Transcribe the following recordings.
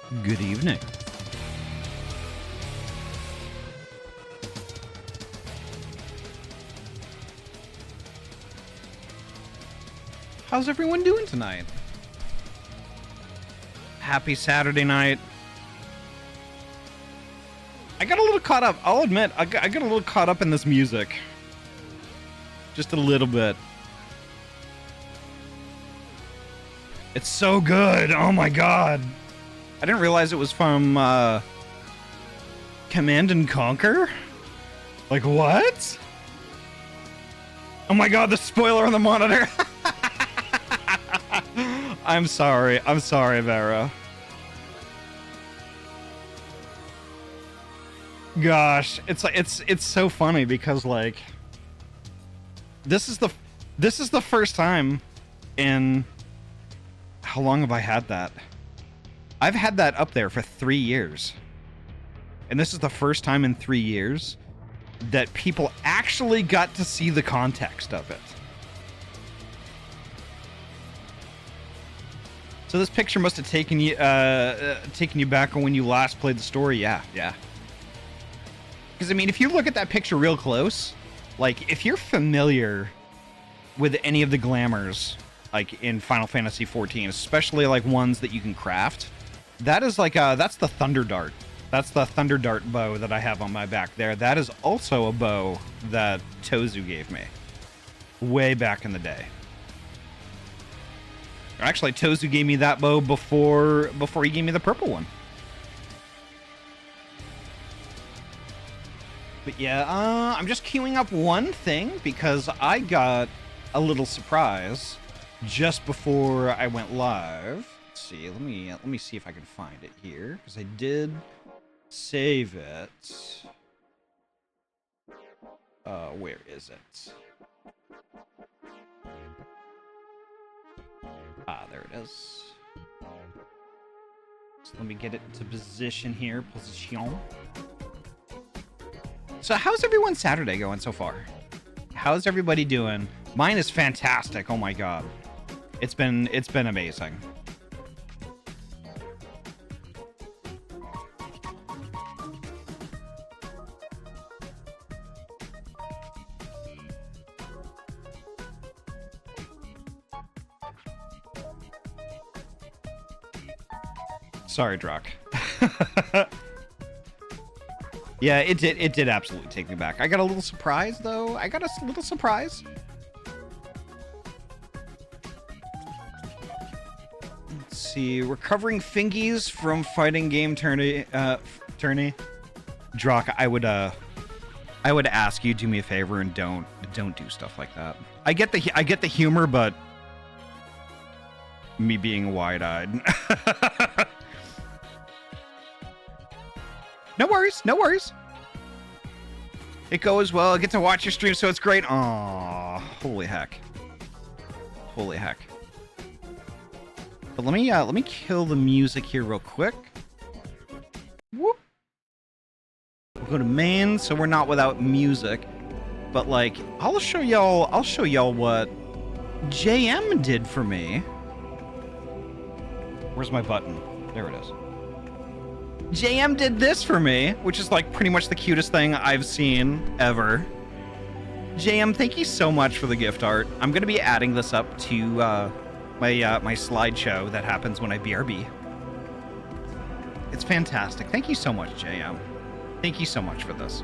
Good evening. How's everyone doing tonight? Happy Saturday night. I got a little caught up. I'll admit, I got a little caught up in this music. Just a little bit. It's so good. Oh my god. I didn't realize it was from Command and Conquer. Like, what? Oh my god, the spoiler on the monitor. I'm sorry, Vera. Gosh, it's so funny because like this is the first time in how long have I had that? I've had that up there for 3 years. And this is the first time in 3 years that people actually got to see the context of it. So this picture must have taken you back on when you last played the story. Yeah. Because I mean, if you look at that picture real close, like if you're familiar with any of the glamours, like in Final Fantasy XIV, especially like ones that you can craft, that is like that's the Thunder Dart. That's the Thunder Dart bow that I have on my back there. That is also a bow that Tozu gave me way back in the day. Actually, Tozu gave me that bow before he gave me the purple one. But yeah, I'm just queuing up one thing because I got a little surprise just before I went live. Let's see, let me see if I can find it here because I did save it. Where is it? Ah, there it is. So let me get it into position here. Position. So how's everyone's Saturday going so far? How's everybody doing? Mine is fantastic. Oh my god. It's been amazing. Sorry, Drock. Yeah, it did absolutely take me back. I got a little surprise, though. I got a little surprise. Let's see. Recovering fingies from fighting game tourney. Drock, I would ask you do me a favor and don't do stuff like that. I get the humor, but me being wide-eyed. No worries, no worries. It goes well. I get to watch your stream, so it's great. Aww, holy heck. Holy heck. But let me kill the music here real quick. Whoop. We'll go to main, so we're not without music. But like, I'll show y'all what JM did for me. Where's my button? There it is. JM did this for me, which is like pretty much the cutest thing I've seen ever. JM, thank you so much for the gift art. I'm going to be adding this up to my slideshow that happens when I BRB. It's fantastic. Thank you so much, JM. Thank you so much for this.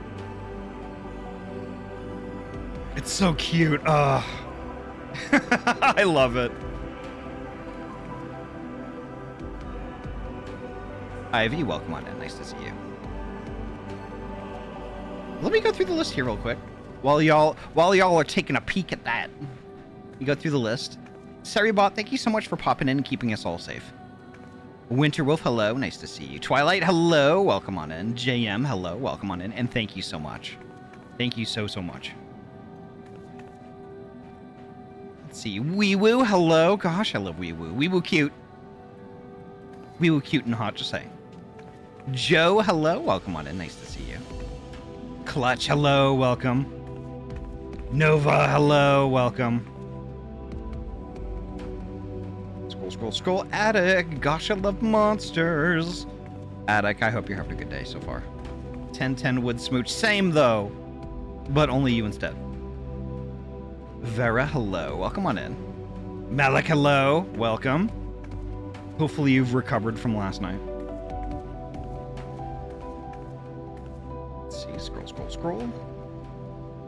It's so cute. I love it. Ivy, welcome on in. Nice to see you. Let me go through the list here real quick. While y'all are taking a peek at that. You go through the list. Seribot, thank you so much for popping in and keeping us all safe. Winterwolf, hello. Nice to see you. Twilight, hello. Welcome on in. JM, hello. Welcome on in. And thank you so much. Thank you so much. Let's see. Wee Woo, hello. Gosh, I love Wee Woo. Wee Woo cute. Wee Woo cute and hot, just saying. Joe, hello. Welcome on in. Nice to see you. Clutch, hello. Welcome. Nova, hello. Welcome. Scroll. Attic. Gosh, I love monsters. Attic, I hope you're having a good day so far. 1010 would smooch. Same, though. But only you instead. Vera, hello. Welcome on in. Malik, hello. Welcome. Hopefully you've recovered from last night. Let's see. Scroll.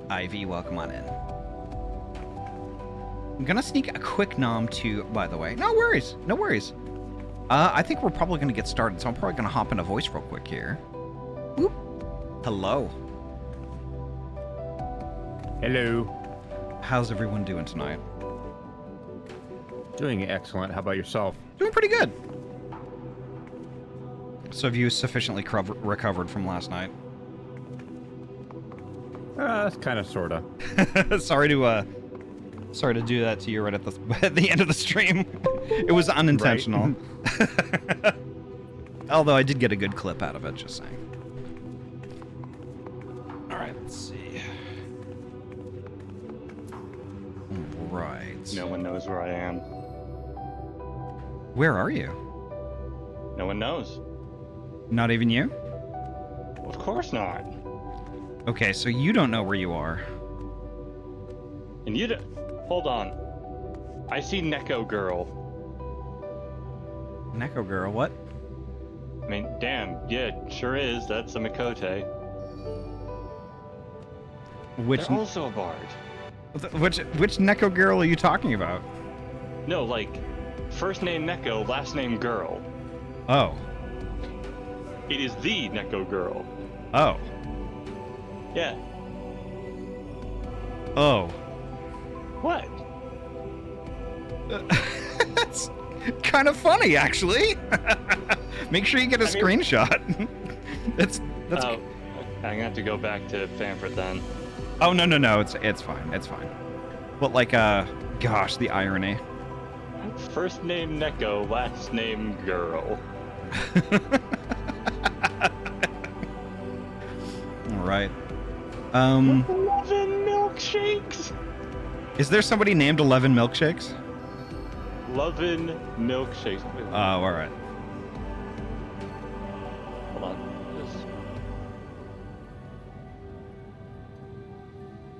Ivy, welcome on in. I'm gonna sneak a quick nom too, by the way. No worries. I think we're probably gonna get started, so I'm probably gonna hop in a voice real quick here. Whoop. Hello. How's everyone doing tonight? Doing excellent. How about yourself? Doing pretty good. So have you sufficiently recovered from last night? Kind of, sorta. Sorry to do that to you right at the end of the stream. It was unintentional. Right. Although I did get a good clip out of it, just saying. All right, let's see. All right. No one knows where I am. Where are you? No one knows. Not even you? Of course not. Okay, so you don't know where you are. And you hold on. I see Neko Girl. Neko Girl, what? I mean, damn, yeah, sure is. That's a Mikote. Which? They're also a bard. Which Neko Girl are you talking about? No, like, first name Neko, last name Girl. Oh. It is the Neko Girl. Oh. Yeah. Oh. What? That's kind of funny, actually. Make sure you get a screenshot. that's. Oh, I'm gonna have to go back to Fanford then. Oh no, it's fine. But like, gosh, the irony. First name Neko, last name Girl. All right. 11 milkshakes. Is there somebody named 11 Milkshakes? 11 milkshakes. Oh, all right. Hold on.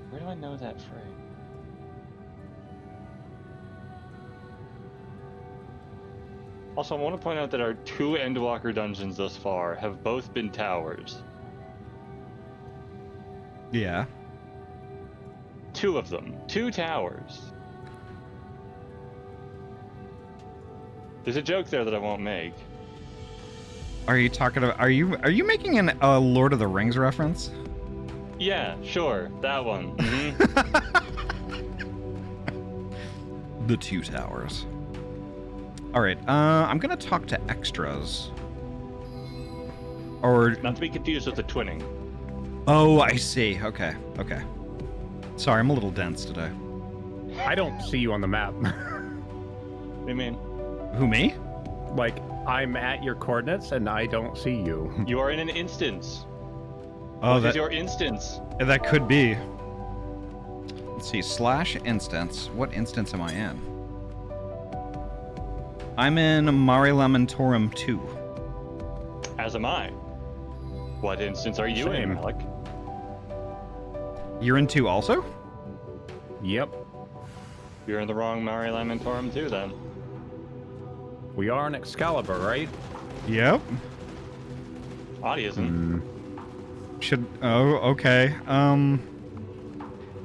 Where do I know that phrase? Also, I want to point out that our 2 Endwalker dungeons thus far have both been towers. Yeah. 2 of them. 2 towers. There's a joke there that I won't make. Are you talking about? Are you making an Lord of the Rings reference? Yeah, sure, that one. The 2 towers. All right. I'm gonna talk to extras. Or Not to be confused with the twinning. oh, I see. Okay. Sorry, I'm a little dense today. I don't see you on the map. What do you mean? Who, me? Like, I'm at your coordinates and I don't see you. You are in an instance. Oh, What is your instance? that could be. Let's see. /instance. What instance am I in? I'm in Mare Lamentorum 2. As am I. What instance are you in, Same. Malik? You're in 2 also? Yep. You're in the wrong Mare Lamentorum too, then. We are in Excalibur, right? Yep. Ahty isn't. Oh, okay.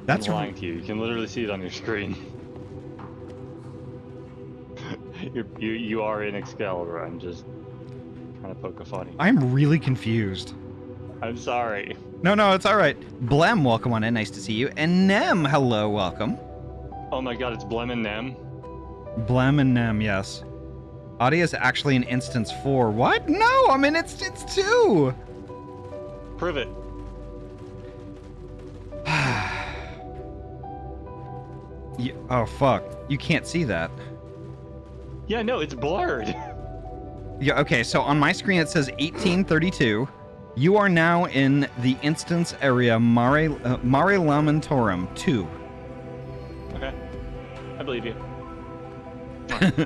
That's I'm lying to you. You can literally see it on your screen. you are in Excalibur. I'm just trying to poke a funny. I'm really confused. I'm sorry. No, it's all right. Blem, welcome on in. Nice to see you. And Nem, hello, welcome. Oh my god, it's Blem and Nem. Blem and Nem, yes. Ahty is actually in instance 4. What? No, I'm in instance 2. Prove it. Oh, fuck. You can't see that. Yeah, no, it's blurred. Yeah, okay, so on my screen it says 1832. You are now in the instance area Mare Lamentorum 2. Okay. I believe you.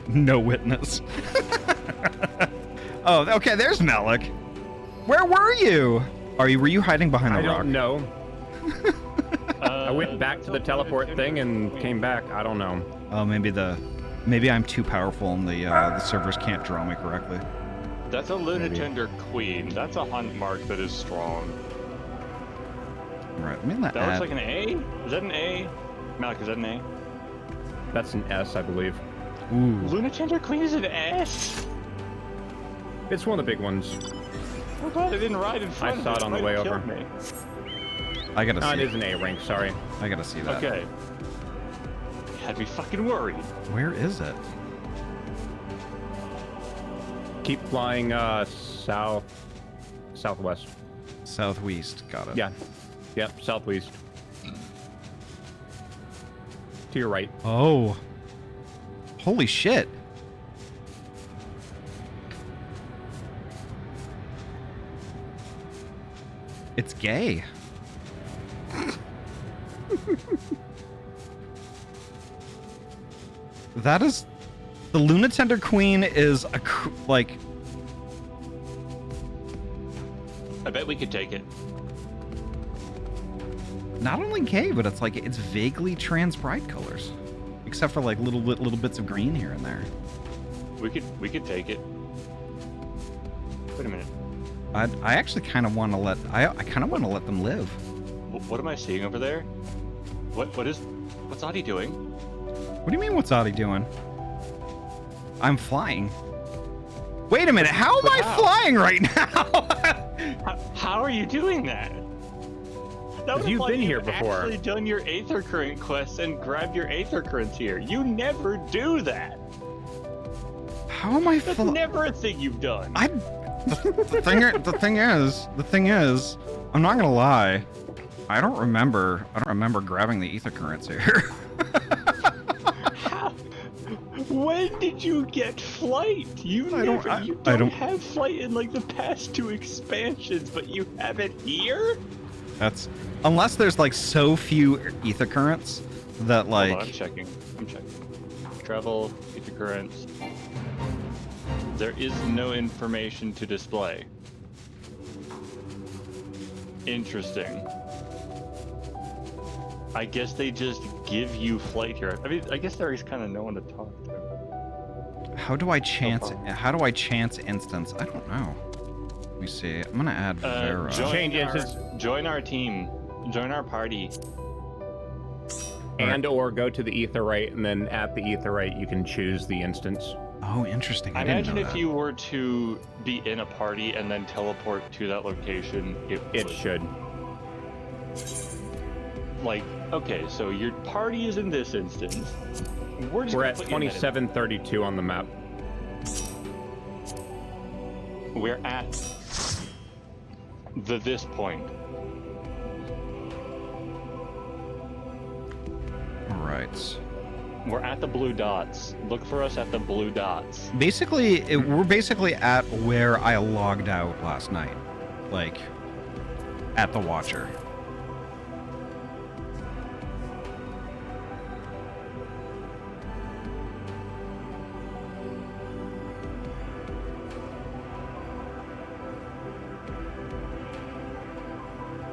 No witness. Oh, okay, there's Malik. Where were you? Were you hiding behind the I rock? don't know. I went back that's to the a teleport lunatic thing and queen. came back. I don't know. Oh, maybe I'm too powerful and the servers can't draw me correctly. That's a Maybe. Lunatender queen. That's a hunt mark that is strong. All right, let me let That looks like an A? Is that an A? Malik, is that an A? That's an S, I believe. Ooh. Lunatender queen is an S? It's one of the big ones. I'm glad I didn't ride in front I of saw it on the might way have over. killed me. I gotta No, see. it is an A rank, sorry. I gotta see that. Okay. Had me fucking worried. Where is it? Keep flying southwest. Southwest. Got it. Yeah. Yep, southwest. To your right. Oh. Holy shit. It's gay. That is... The Lunatender Queen is like... I bet we could take it. Not only gay, but it's like it's vaguely trans pride colors. Except for like little bits of green here and there. We could take it. Wait a minute. I actually kind of want to let... I kind of want to let them live. What am I seeing over there? What's Ahty doing? What do you mean, what's Ahty doing? I'm flying. Wait a minute, how am I Wow. flying right now? How are you doing that? That would You've imply been here you've before. actually done your Aether Current quests and grabbed your Aether Currents here. You never do that. How am I That's flying? never a thing you've done. The thing is, I'm not gonna lie. I don't remember grabbing the ether currents here. How? When did you get flight? You I don't- never. I- You I don't don't- have flight in like the past 2 expansions, but you have it here. That's unless there's like so few ether currents that like. Hold on, I'm checking. Travel, Ether Currents. There is no information to display. Interesting. I guess they just give you flight here. I mean, I guess there is kind of no one to talk to. How do I chance? problem. How do I chance instance? I don't know. Let me see. I'm gonna add Vera. Change instance. Join our team. Join our party. And or go to the Aetherite, and then at the Aetherite you can choose the instance. Oh, interesting. I I didn't imagine know if that. you were to be in a party and then teleport to that location, It would. should. Like, okay, so your party is in this instance. We're We're at put you in that 2732 on the map. We're at this point. All right. We're at the blue dots. Look for us at the blue dots. Basically, we're basically at where I logged out last night, like at the Watcher.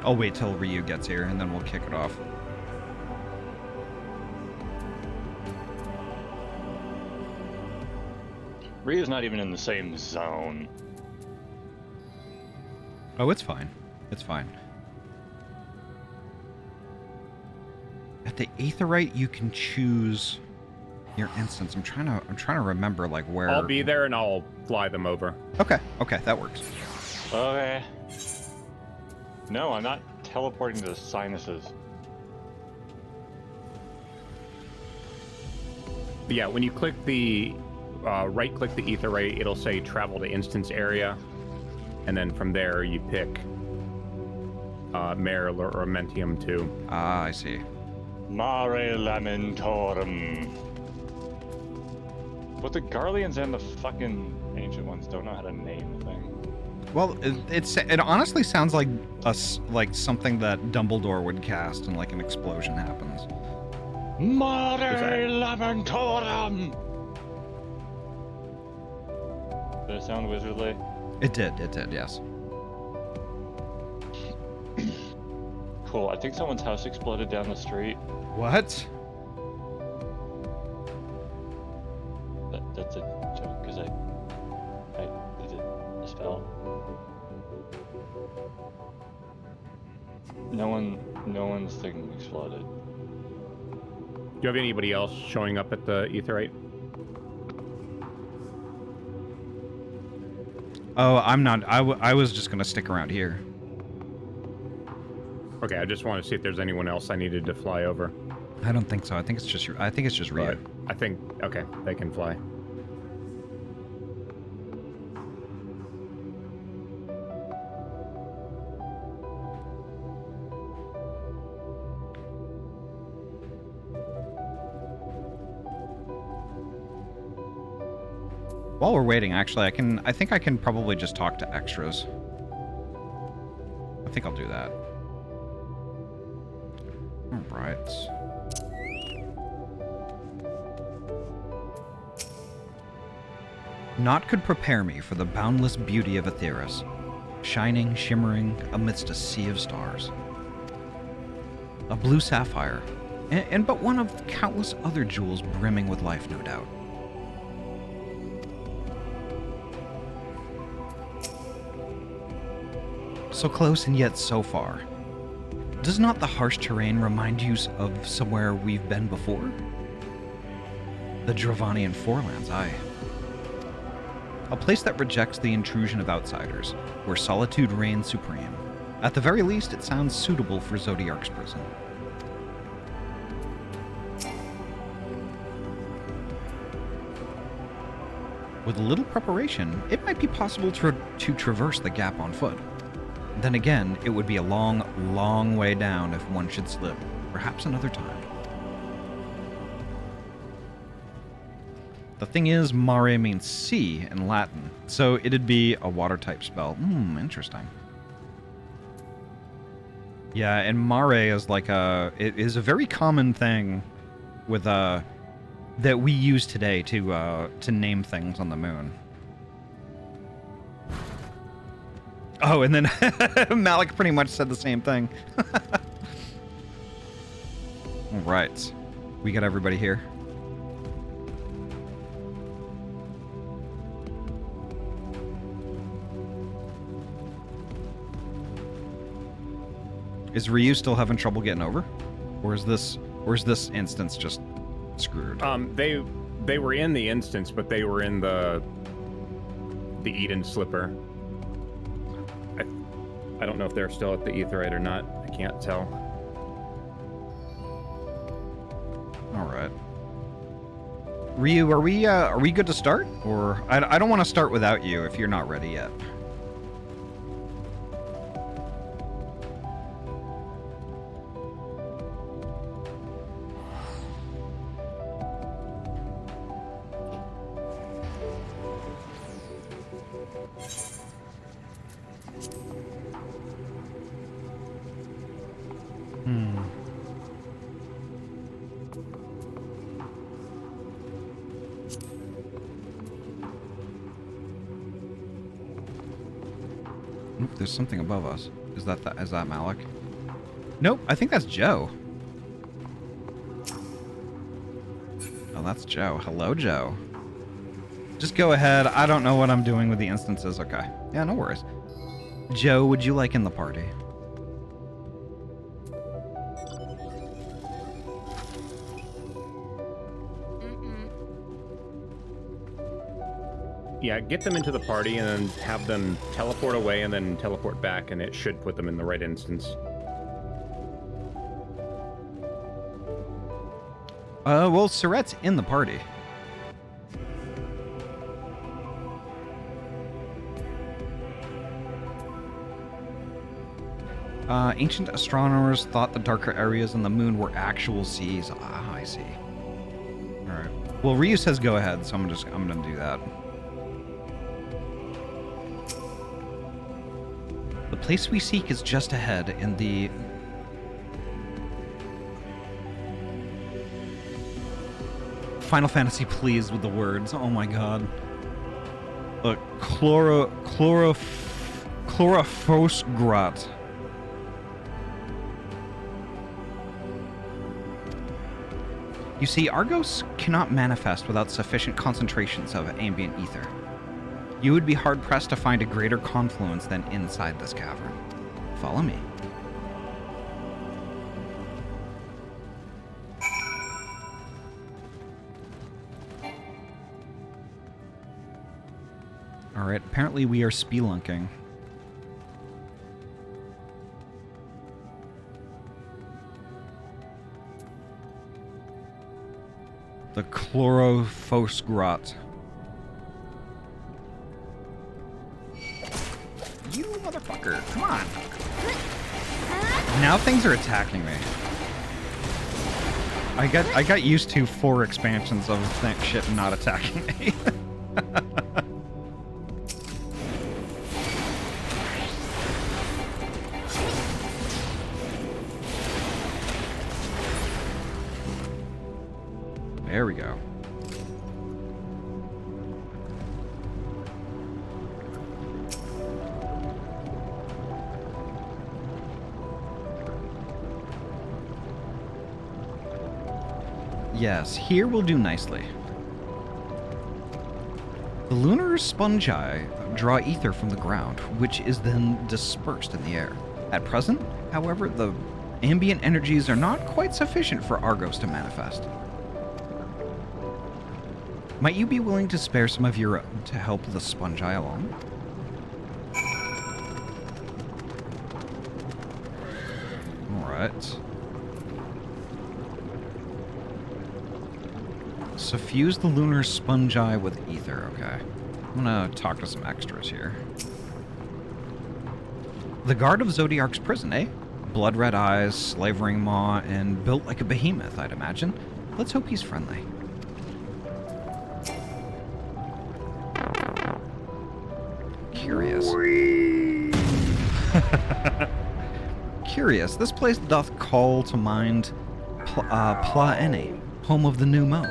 I'll wait till Ryu gets here and then we'll kick it off. Ryu's not even in the same zone. Oh, it's fine. It's fine. At the Aetherite, you can choose your instance. I'm trying to remember like where. I'll be there and I'll fly them over. Okay, that works. Okay. No, I'm not teleporting to the sinuses. But yeah, when you click the right-click the Aetherite, it'll say travel to instance area, and then from there you pick Mare or Mentium 2. Ah, I see. Mare Lamentorum. But the Garleans and the fucking ancient ones don't know how to name things. Well, it honestly sounds like like something that Dumbledore would cast and like an explosion happens. Mare Lamentorum! Did it sound wizardly? It did, yes. Cool. I think someone's house exploded down the street. What? That's a joke because I did a spell. No one's thing exploded. Do you have anybody else showing up at the Aetherite? Oh, I'm not. I was just gonna stick around here. Okay, I just want to see if there's anyone else I needed to fly over. I don't think so. I think it's just Ryu. But I think, okay, they can fly. While we're waiting, actually, I think I can probably just talk to extras. I think I'll do that. All right. Naught could prepare me for the boundless beauty of Aetheris, shining, shimmering amidst a sea of stars. A blue sapphire, and but one of countless other jewels brimming with life, no doubt. So close and yet so far. Does not the harsh terrain remind you of somewhere we've been before? The Dravanian Forelands, aye. A place that rejects the intrusion of outsiders, where solitude reigns supreme. At the very least, it sounds suitable for Zodiark's prison. With a little preparation, it might be possible to traverse the gap on foot. Then again, it would be a long, long way down if one should slip, perhaps another time. The thing is, mare means sea in Latin, so it'd be a water-type spell. Interesting. Yeah, and mare is like it is a very common thing with that we use today to name things on the moon. Oh, and then Malik pretty much said the same thing. All right. We got everybody here. Is Ryu still having trouble getting over? Or is this instance just screwed? They were in the instance, but they were in the Eden Slipper. I don't know if they're still at the Aetherite or not. I can't tell. All right. Ryu, are we good to start? Or I don't want to start without you if you're not ready yet. There's something above us. Is that Malik? Nope, I think that's Joe. Oh, that's Joe. Hello, Joe. Just go ahead. I don't know what I'm doing with the instances. Okay. Yeah, no worries. Joe, would you like in the party? Yeah, get them into the party and then have them teleport away and then teleport back, and it should put them in the right instance. Well, Surette's in the party. Ancient astronomers thought the darker areas on the moon were actual seas. Ah, I see. All right. Well, Ryu says go ahead, so I'm gonna do that. The place we seek is just ahead in the... Final Fantasy, please, with the words. Oh my god. Look, Chloraphosgrat. You see, Argos cannot manifest without sufficient concentrations of ambient ether. You would be hard-pressed to find a greater confluence than inside this cavern. Follow me. Alright, apparently we are spelunking. The Chlorophosgrot. You motherfucker, come on. Now things are attacking me. I got used to 4 expansions of shit not attacking me. There we go. Yes, here will do nicely. The lunar spongi draw ether from the ground, which is then dispersed in the air. At present, however, the ambient energies are not quite sufficient for Argos to manifest. Might you be willing to spare some of your own to help the spongi along? Alright. Suffuse the lunar spongi with ether, okay. I'm gonna talk to some extras here. The guard of Zodiark's prison, eh? Blood red eyes, slavering maw, and built like a behemoth, I'd imagine. Let's hope he's friendly. Curious. Curious. This place doth call to mind Plaene, home of the new Mo.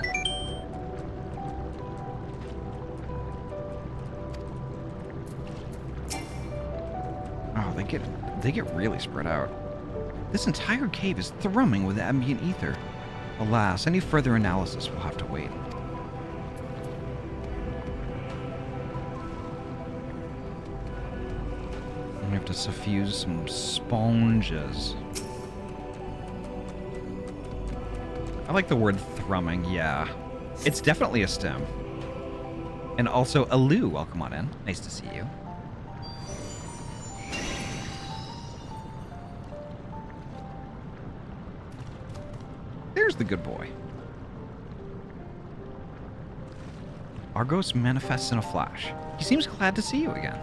Oh, they get really spread out. This entire cave is thrumming with ambient ether. Alas, any further analysis will have to wait. We have to suffuse some sponges. I like the word thrumming, yeah. It's definitely a stem. And also, Alu, welcome on in. Nice to see you. There's the good boy. Argos manifests in a flash. He seems glad to see you again.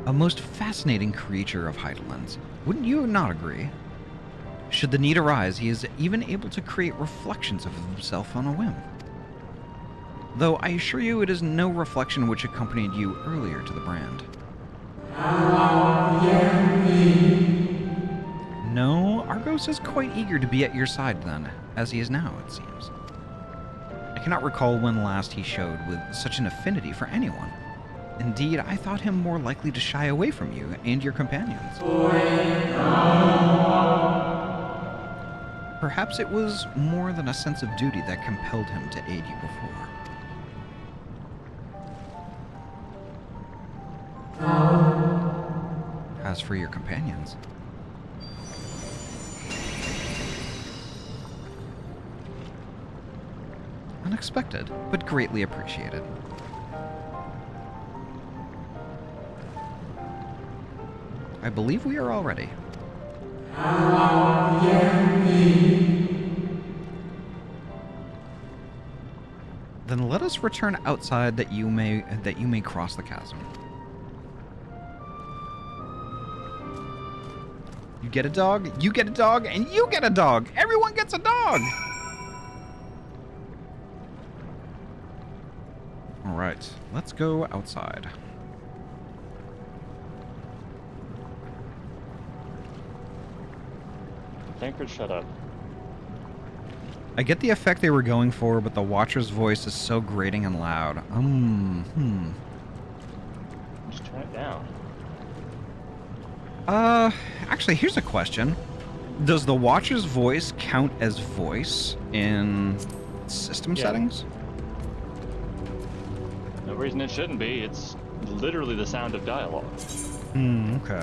A most fascinating creature of Heideland's. Wouldn't you not agree? Should the need arise, he is even able to create reflections of himself on a whim. Though I assure you it is no reflection which accompanied you earlier to the brand. No, Argos is quite eager to be at your side then, as he is now, it seems. I cannot recall when last he showed with such an affinity for anyone. Indeed, I thought him more likely to shy away from you and your companions. Perhaps it was more than a sense of duty that compelled him to aid you before. As for your companions, unexpected, but greatly appreciated. I believe we are all ready. Then let us return outside that you may cross the chasm. You get a dog, and you get a dog! Everyone gets a dog! Alright, let's go outside. Tankard, shut up. I get the effect they were going for, but the Watcher's voice is so grating and loud. Just turn it down. Actually, here's a question. Does the Watcher's voice count as voice in system settings? No reason it shouldn't be. It's literally the sound of dialogue. Okay.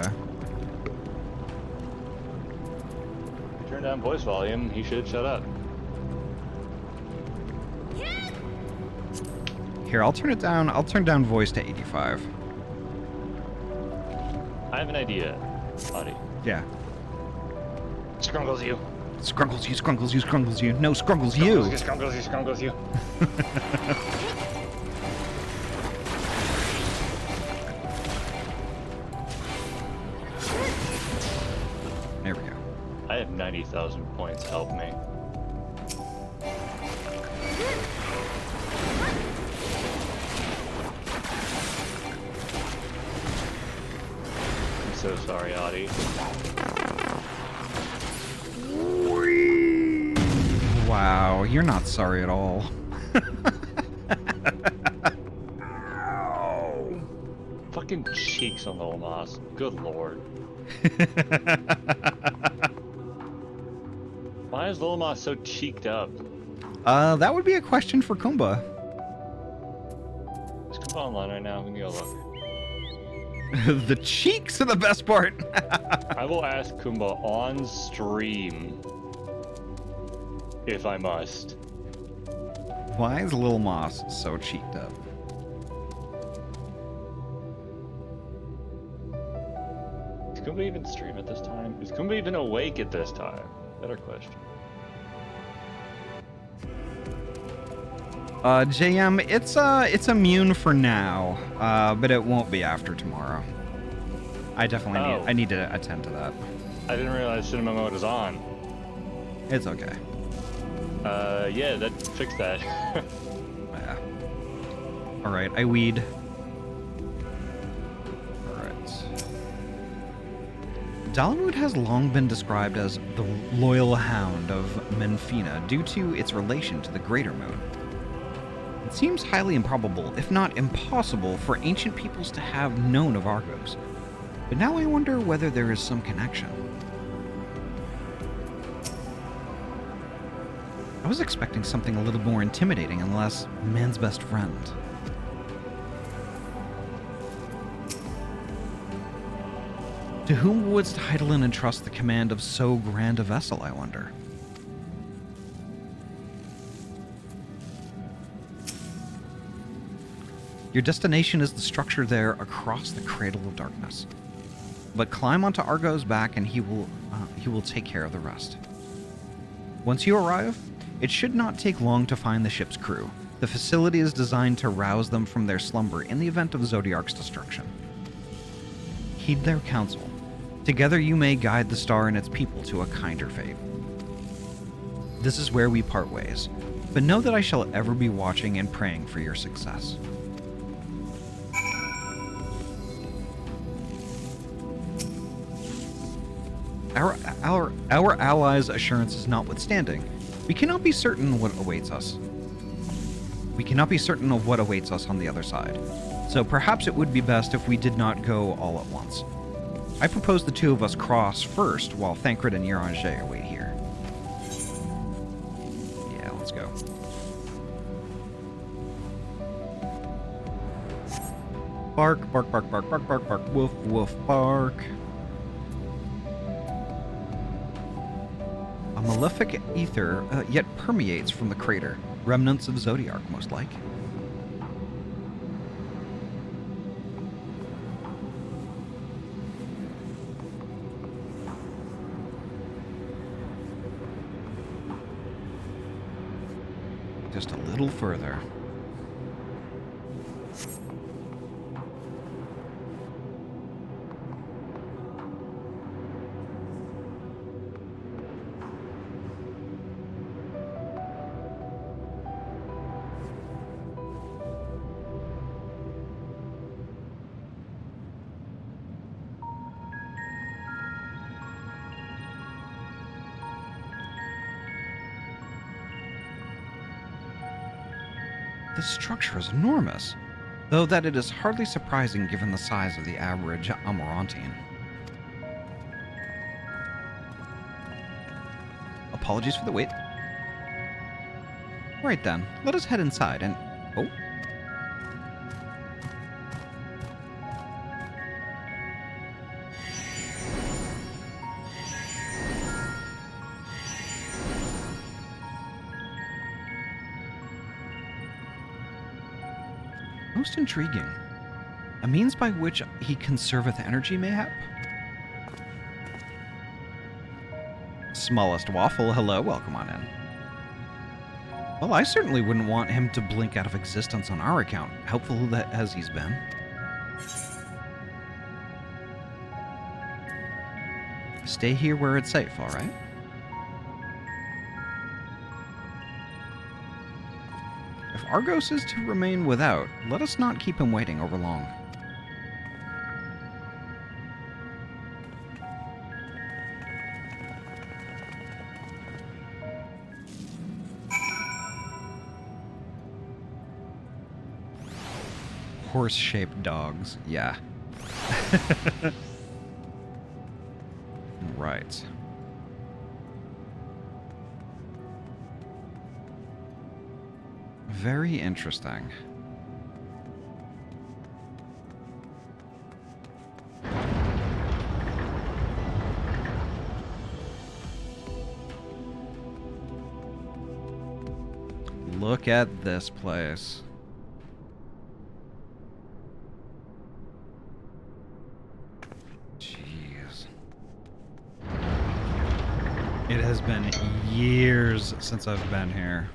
If you turn down voice volume, he should shut up. Here, I'll turn it down. I'll turn down voice to 85. I have an idea, Ahty. Yeah. Scrunkles you. Scrunkles you, scrunkles you, scrunkles you. No, scrunkles you. Scrunkles you, scrunkles you. There we go. I have 90,000 points. Help me. I'm so sorry, Ahty. Wow, you're not sorry at all. Fucking cheeks on the Olmas. Good lord. Why is Lil Moss so cheeked up? That would be a question for Kumba. Is Kumba online right now? Let me go look. The cheeks are the best part. I will ask Kumba on stream if I must. Why is Lil Moss so cheeked up? Is Kumba even stream at this time? Is Kumba even awake at this time? Better question. JM, it's immune for now, but it won't be after tomorrow. I definitely need to attend to that. I didn't realize cinema mode was on. It's okay. Yeah, that fixed that. Yeah. All right, I weed. All right. Dalamud has long been described as the loyal hound of Menfina due to its relation to the Greater Moon. It seems highly improbable, if not impossible, for ancient peoples to have known of Argos. But now I wonder whether there is some connection. I was expecting something a little more intimidating and less man's best friend. To whom wouldst Heidelin entrust the command of so grand a vessel, I wonder? Your destination is the structure there across the Cradle of Darkness. But climb onto Argo's back and he will take care of the rest. Once you arrive, it should not take long to find the ship's crew. The facility is designed to rouse them from their slumber in the event of Zodiark's destruction. Heed their counsel. Together you may guide the star and its people to a kinder fate. This is where we part ways, but know that I shall ever be watching and praying for your success. Our allies' assurances notwithstanding, we cannot be certain what awaits us. We cannot be certain of what awaits us on the other side, so perhaps it would be best if we did not go all at once. I propose the two of us cross first, while Thancred and Uranger wait here. Yeah, let's go. Bark, bark, bark, bark, bark, bark, bark, woof, woof, bark. A malefic ether yet permeates from the crater. Remnants of Zodiark, most like. Just a little further. This structure is enormous, though that it is hardly surprising given the size of the average Amarantine. Apologies for the wait. Right then, let us head inside and... Oh. Most intriguing. A means by which he conserveth energy, mayhap? Smallest waffle, hello, welcome on in. Well, I certainly wouldn't want him to blink out of existence on our account, helpful as he's been. Stay here where it's safe, alright? If Argos is to remain without, let us not keep him waiting over long. Horse-shaped dogs, yeah. Right. Very interesting. Look at this place. Jeez. It has been years since I've been here.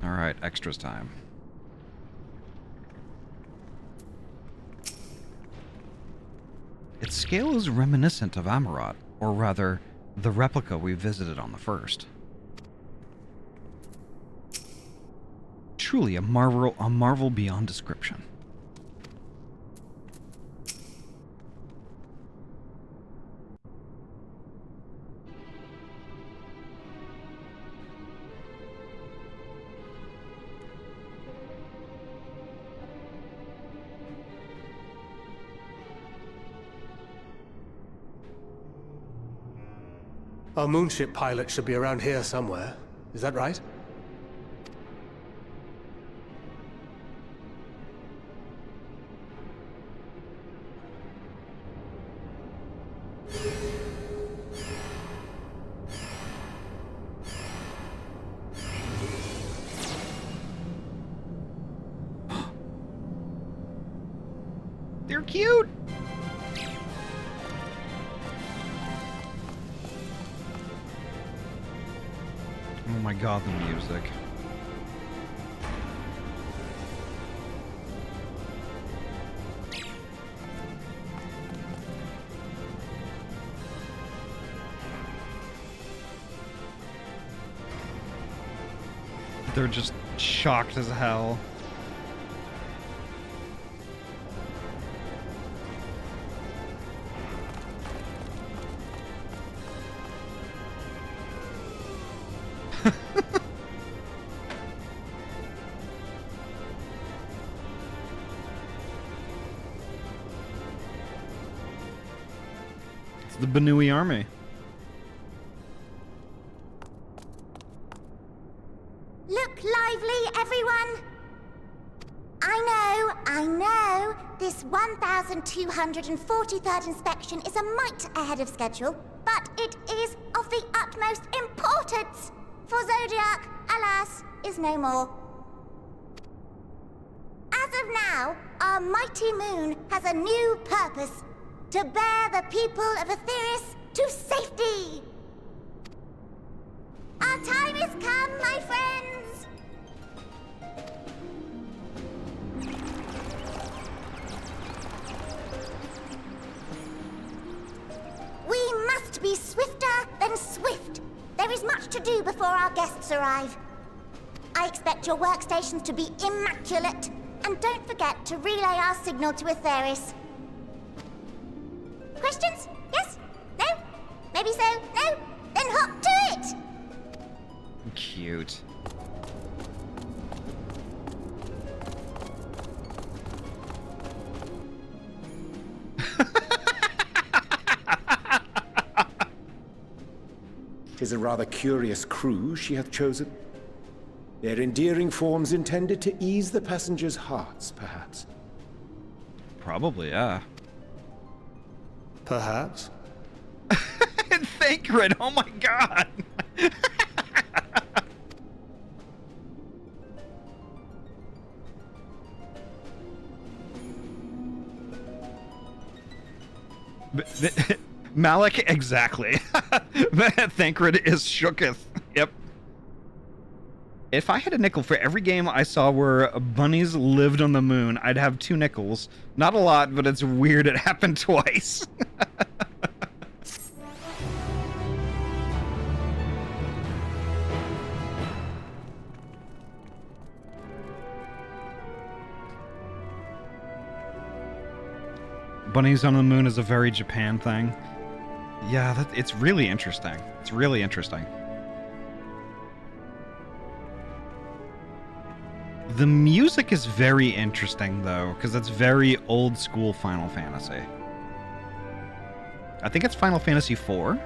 Alright, extras time. Its scale is reminiscent of Amarat, or rather, the replica we visited on the first. Truly a marvel beyond description. Our moonship pilot should be around here somewhere. Is that right? They're cute! Oh my god, the music. They're just shocked as hell. The Benui army. Look lively, everyone! I know, this 1243rd inspection is a mite ahead of schedule, but it is of the utmost importance, for Zodiac, alas, is no more. As of now, our mighty moon has a new purpose. To bear the people of Aetheris to safety! Our time has come, my friends! We must be swifter than swift. There is much to do before our guests arrive. I expect your workstations to be immaculate, and don't forget to relay our signal to Aetheris. Questions? Yes? No? Maybe so? No? Then hop to it! Cute. 'Tis a rather curious crew she hath chosen. Their endearing forms intended to ease the passengers' hearts, perhaps. Probably, yeah. Perhaps. Thancred, oh my god! Malik, exactly. Thancred is shooketh. Yep. If I had a nickel for every game I saw where bunnies lived on the moon, I'd have 2 nickels. Not a lot, but it's weird it happened twice. Bunnies on the moon is a very Japan thing. Yeah, it's really interesting. It's really interesting. The music is very interesting, though, because it's very old school Final Fantasy. I think it's Final Fantasy IV. Oh.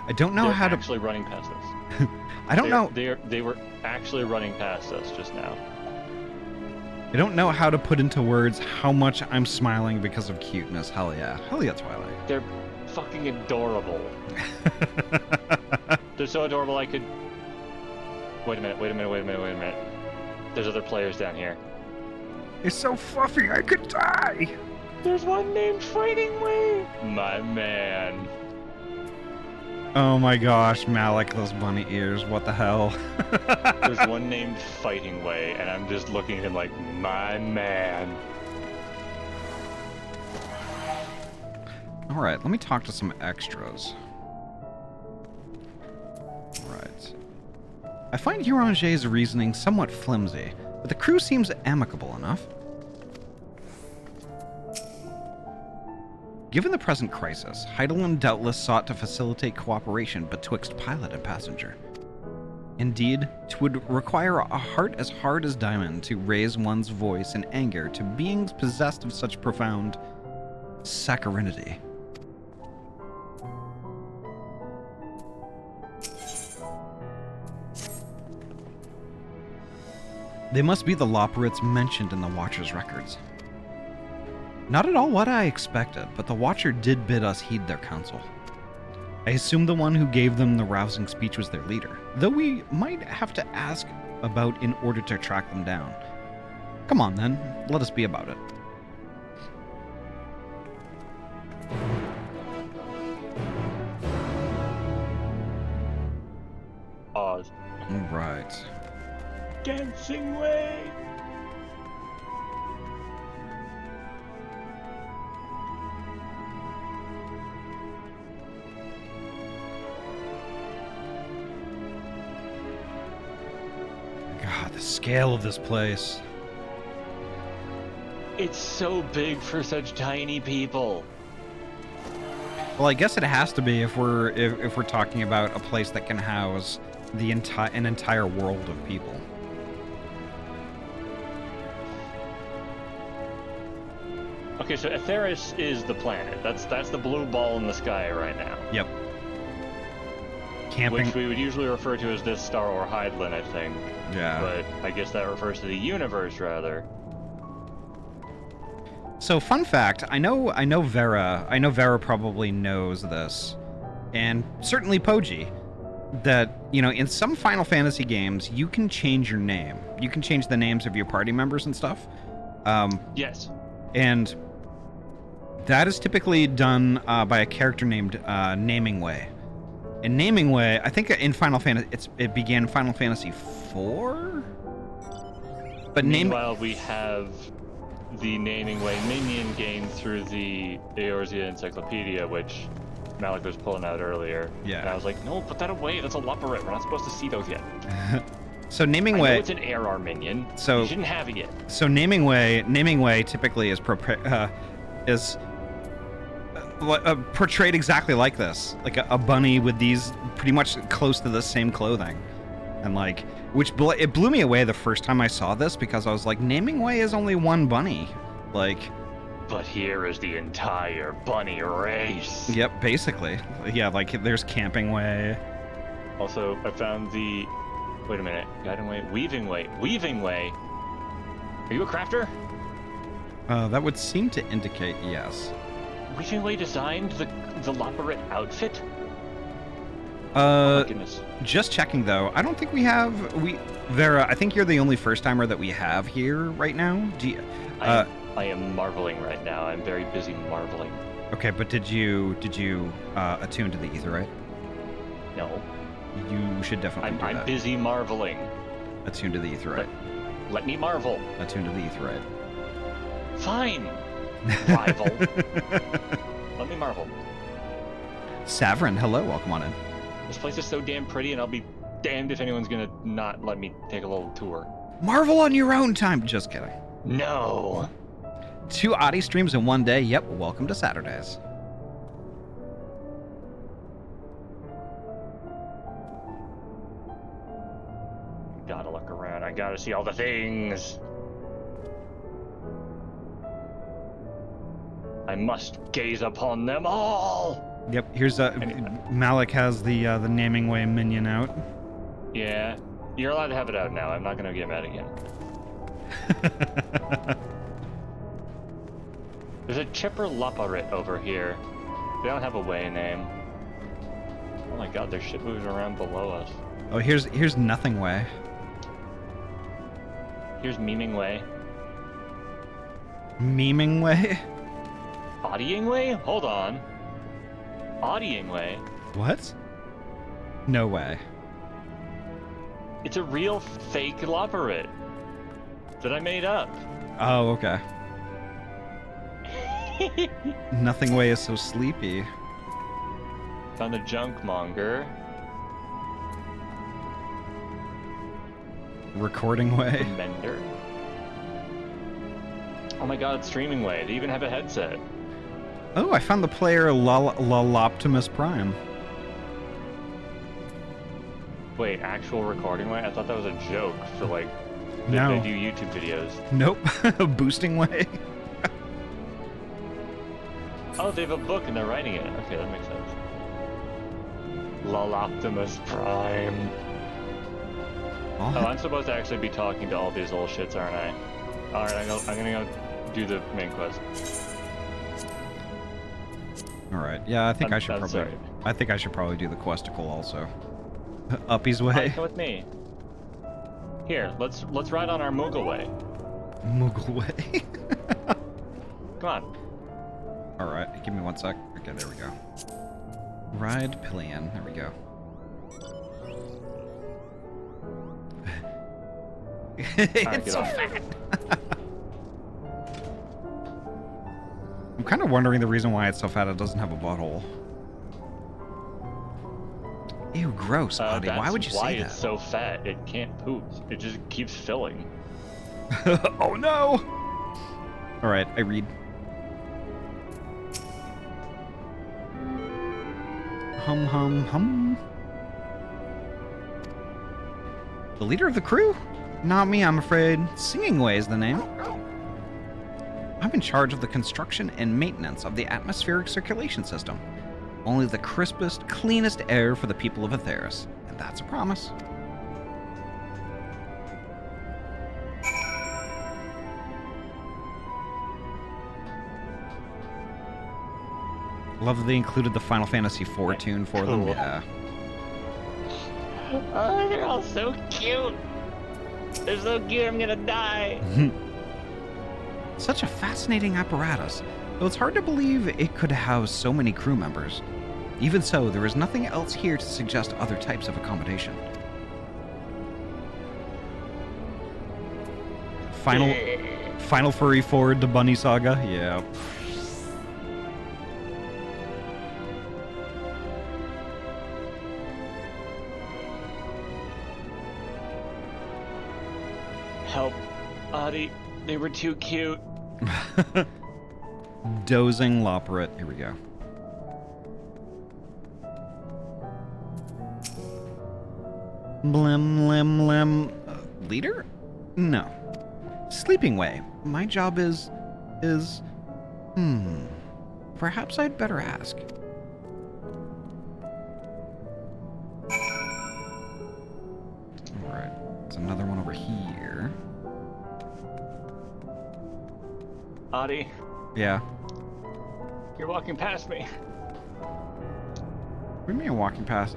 I don't know how to... They're actually running past us. I don't know... They were actually running past us just now. I don't know how to put into words how much I'm smiling because of cuteness. Hell yeah. Hell yeah, Twilight. They're fucking adorable. They're so adorable I could... Wait a minute. There's other players down here. It's so fluffy, I could die! There's one named Fighting Way! My man. Oh my gosh, Malik, those bunny ears, what the hell? There's one named Fighting Way, and I'm just looking at him like, my man. Alright, let me talk to some extras. Right. I find Urange's reasoning somewhat flimsy, but the crew seems amicable enough. Given the present crisis, Heidelin doubtless sought to facilitate cooperation betwixt pilot and passenger. Indeed, 'twould require a heart as hard as diamond to raise one's voice in anger to beings possessed of such profound saccharinity. They must be the Loporrits mentioned in the Watcher's records. Not at all what I expected, but the Watcher did bid us heed their counsel. I assume the one who gave them the rousing speech was their leader, though we might have to ask about in order to track them down. Come on then, let us be about it. Pause. Right. Dancing Way! God, the scale of this place. It's so big for such tiny people. Well, I guess it has to be if we're talking about a place that can house an entire world of people. Okay, so Atheris is the planet. That's the blue ball in the sky right now. Yep. Camping. Which we would usually refer to as Death Star or Heidelin, I think. Yeah. But I guess that refers to the universe rather. So, fun fact, I know Vera probably knows this, and certainly Poji, that, you know, in some Final Fantasy games, you can change your name. You can change the names of your party members and stuff. Yes. And that is typically done by a character named Naming Way. And Naming Way, I think in Final Fantasy, it began in Final Fantasy IV? But meanwhile, we have the Naming Way minion gained through the Eorzea Encyclopedia, which Malik was pulling out earlier. Yeah. And I was like, no, put that away. That's a Loporrit. We're not supposed to see those yet. So Naming I Way... know it's an ARR minion. So you shouldn't have it yet. So Naming Way typically is portrayed exactly like this, like a bunny with these pretty much close to the same clothing, and like it blew me away the first time I saw this because I was like, Naming Way is only one bunny, like But here is the entire bunny race. Yep, basically. Yeah, like there's Camping Way. Also, I found the... Wait a minute. Guiding Way. Weaving Way. Weaving Way? Are you a crafter? That would seem to indicate yes. Weaving Way designed the Loporrit outfit? Oh Uh, my goodness. just checking though. I don't think we have... Vera, I think you're the only first timer that we have here right now. Do you, I am marveling right now. I'm very busy marveling. okay, but did you attune to the Aetheryte? No. You should definitely do I'm that. busy marveling. Attune to the Aetheryte. Let me marvel. Attune to the Aetheryte. Fine. Rival. Let me marvel. Savrin, hello, welcome on in. This place is so damn pretty, and I'll be damned if anyone's gonna not let me take a little tour. Marvel on your own time. Just kidding. No. 2 Ahty streams in one day. Yep, welcome to Saturdays. Gotta look around. I gotta see all the things. I must gaze upon them all. Yep, here's Anyway. Malik has the Naming Way minion out. Yeah, you're allowed to have it out now. I'm not gonna get mad again. There's a Chipper Loporrit over here. They don't have a way name. Oh my god, there's shit moving around below us. Oh, here's Nothing Way. Here's Memeing Way. Memeing Way? Ahtying Way? Hold on. Ahtying Way? What? No way. It's a real fake Loporrit that I made up. Oh, okay. Nothing Way is so sleepy. Found a junk monger. Recording Way. Mender. Oh my god, it's Streaming Way. They even have a headset. Oh, I found the player Loloptimus Prime. Wait, actual Recording Way? I thought that was a joke for like No. they do YouTube videos. Nope. Boosting Way. Oh, they have a book and they're writing it. Okay, that makes sense. Optimus Prime. Oh, Oh, I'm supposed to actually be talking to all these little shits, aren't I? Alright, I'm gonna go do the main quest. all right. Yeah, I think I should I'm probably. sorry. I think I should probably do the questicle also. Uppy's Alright, Way. come with me. Here, let's ride on our Moogle Way. Moogle Way. Come on. All right, give me 1 sec. Okay, there we go. Ride pillion. There we go. Alright, It's so get off. fat. I'm kind of wondering the reason why it's so fat. It doesn't have a butthole. Ew, gross, buddy. Why would you That's why say it's so fat. It can't poop. It just keeps filling. that? Oh no! All right, I read. Hum hum hum. The leader of the crew? Not me, I'm afraid. Singing Way is the name. I'm in charge of the construction and maintenance of the atmospheric circulation system. Only the crispest, cleanest air for the people of Atheris. And that's a promise. Love that they included the Final Fantasy IV tune for them. Cool. Yeah. Oh, they're all so cute. They're so cute, I'm gonna die. Such a fascinating apparatus, though it's hard to believe it could house so many crew members. Even so, there is nothing else here to suggest other types of accommodation. Final Furry Forward to Bunny Saga? Yeah. Help. Ahty, they were too cute. Dozing Loporrit. Here we go. Blim, lim, lim. Leader? No. Sleeping Way. My job is Perhaps I'd better ask. Alright, there's another one over here. Ahty, Yeah. you're walking past me. What do you mean walking past?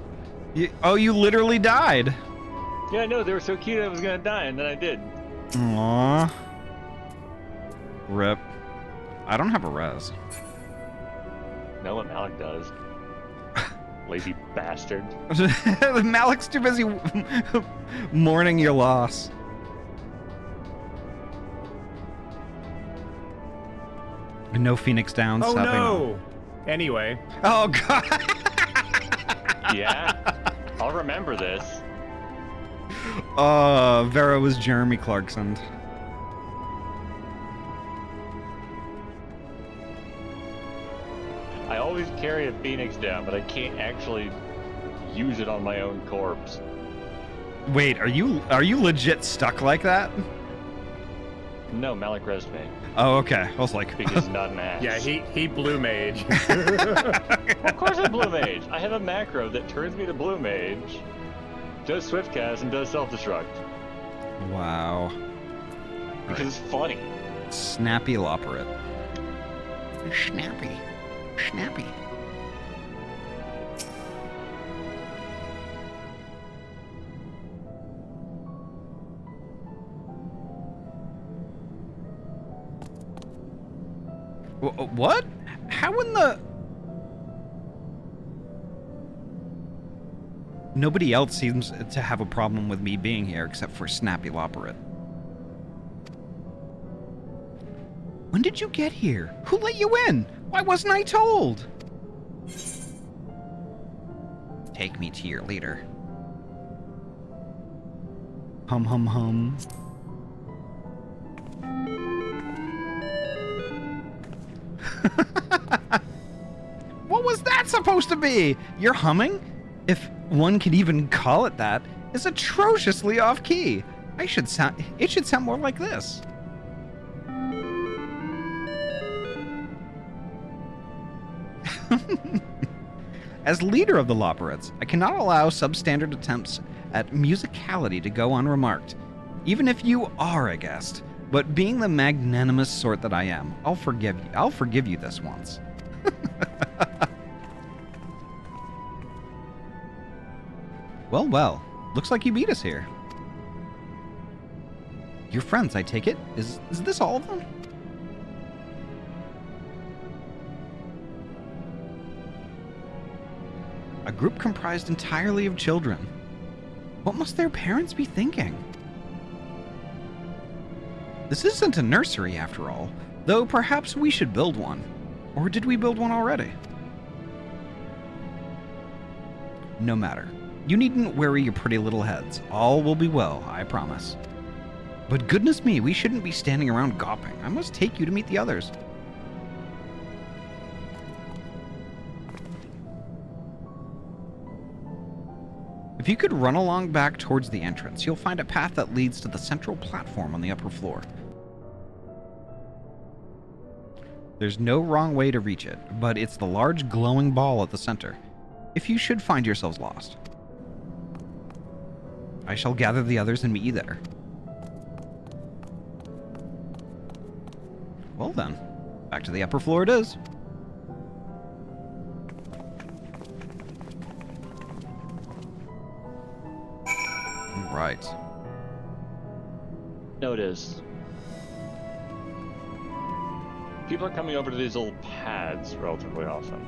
You literally died. Yeah, I know, they were so cute I was gonna die, and then I did. Aww. Rip. I don't have a res. Know what Malik does. Lazy bastard. Malik's too busy mourning your loss. No Phoenix Downs. Oh stopping no! Anyway, Oh god. Yeah, I'll remember this. Vera was Jeremy Clarkson. I always carry a Phoenix down, but I can't actually use it on my own corpse. Wait, are you legit stuck like that? No, Malik resed me. Oh, okay. I was like, Because he's not an ass. yeah, he blue mage. Of course I'm Blue Mage. I have a macro that turns me to Blue Mage, does Swift Cast, and does Self-Destruct. wow. Because it's funny. Snappy Loperate. Snappy. Snappy. What? How in the... Nobody else seems to have a problem with me being here except for Snappy Loperate. When did you get here? Who let you in? Why wasn't I told? Take me to your leader. Hum hum hum. What was that supposed to be? You're humming? If one could even call it that, is atrociously off key. It should sound more like this. As leader of the Loperates, I cannot allow substandard attempts at musicality to go unremarked, even if you are a guest. But being the magnanimous sort that I am, I'll forgive you. I'll forgive you this once. Well, looks like you beat us here. Your friends, I take it? Is this all of them? A group comprised entirely of children. What must their parents be thinking? This isn't a nursery, after all, though perhaps we should build one. Or did we build one already? No matter. You needn't worry your pretty little heads. All will be well, I promise. But goodness me, we shouldn't be standing around gawping. I must take you to meet the others. If you could run along back towards the entrance, you'll find a path that leads to the central platform on the upper floor. There's no wrong way to reach it, but it's the large glowing ball at the center, if you should find yourselves lost. I shall gather the others and meet you there. Well then, back to the upper floor it is. Right. Notice. People are coming over to these little pads relatively often.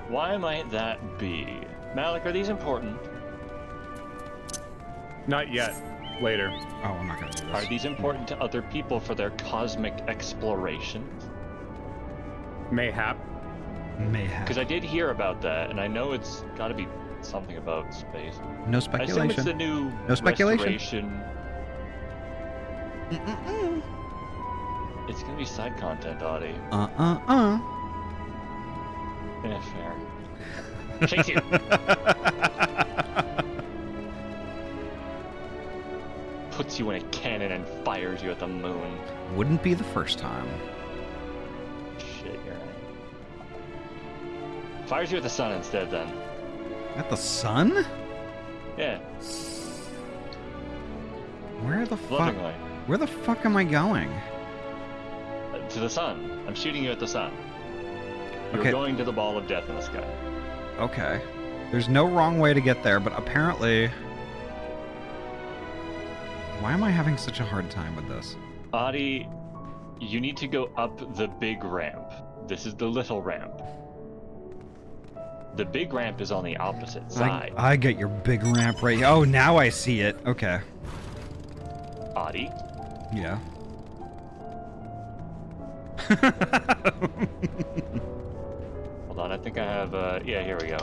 Why might that be? Malik, are these important? Not yet. Later. Oh, I'm not gonna do this. Are these important to other people for their cosmic exploration? Mayhap. Mayhap. Because I did hear about that, and I know it's got to be something about space. No I assume speculation. it's the new No speculation. restoration. It's gonna be side content, Ahty. Yeah, fair. Chase you. puts you in a cannon and fires you at the moon. Wouldn't be the first time. Shit, you're right. Fires you at the sun instead, then. At the sun? Yeah, Where the fuck? lovingly. Where the fuck am I going? To the sun. I'm shooting you at the sun. You're Okay. going to the ball of death in the sky. Okay. There's no wrong way to get there, but apparently... Why am I having such a hard time with this? Ahty, you need to go up the big ramp. This is the little ramp. The big ramp is on the opposite side. I get your big ramp right. Oh, now I see it. Okay. Ahty, Yeah. hold on, I think I have, yeah, here we go.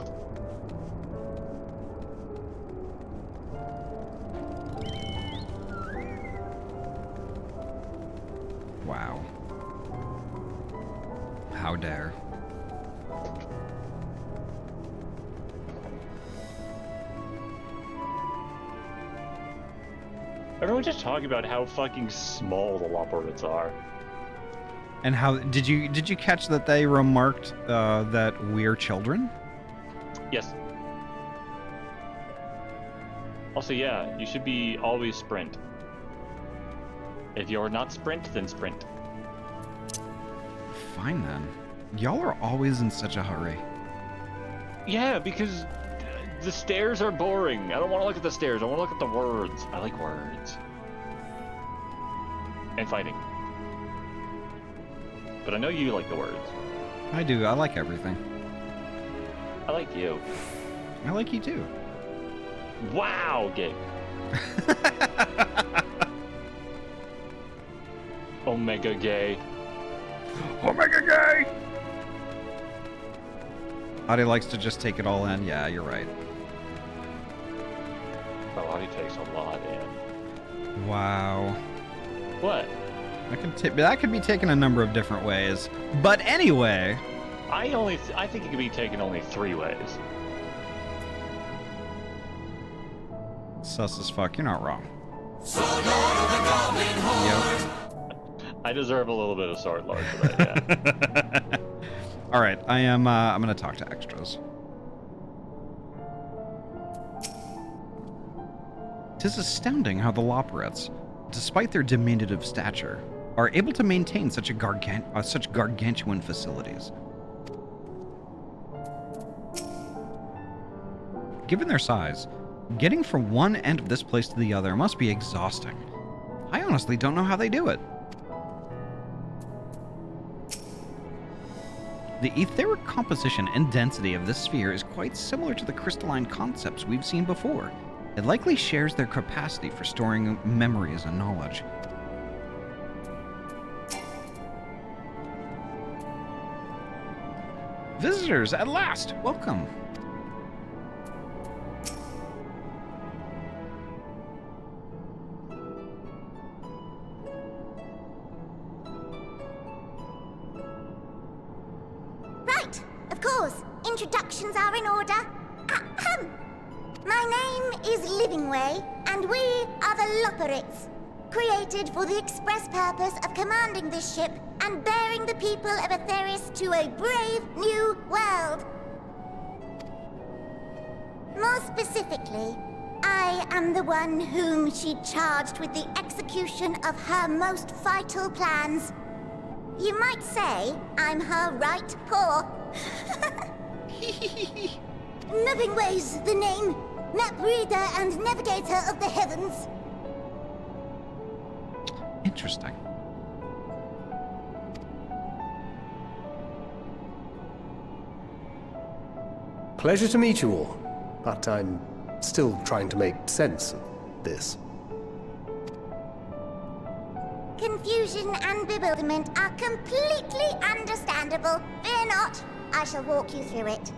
Wow. How dare. Everyone's just talking about how fucking small the Loporrits are. And how did you catch that they remarked that we're children? Yes. Also, yeah, you should be always sprint. If you're not sprint, then sprint. Fine then. Y'all are always in such a hurry. Yeah, because the stairs are boring. I don't want to look at the stairs. I want to look at the words. I like words. And fighting. But I know you like the words. I do. I like everything. I like you. I like you too. Wow, gay. Omega gay. Omega gay! Ahty likes to just take it all in. Yeah, you're right. Oh, Ahty takes a lot in. Wow. What? That could be taken a number of different ways. But anyway, I think it could be taken only 3 ways. sus as fuck. You're not wrong. I deserve a little bit of Sword Lord for that, yeah. All right, I'm gonna talk to extras. Tis astounding how the Loporrits, despite their diminutive stature, are able to maintain such gargantuan facilities. Given their size, getting from one end of this place to the other must be exhausting. I honestly don't know how they do it. The etheric composition and density of this sphere is quite similar to the crystalline concepts we've seen before. It likely shares their capacity for storing memories and knowledge. Visitors, at last! Welcome! Right, of course. Introductions are in order. Ahem. My name is Livingway, and we are the Loporrits, created for the express purpose of commanding this ship and bearing the people of Aetheris to a brave new world. More specifically, I am the one whom she charged with the execution of her most vital plans. You might say I'm her right paw. Livingway's the name, map reader and navigator of the heavens. Interesting. Pleasure to meet you all, but I'm still trying to make sense of this. Confusion and bewilderment are completely understandable. Fear not, I shall walk you through it.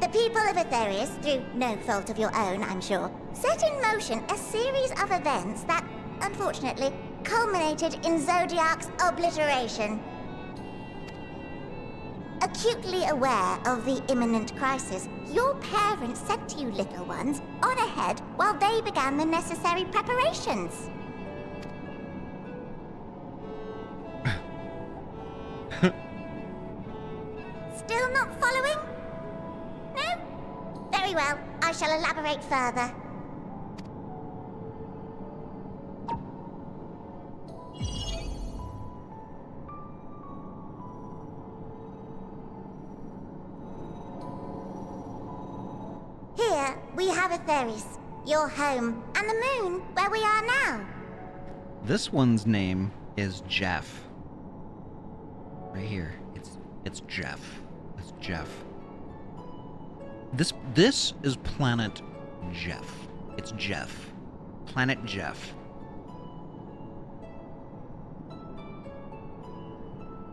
The people of Aetheris, through no fault of your own, I'm sure, set in motion a series of events that, unfortunately, culminated in Zodiac's obliteration. Acutely aware of the imminent crisis, your parents said to you little ones, on ahead while they began the necessary preparations. Still not following? No? Very well, I shall elaborate further. Here, we have Atheris, your home, and the moon, where we are now. This one's name is Jeff. Right here. It's Jeff. It's Jeff. This is planet Jeff. It's Jeff. Planet Jeff.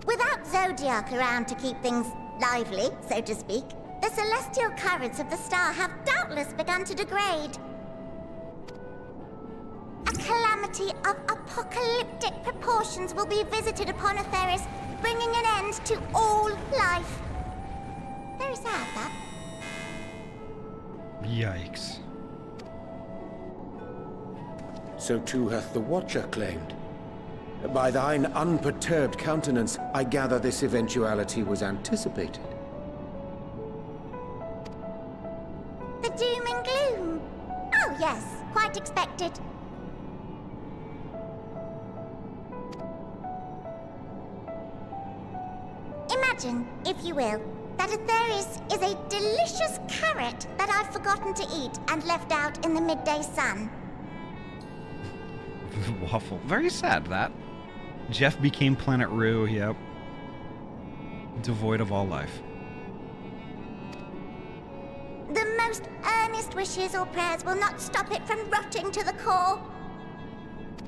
Without Zodiac around to keep things lively, so to speak, the celestial currents of the star have doubtless begun to degrade. A calamity of apocalyptic proportions will be visited upon Atheris, bringing an end to all life. Very sad, that. Yikes. So too hath the Watcher claimed. By thine unperturbed countenance, I gather this eventuality was anticipated. The doom and gloom. Oh yes, quite expected. Imagine, if you will, that Atheris is a delicious carrot that I've forgotten to eat and left out in the midday sun. Waffle. Very sad, that. Jeff became Planet Rue, yep. Devoid of all life. The most earnest wishes or prayers will not stop it from rotting to the core.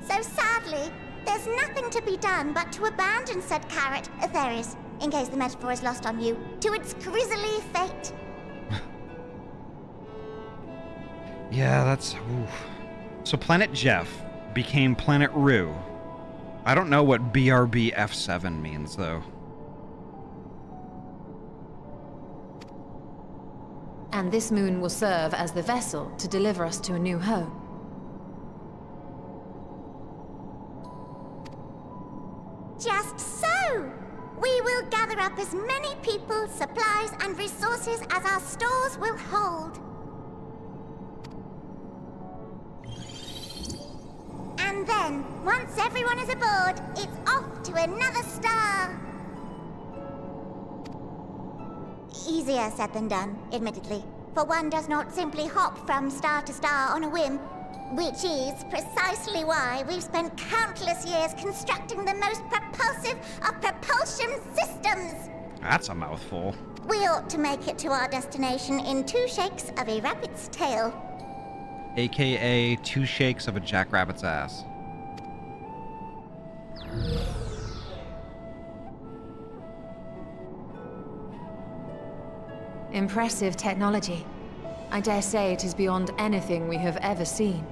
So sadly, there's nothing to be done but to abandon said carrot, Atheris, in case the metaphor is lost on you, to its grisly fate. Yeah, that's... Oof. So Planet Jeff became Planet Rue. I don't know what BRB F7 means, though. And this moon will serve as the vessel to deliver us to a new home. Just so! We will gather up as many people, supplies, and resources as our stores will hold. And then, once everyone is aboard, it's off to another star. Easier said than done, admittedly, for one does not simply hop from star to star on a whim, which is precisely why we've spent countless years constructing the most propulsive of propulsion systems. That's a mouthful. We ought to make it to our destination in 2 shakes of a rabbit's tail. AKA 2 shakes of a jackrabbit's ass. Impressive technology. I dare say it is beyond anything we have ever seen.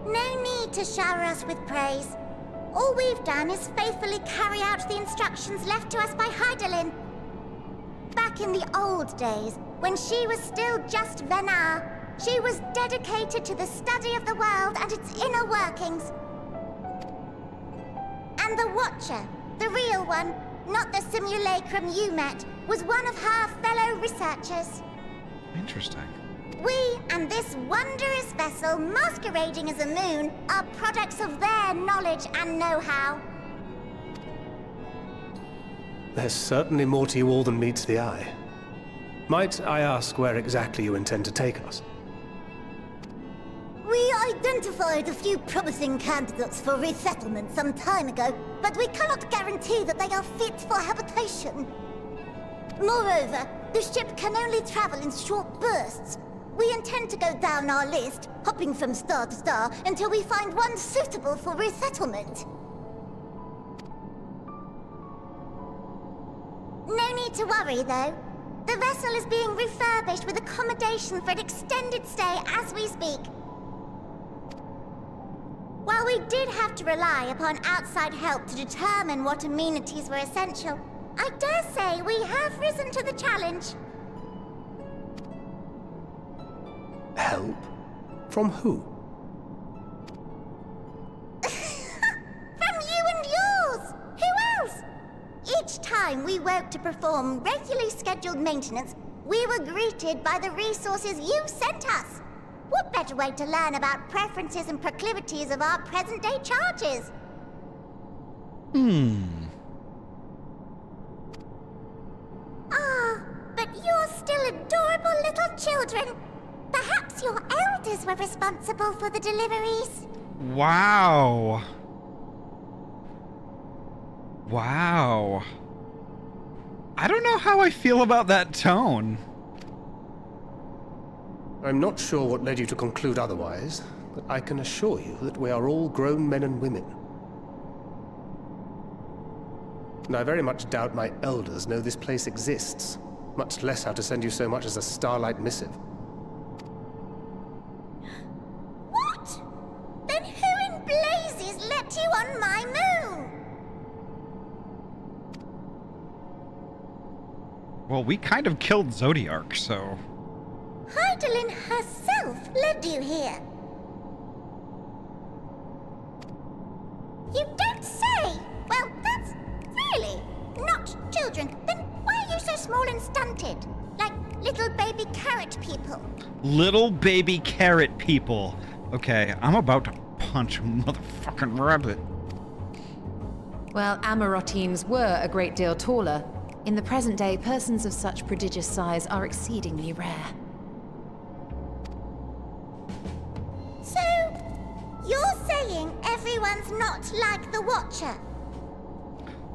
No need to shower us with praise. All we've done is faithfully carry out the instructions left to us by Hydaelyn. Back in the old days, when she was still just Venar, she was dedicated to the study of the world and its inner workings. And the Watcher, the real one, not the simulacrum you met, was one of her fellow researchers. Interesting. We and this wondrous vessel masquerading as a moon are products of their knowledge and know-how. There's certainly more to you all than meets the eye. Might I ask where exactly you intend to take us? We identified a few promising candidates for resettlement some time ago, but we cannot guarantee that they are fit for habitation. Moreover, the ship can only travel in short bursts. We intend to go down our list, hopping from star to star, until we find one suitable for resettlement. No need to worry, though. The vessel is being refurbished with accommodation for an extended stay as we speak. While we did have to rely upon outside help to determine what amenities were essential, I dare say we have risen to the challenge. Help? From who? From you and yours! Who else? Each time we woke to perform regularly scheduled maintenance, we were greeted by the resources you sent us. What better way to learn about preferences and proclivities of our present-day charges? Ah, but you're still adorable little children. Perhaps your elders were responsible for the deliveries. Wow. Wow. I don't know how I feel about that tone. I'm not sure what led you to conclude otherwise, but I can assure you that we are all grown men and women. And I very much doubt my elders know this place exists, much less how to send you so much as a starlight missive. What? Then who in blazes let you on my moon? Well, we kind of killed Zodiark, so... Heidelin herself led you here. You don't say! Well, that's really not children. Then why are you so small and stunted? Like little baby carrot people. Little baby carrot people. Okay, I'm about to punch a motherfucking rabbit. Well, Amarotines were a great deal taller. In the present day, persons of such prodigious size are exceedingly rare. So, you're saying everyone's not like the Watcher?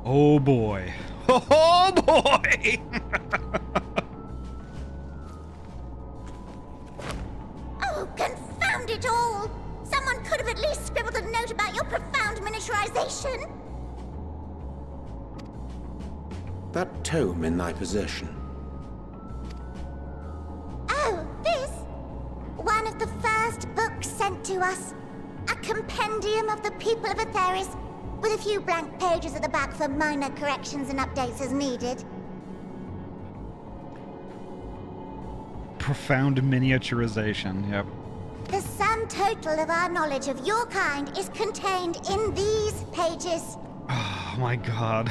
Oh boy. Oh boy! Oh, confound it all! Someone could have at least scribbled a note about your profound miniaturization. That tome in thy possession. Oh, this? One of the first books sent to us. A compendium of the people of Atheris, with a few blank pages at the back for minor corrections and updates as needed. Profound miniaturization, yep. The sum total of our knowledge of your kind is contained in these pages. Oh my god.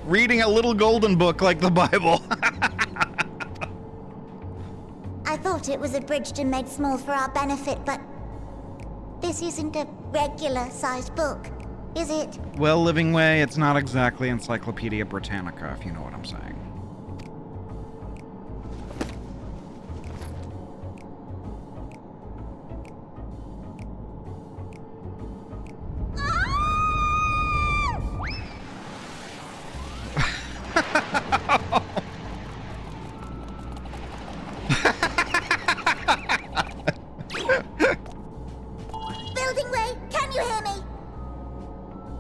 Reading a little golden book like the Bible. I thought it was abridged and made small for our benefit, but this isn't a regular-sized book, is it? Well, Living Way, it's not exactly Encyclopedia Britannica, if you know what I'm saying. Building Way, can you hear me?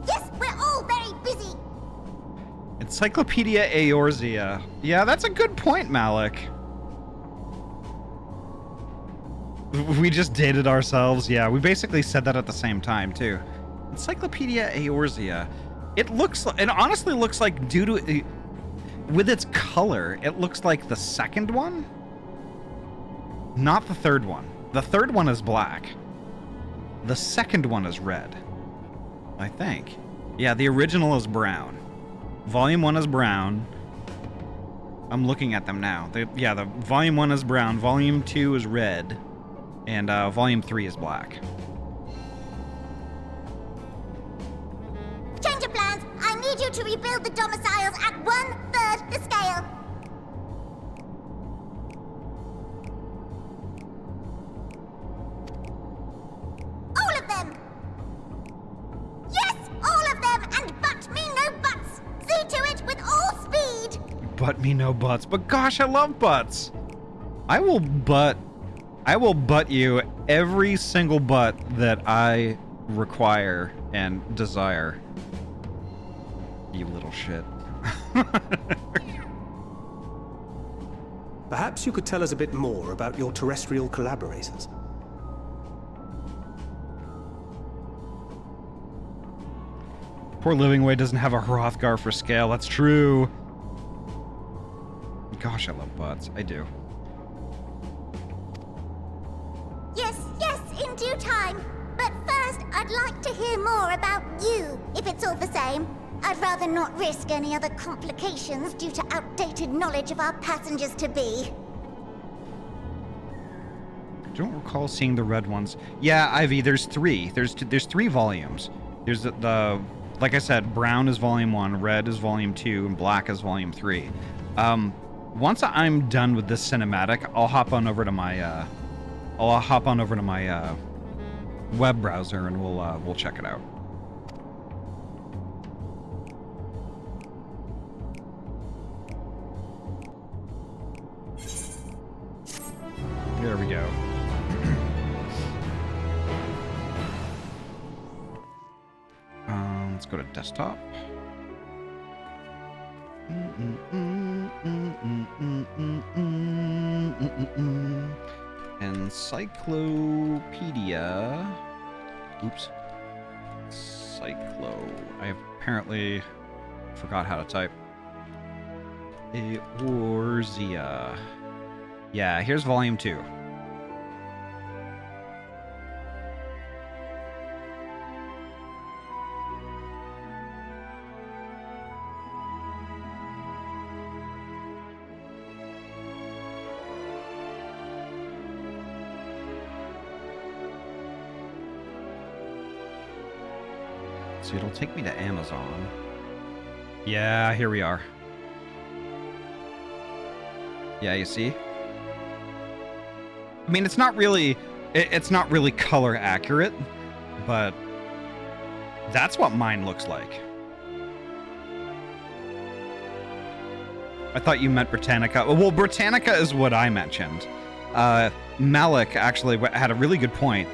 Yes, we're all very busy. Encyclopedia Eorzea. Yeah, that's a good point, Malik. We just dated ourselves. Yeah, we basically said that at the same time, too. Encyclopedia Eorzea. It honestly looks like, due to... with its color, it looks like the second one? Not the third one. The third one is black. The second one is red. I think. Yeah, the original is brown. Volume 1 is brown. I'm looking at them now. The Volume 1 is brown, Volume 2 is red, and Volume 3 is black. Change of plans. I need you to rebuild the domiciles at 1/3 the scale. All of them. Yes, all of them, and butt me no butts. See to it with all speed. Butt me no butts. But gosh, I love butts. I will butt you every single butt that I require and desire. You little shit. Perhaps you could tell us a bit more about your terrestrial collaborators. Poor Livingway doesn't have a Hrothgar for scale. That's true. Gosh, I love butts. I do. Yes, in due time. But first, I'd like to hear more about you, if it's all the same. I'd rather not risk any other complications due to outdated knowledge of our passengers-to-be. I don't recall seeing the red ones. Yeah, Ivy, there's 3. There's 3 volumes. There's the like I said, brown is volume 1, red is volume 2, and black is volume 3. Once I'm done with this cinematic, I'll hop on over to my web browser and we'll check it out. There we go. Let's go to desktop. Encyclopedia. Oops. I apparently forgot how to type. Eorzea. Yeah, here's volume 2. So it'll take me to Amazon. Yeah, here we are. Yeah, you see? I mean, it's not really color accurate, but that's what mine looks like. I thought you meant Britannica. Well, Britannica is what I mentioned. Malik actually had a really good point.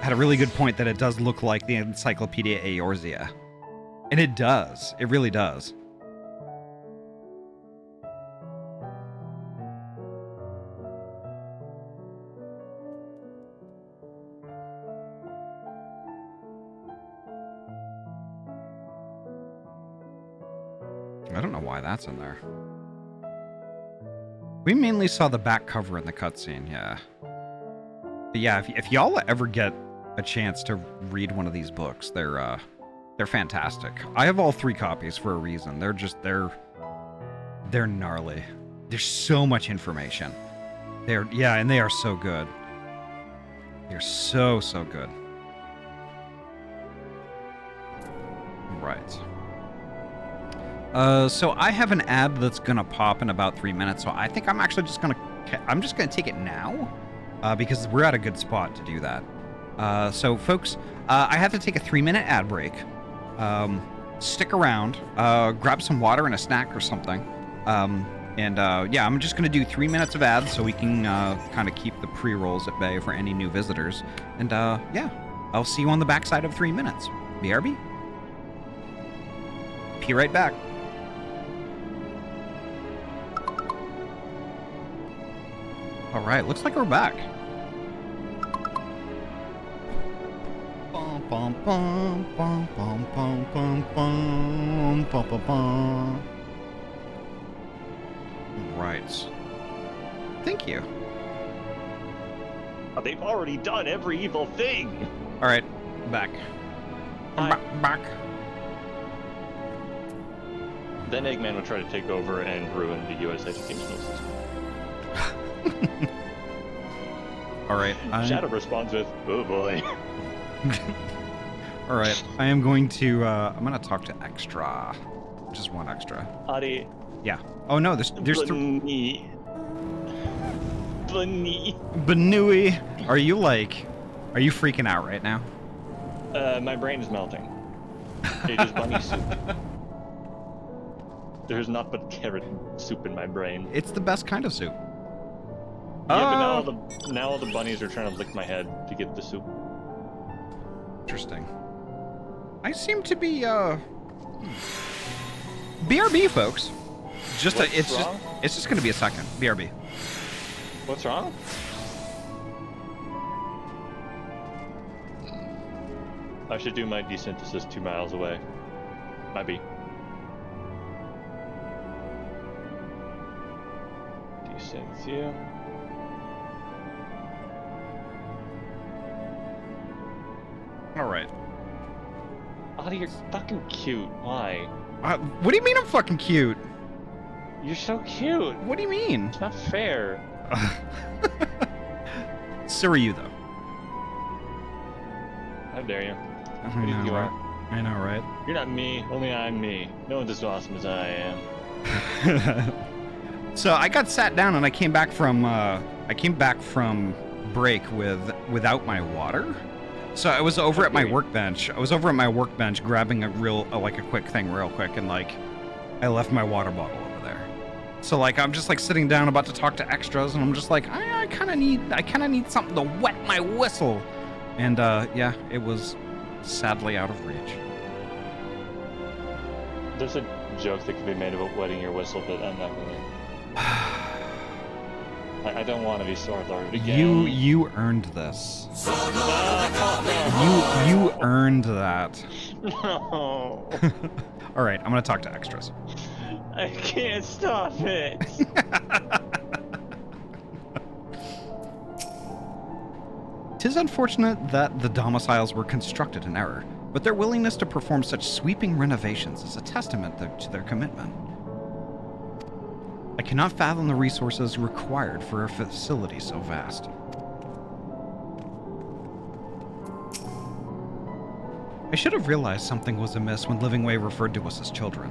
That it does look like the Encyclopedia Eorzea. And it does. It really does. I don't know why that's in there. We mainly saw the back cover in the cutscene, yeah. But yeah, if y'all ever get a chance to read one of these books, they're fantastic. I have all 3 copies for a reason. They're gnarly. There's so much information. And they are so good. They're so good. Right. So I have an ad that's gonna pop in about 3 minutes, so I think I'm actually just gonna take it now, because we're at a good spot to do that. So folks, I have to take a 3-minute ad break. Stick around, grab some water and a snack or something. Yeah, I'm just gonna do 3 minutes of ads so we can kind of keep the pre-rolls at bay for any new visitors. And yeah, I'll see you on the backside of 3 minutes. BRB. Be right back. All right, looks like we're back. Bum, bum, bum, bum, bum, bum, bum, bum, bum, bum, bum. Right. Thank you. They've already done every evil thing. All right, back. Back. Then Eggman will try to take over and ruin the U.S. educational system. All right. Shadow responds with, "Oh boy." All right. I'm going to talk to Extra. Just one Extra. Ahty. Yeah. Oh no, there's Bunny. Banui. Are you freaking out right now? My brain is melting. It is bunny soup. There's not but carrot soup in my brain. It's the best kind of soup. Yeah, but now all the bunnies are trying to lick my head to get the soup. Interesting. I seem to be BRB, folks. It's just gonna be a second. BRB. What's wrong? I should do my desynthesis 2 miles away. Might be. Desynth you. All right. Ahty, you're fucking cute. Why? What do you mean I'm fucking cute? You're so cute. What do you mean? It's not fair. So are you, though. How dare you? I Who do you think you know, are? right? I know, right? You're not me. Only I'm me. No one's as awesome as I am. So I got sat down and I came back from break without my water. So I was over at my workbench. I was over at my workbench grabbing a quick thing real quick, and like I left my water bottle over there. So like I'm just like sitting down about to talk to extras, and I'm just like I kind of need something to wet my whistle. And yeah, it was sadly out of reach. There's a joke that could be made about wetting your whistle, but I'm not gonna. I don't want to be sword-lorded again. You earned this. You earned that. No. All right, I'm gonna talk to extras. I can't stop it. Tis unfortunate that the domiciles were constructed in error, but their willingness to perform such sweeping renovations is a testament to their commitment. I cannot fathom the resources required for a facility so vast. I should have realized something was amiss when Livingway referred to us as children.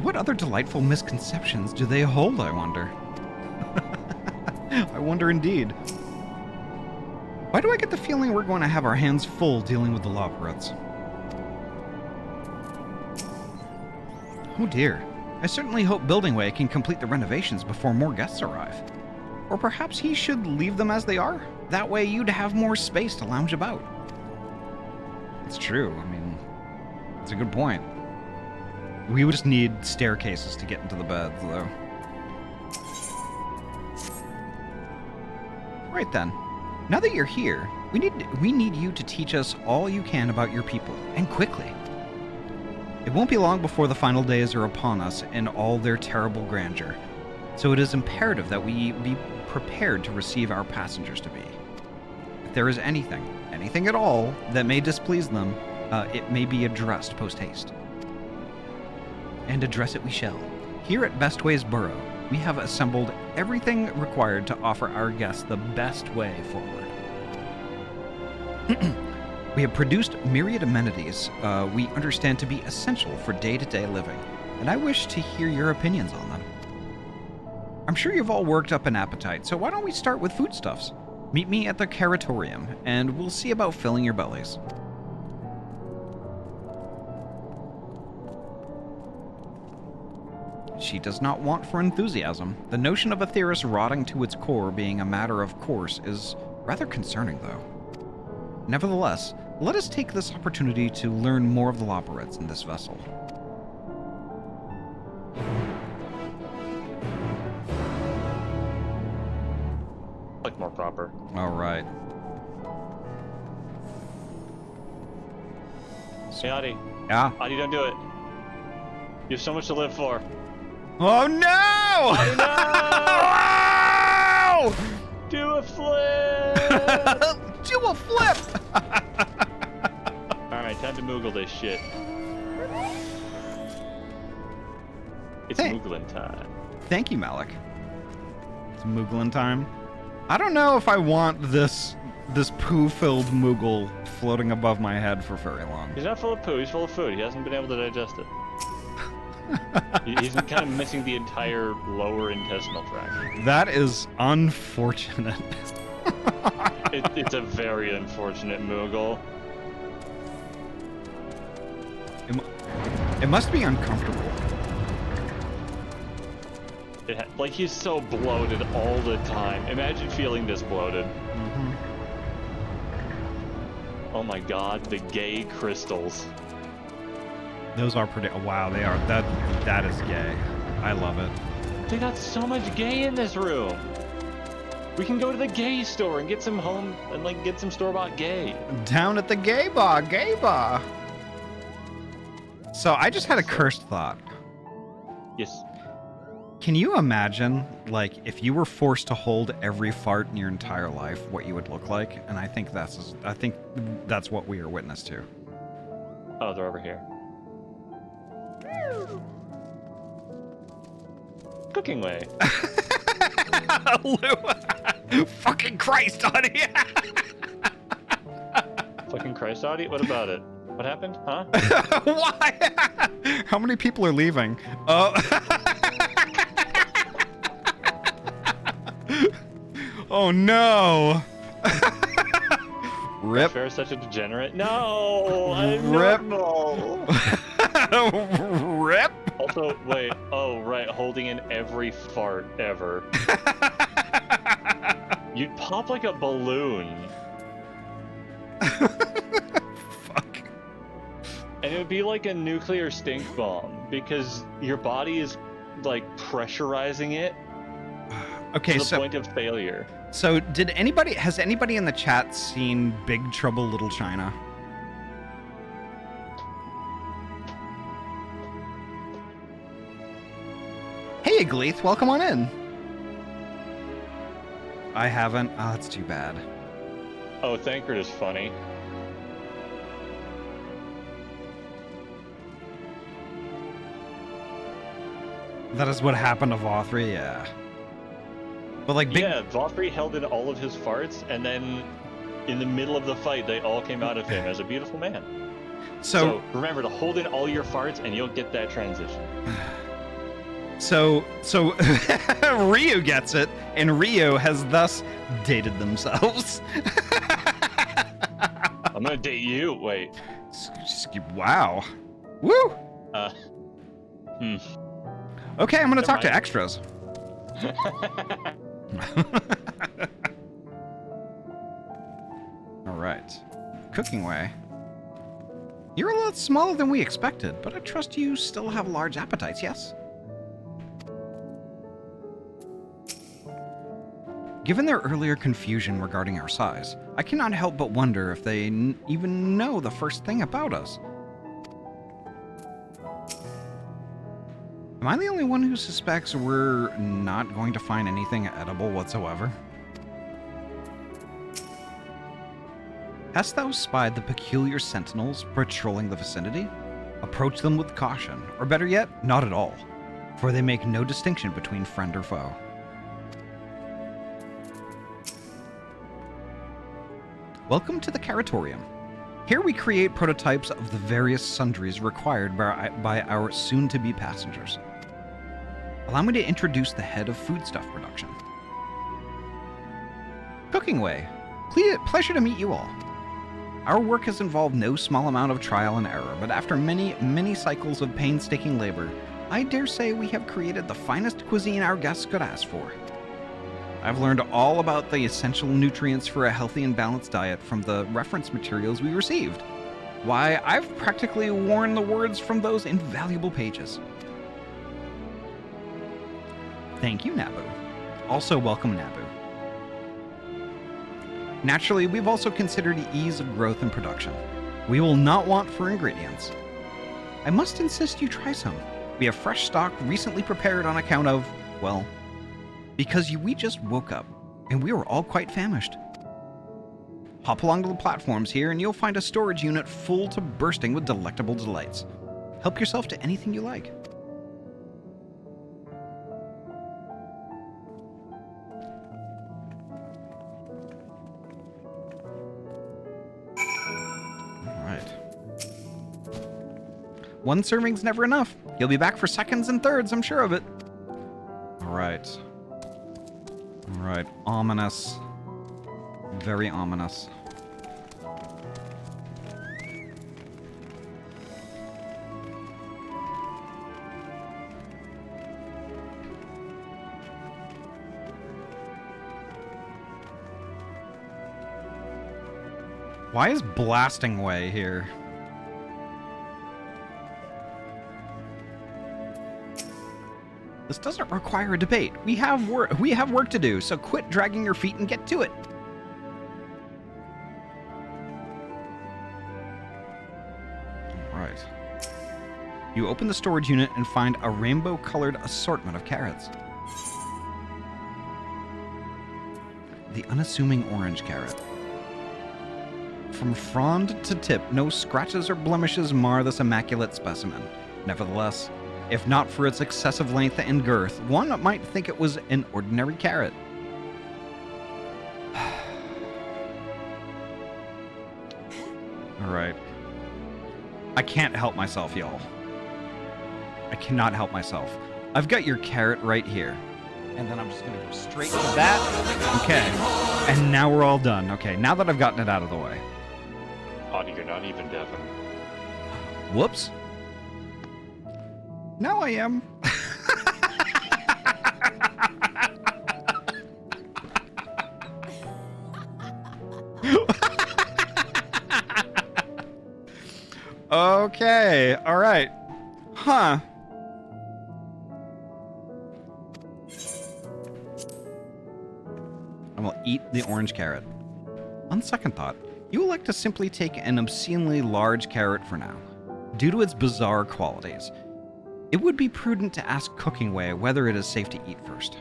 What other delightful misconceptions do they hold, I wonder? I wonder indeed. Why do I get the feeling we're going to have our hands full dealing with the Lawbrits? Oh dear. I certainly hope Buildingway can complete the renovations before more guests arrive. Or perhaps he should leave them as they are? That way you'd have more space to lounge about. It's true. I mean, it's a good point. We would just need staircases to get into the beds, though. Right then. Now that you're here, we need you to teach us all you can about your people, and quickly. It won't be long before the final days are upon us in all their terrible grandeur, so it is imperative that we be prepared to receive our passengers to be. If there is anything at all, that may displease them, it may be addressed post-haste. And address it we shall. Here at Bestways Borough, we have assembled everything required to offer our guests the best way forward. We have produced myriad amenities we understand to be essential for day-to-day living, and I wish to hear your opinions on them. I'm sure you've all worked up an appetite, so why don't we start with foodstuffs? Meet me at the Caratorium, and we'll see about filling your bellies. She does not want for enthusiasm. The notion of Aetheris rotting to its core being a matter of course is rather concerning, though. Nevertheless, let us take this opportunity to learn more of the Lawbrits in this vessel. Like more proper. All right. Hey, Ahty. Yeah. Ahty, don't do it. You have so much to live for. Oh no! Ahty, no! Do a flip! Do a flip! Alright, time to Moogle this shit. It's Hey. Mooglin time. Thank you, Malik. It's Mooglin time. I don't know if I want this poo-filled Moogle floating above my head for very long. He's not full of poo, he's full of food. He hasn't been able to digest it. He's kind of missing the entire lower intestinal tract. That is unfortunate. It's a very unfortunate Moogle. It must be uncomfortable. Like, he's so bloated all the time. Imagine feeling this bloated. Mm-hmm. Oh my god, the gay crystals. Those are pretty. Wow, they are. That is gay. I love it. They got so much gay in this room. We can go to the gay store and get some home and like get some store-bought gay. Down at the gay bar, gay bar. So I just had a cursed thought. Yes. Can you imagine, like, if you were forced to hold every fart in your entire life, what you would look like? And I think that's what we are witness to. Oh, they're over here. Cooking way. Fucking Christ, honey. Fucking Christ, Ahty? What about it? What happened? Huh? Why? How many people are leaving? Oh. Oh no. Rip. Fair is such a degenerate. No, I'm Rip. normal. Rip. Also, wait. Oh, right. Holding in every fart ever. You'd pop like a balloon. Fuck. And it would be like a nuclear stink bomb because your body is like pressurizing it Okay, to the so point of failure. So has anybody in the chat seen Big Trouble Little China? Hey Gleeth, welcome on in. I haven't. Oh, that's too bad. Oh, Thancred is funny. That is what happened to Vothri, yeah. But like big Yeah, Vothri held in all of his farts, and then in the middle of the fight, they all came out of him as a beautiful man. So remember to hold in all your farts, and you'll get that transition. So Ryu gets it, and Ryu has thus dated themselves. I'm gonna date you. Wait. Wow. Woo. Okay, I'm gonna talk to mind. extras. All right. Cooking way. You're a lot smaller than we expected, but I trust you still have large appetites, yes? Given their earlier confusion regarding our size, I cannot help but wonder if they even know the first thing about us. Am I the only one who suspects we're not going to find anything edible whatsoever? Hast thou spied the peculiar sentinels patrolling the vicinity? Approach them with caution, or better yet, not at all, for they make no distinction between friend or foe. Welcome to the Caratorium. Here we create prototypes of the various sundries required by our soon-to-be passengers. Allow me to introduce the head of foodstuff production. Cooking Way. Pleasure to meet you all. Our work has involved no small amount of trial and error, but after many, many cycles of painstaking labor, I dare say we have created the finest cuisine our guests could ask for. I've learned all about the essential nutrients for a healthy and balanced diet from the reference materials we received. Why, I've practically worn the words from those invaluable pages. Thank you, Nabu. Also welcome, Nabu. Naturally, we've also considered ease of growth and production. We will not want for ingredients. I must insist you try some. We have fresh stock recently prepared on account of, well, because we just woke up, and we were all quite famished. Hop along to the platforms here, and you'll find a storage unit full to bursting with delectable delights. Help yourself to anything you like. One serving's never enough. You'll be back for seconds and thirds, I'm sure of it. All right. All right. Ominous. Very ominous. Why is blasting way here? This doesn't require a debate. We have work to do, so quit dragging your feet and get to it. All right. You open the storage unit and find a rainbow-colored assortment of carrots. The unassuming orange carrot. From frond to tip, no scratches or blemishes mar this immaculate specimen. Nevertheless, if not for its excessive length and girth, one might think it was an ordinary carrot. Alright. I can't help myself, y'all. I cannot help myself. I've got your carrot right here. And then I'm just gonna go straight to that. Okay. And now we're all done. Okay, now that I've gotten it out of the way. Ahty, you're not even Devon. Whoops. Now I am. Okay, all right. Huh. I will eat the orange carrot. On second thought, you elect to simply take an obscenely large carrot for now. Due to its bizarre qualities, it would be prudent to ask Cookingway whether it is safe to eat first.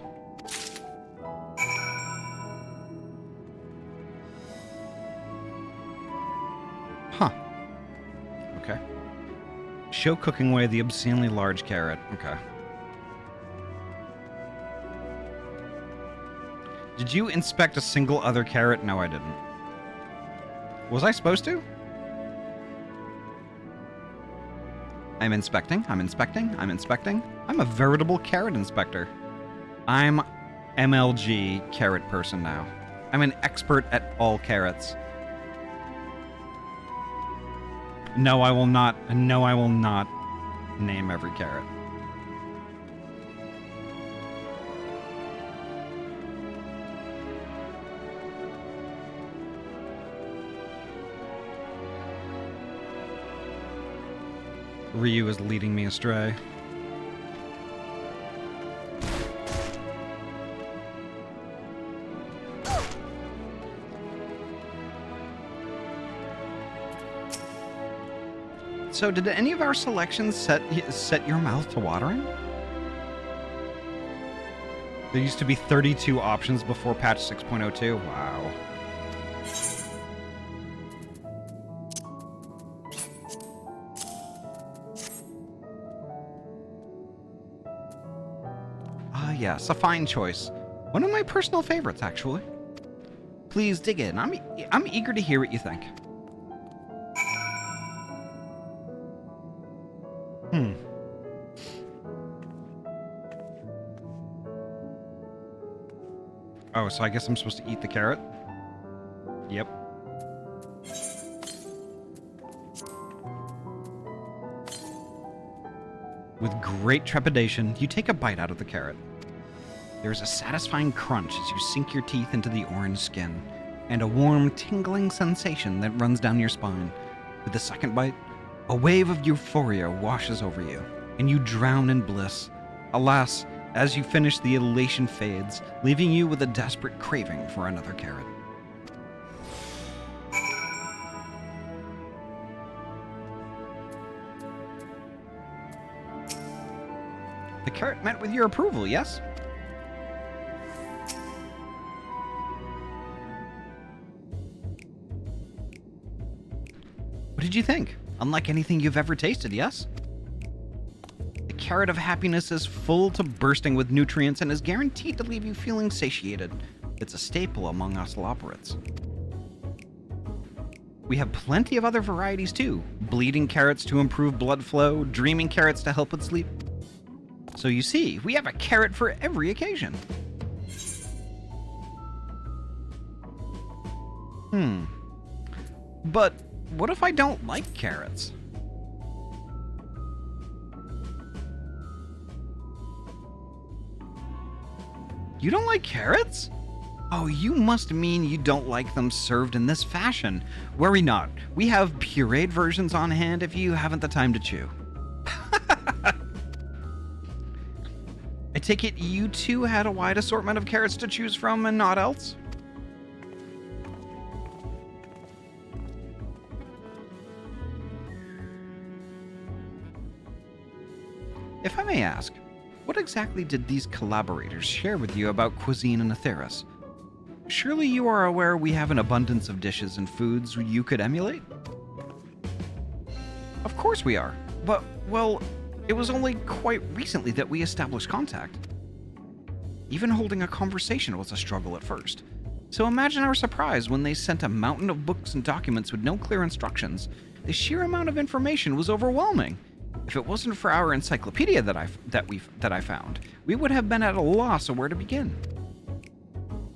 Huh. Okay. Show Cookingway the obscenely large carrot. Okay. Did you inspect a single other carrot? No, I didn't. Was I supposed to? I'm inspecting. I'm a veritable carrot inspector. I'm MLG carrot person now. I'm an expert at all carrots. No, I will not. No, I will not name every carrot. Ryu is leading me astray. So, did any of our selections set your mouth to watering? There used to be 32 options before patch 6.02. Wow. Yes, a fine choice. One of my personal favorites, actually. Please dig in. I'm eager to hear what you think. Oh, so I guess I'm supposed to eat the carrot? Yep. With great trepidation, you take a bite out of the carrot. There is a satisfying crunch as you sink your teeth into the orange skin, and a warm, tingling sensation that runs down your spine. With the second bite, a wave of euphoria washes over you, and you drown in bliss. Alas, as you finish, the elation fades, leaving you with a desperate craving for another carrot. The carrot met with your approval, yes? What did you think? Unlike anything you've ever tasted, yes? The carrot of happiness is full to bursting with nutrients and is guaranteed to leave you feeling satiated. It's a staple among oceloporates. We have plenty of other varieties too. Bleeding carrots to improve blood flow, dreaming carrots to help with sleep. So you see, we have a carrot for every occasion. But what if I don't like carrots? You don't like carrots? Oh, you must mean you don't like them served in this fashion. Worry not. We have pureed versions on hand if you haven't the time to chew. I take it you two had a wide assortment of carrots to choose from and not else? If I may ask, what exactly did these collaborators share with you about cuisine in Atheros? Surely you are aware we have an abundance of dishes and foods you could emulate? Of course we are, but, well, it was only quite recently that we established contact. Even holding a conversation was a struggle at first. So imagine our surprise when they sent a mountain of books and documents with no clear instructions. The sheer amount of information was overwhelming. If it wasn't for our encyclopedia that I found, we would have been at a loss of where to begin.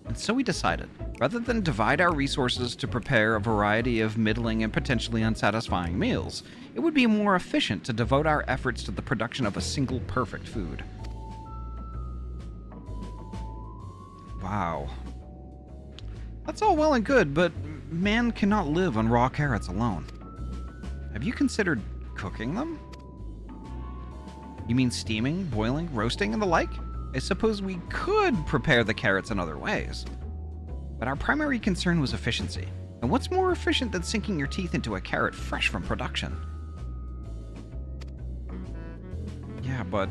And so we decided, rather than divide our resources to prepare a variety of middling and potentially unsatisfying meals, it would be more efficient to devote our efforts to the production of a single perfect food. Wow. That's all well and good, but man cannot live on raw carrots alone. Have you considered cooking them? You mean steaming, boiling, roasting, and the like? I suppose we could prepare the carrots in other ways. But our primary concern was efficiency. And what's more efficient than sinking your teeth into a carrot fresh from production? Yeah, but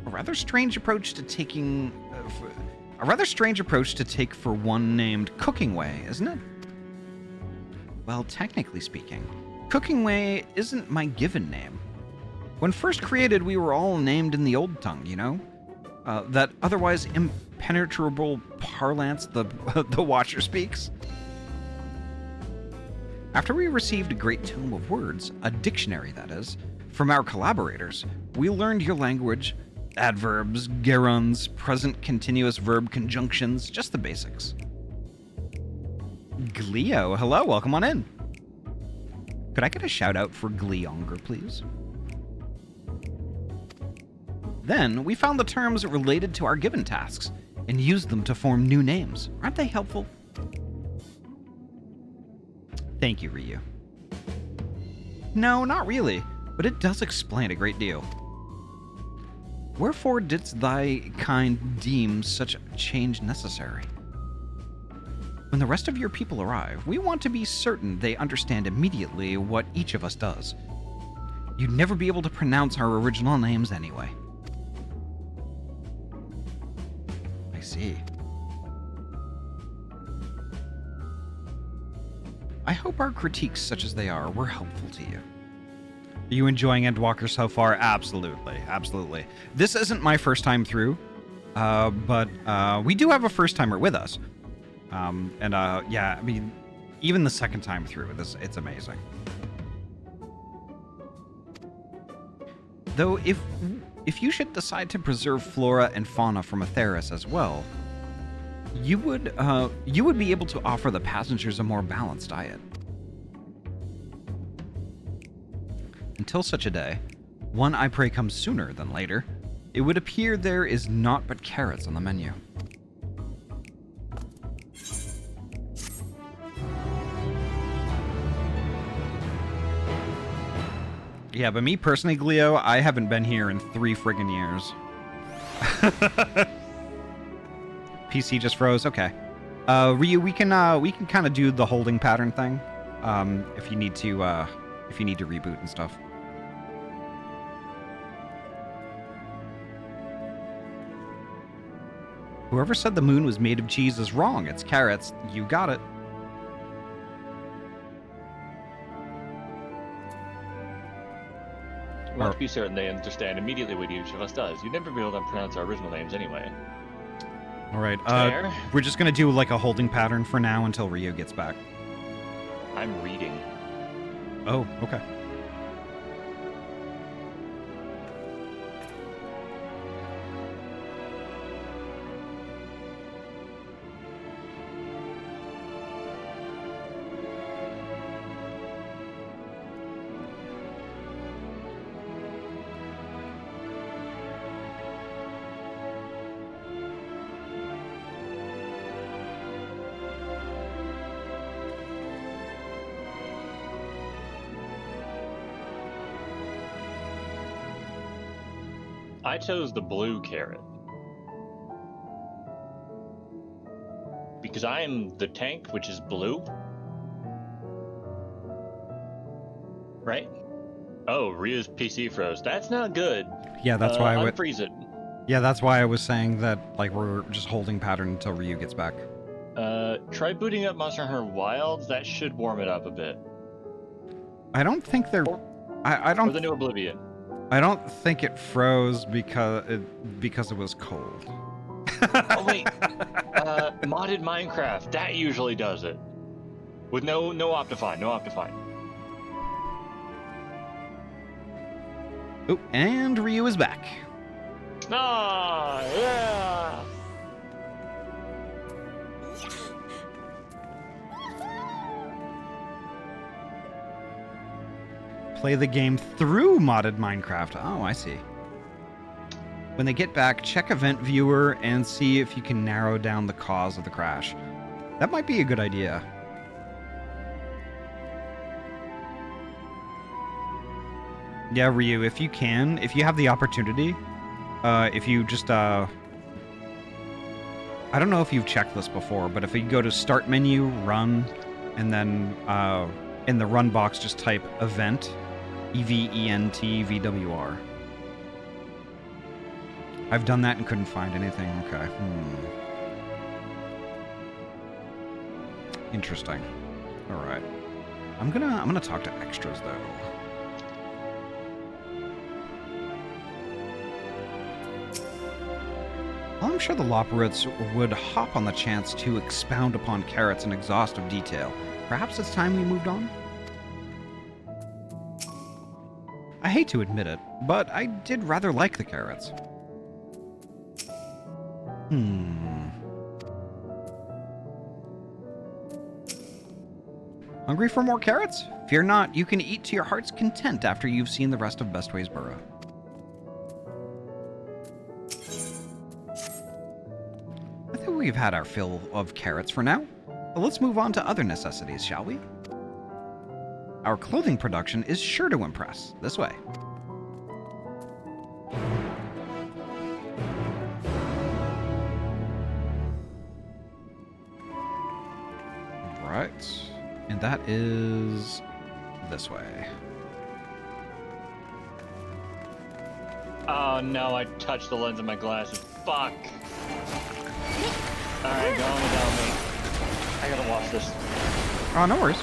a rather strange approach to take for one named Cooking Way, isn't it? Well, technically speaking, Cooking Way isn't my given name. When first created, we were all named in the old tongue, you know? That otherwise impenetrable parlance the Watcher speaks. After we received a great tome of words, a dictionary that is, from our collaborators, we learned your language, adverbs, gerunds, present continuous verb conjunctions, just the basics. Gleo, hello, welcome on in. Could I get a shout out for Gleonger, please? Then, we found the terms related to our given tasks, and used them to form new names. Aren't they helpful? Thank you, Ryu. No, not really, but it does explain a great deal. Wherefore didst thy kind deem such change necessary? When the rest of your people arrive, we want to be certain they understand immediately what each of us does. You'd never be able to pronounce our original names anyway. I see. I hope our critiques, such as they are, were helpful to you. Are you enjoying Endwalker so far? Absolutely, absolutely. This isn't my first time through, but we do have a first-timer with us. Yeah, I mean, even the second time through, it's amazing. Though, if you should decide to preserve flora and fauna from Atheros as well, you would be able to offer the passengers a more balanced diet. Until such a day, one I pray comes sooner than later, it would appear there is naught but carrots on the menu. Yeah, but me personally, Gleo, I haven't been here in 3 friggin' years. PC just froze. Okay. Ryu, we can kind of do the holding pattern thing. If you need to reboot and stuff. Whoever said the moon was made of cheese is wrong. It's carrots. You got it. We want to be certain they understand immediately what each of us does. You'd never be able to pronounce our original names anyway. All right. Fair. We're just gonna do like a holding pattern for now until Ryu gets back. I'm reading. Oh, okay. I chose the blue carrot. Because I am the tank, which is blue. Right? Oh, Rio's PC froze. That's not good. Yeah, that's why I would. Unfreeze it. Yeah, that's why I was saying that. Like, we're just holding pattern until Ryu gets back. Try booting up Monster Hunter Wilds. That should warm it up a bit. I don't think they're. I Or don't. the new Oblivion. I don't think it froze because it was cold. Oh wait, modded Minecraft. That usually does it. With no Optifine, no Optifine. Oh, and Ryu is back. Ah, yeah. Play the game through modded Minecraft. Oh, I see. When they get back, check Event Viewer and see if you can narrow down the cause of the crash. That might be a good idea. Yeah, Ryu, if you can, if you have the opportunity, if you just, I don't know if you've checked this before, but if you go to Start Menu, Run, and then in the Run box, just type Event, EVENT, I've done that and couldn't find anything. Okay. Interesting. All right. I'm gonna talk to extras though. Well, I'm sure the Loporits would hop on the chance to expound upon carrots in exhaustive detail. Perhaps it's time we moved on? I hate to admit it, but I did rather like the carrots. Hungry for more carrots? Fear not, you can eat to your heart's content after you've seen the rest of Bestways Burrow. I think we've had our fill of carrots for now. But let's move on to other necessities, shall we? Our clothing production is sure to impress. This way. Right. And that is this way. Oh no, I touched the lens of my glasses. Fuck. Alright, go on without me. I gotta watch this. Oh, no worries.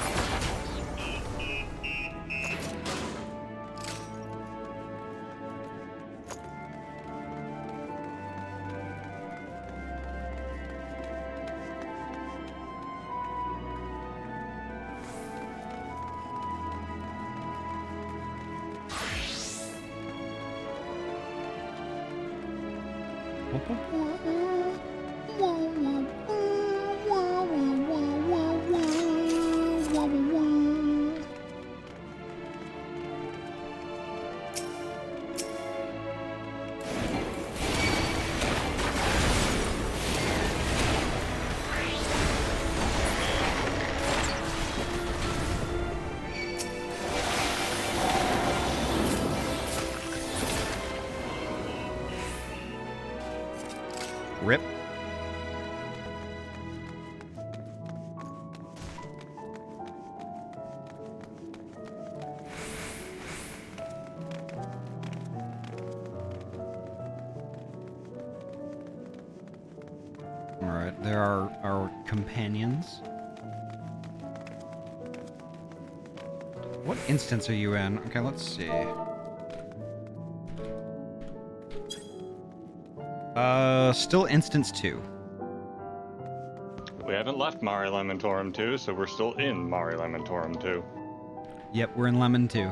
Rip. Alright, there are our companions. What instance are you in? Okay, let's see. Still instance 2. We haven't left Mare Lamentorum 2, so we're still in Mare Lamentorum 2. Yep, we're in Lemon 2.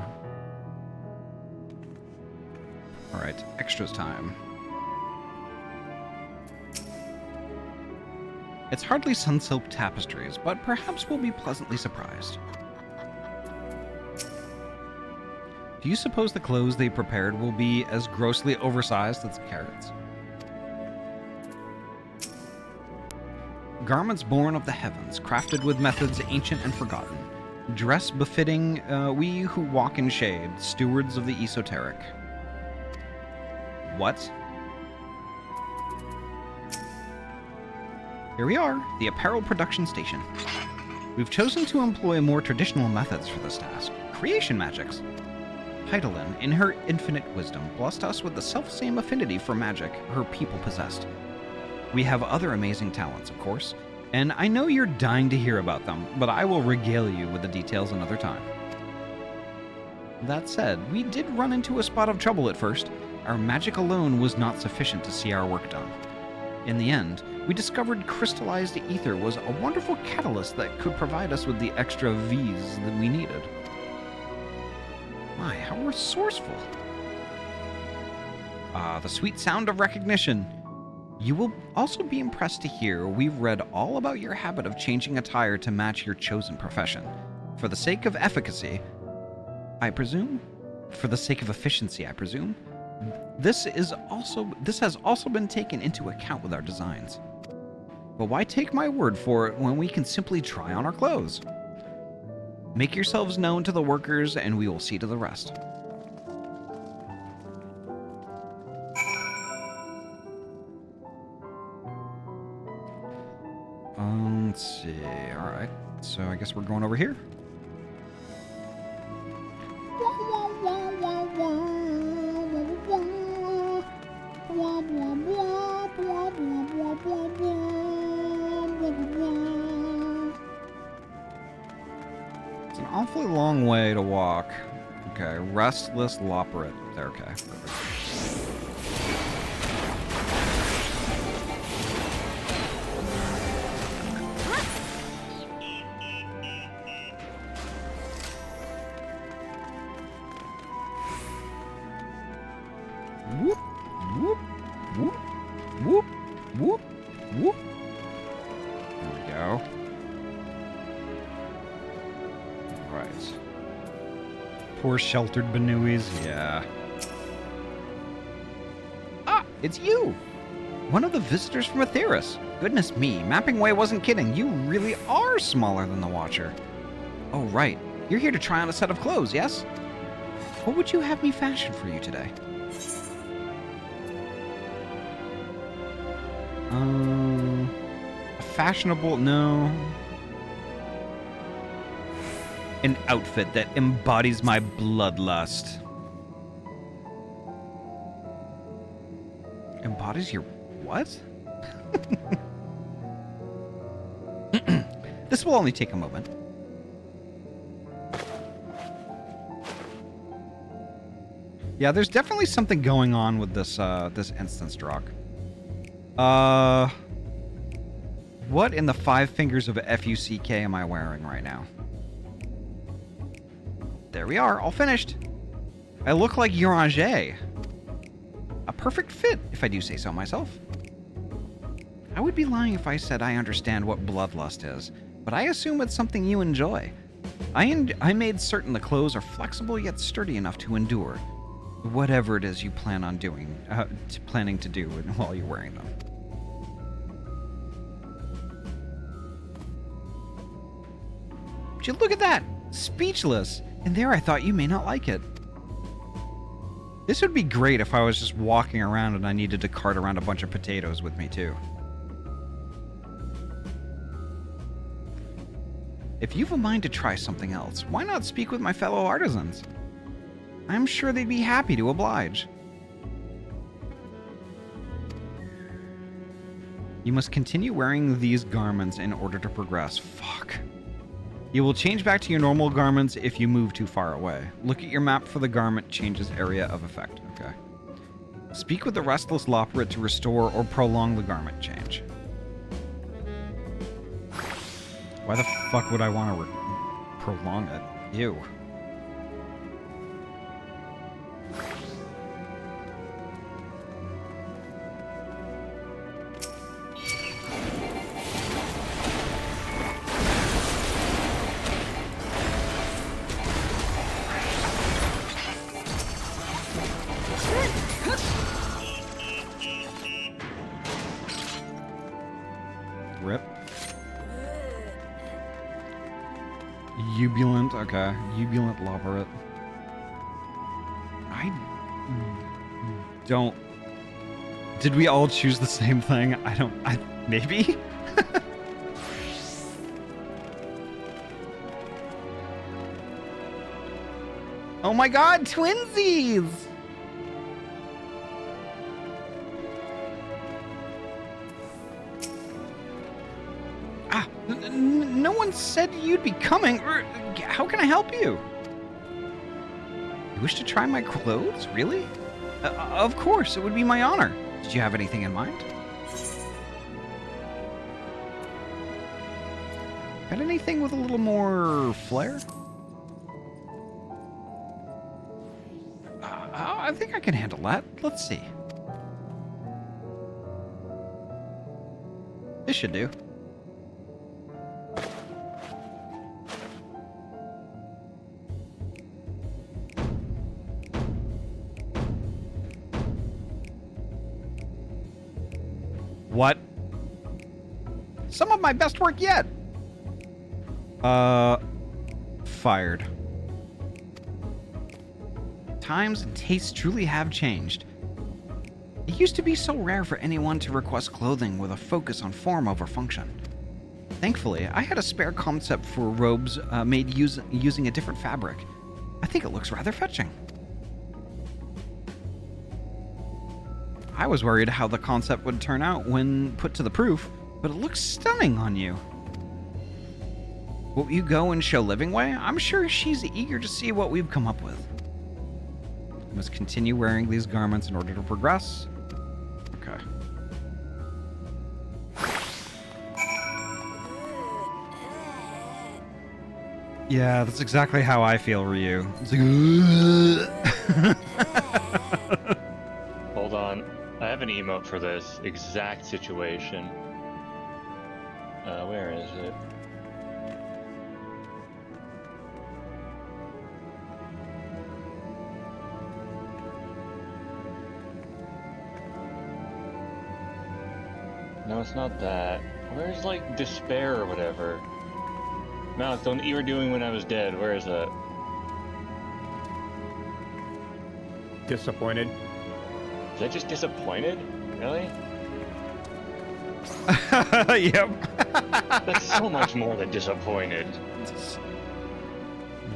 Alright, extras time. It's hardly sun-silk tapestries, but perhaps we'll be pleasantly surprised. Do you suppose the clothes they prepared will be as grossly oversized as the carrots? Garments born of the heavens, crafted with methods ancient and forgotten. Dress befitting we who walk in shade, stewards of the esoteric. What? Here we are, the apparel production station. We've chosen to employ more traditional methods for this task. Creation magics. Heidelin, in her infinite wisdom, blessed us with the self-same affinity for magic her people possessed. We have other amazing talents, of course, and I know you're dying to hear about them, but I will regale you with the details another time. That said, we did run into a spot of trouble at first. Our magic alone was not sufficient to see our work done. In the end, we discovered crystallized ether was a wonderful catalyst that could provide us with the extra V's that we needed. My, how resourceful. The sweet sound of recognition. You will also be impressed to hear we've read all about your habit of changing attire to match your chosen profession. For the sake of efficacy, I presume? For the sake of efficiency, I presume? This has also been taken into account with our designs. But why take my word for it when we can simply try on our clothes? Make yourselves known to the workers and we will see to the rest. Let's see. Alright. So I guess we're going over here. It's an awfully long way to walk. Okay, restless Loperate. There, okay. Perfect. Whoop, whoop, whoop, whoop, whoop, whoop. There we go. Right. Poor sheltered Benuis, yeah. Ah, it's you! One of the visitors from Aetheris. Goodness me, Mapping Way wasn't kidding. You really are smaller than the Watcher. Oh, right. You're here to try on a set of clothes, yes? What would you have me fashion for you today? A fashionable, no. An outfit that embodies my bloodlust. Embodies your what? This will only take a moment. Yeah, there's definitely something going on with this this instance drop. What in the 5 fingers of FUCK am I wearing right now? There we are, all finished. I look like Uranger. A perfect fit, if I do say so myself. I would be lying if I said I understand what bloodlust is, but I assume it's something you enjoy. I made certain the clothes are flexible yet sturdy enough to endure whatever it is you plan on doing, planning to do while you're wearing them. Would you look at that? Speechless. And there I thought you may not like it. This would be great if I was just walking around and I needed to cart around a bunch of potatoes with me too. If you've a mind to try something else, why not speak with my fellow artisans? I'm sure they'd be happy to oblige. You must continue wearing these garments in order to progress. Fuck. You will change back to your normal garments if you move too far away. Look at your map for the garment changes area of effect. Okay. Speak with the restless Loperate to restore or prolong the garment change. Why the fuck would I want to prolong it? Ew. Rip. Ubulant, okay. Ubulant Loperate. I don't Did we all choose the same thing? Maybe? Oh my god, twinsies! No one said you'd be coming. How can I help you? You wish to try my clothes? Really? Of course, it would be my honor. Did you have anything in mind? Got anything with a little more flair? I think I can handle that. Let's see. This should do. What? Some of my best work yet. Fired. Times and tastes truly have changed. It used to be so rare for anyone to request clothing with a focus on form over function. Thankfully, I had a spare concept for robes made using a different fabric. I think it looks rather fetching. I was worried how the concept would turn out when put to the proof, but it looks stunning on you. Will you go and show Livingway? I'm sure she's eager to see what we've come up with. I must continue wearing these garments in order to progress. Okay. Yeah, that's exactly how I feel, Ryu. It's like, Hold on. I have an emote for this exact situation. Where is it? No, it's not that. Where's, like, despair or whatever? No, it's the one you were doing when I was dead. Where is that? Disappointed. Is that just disappointed? Really? Yep. That's so much more than disappointed.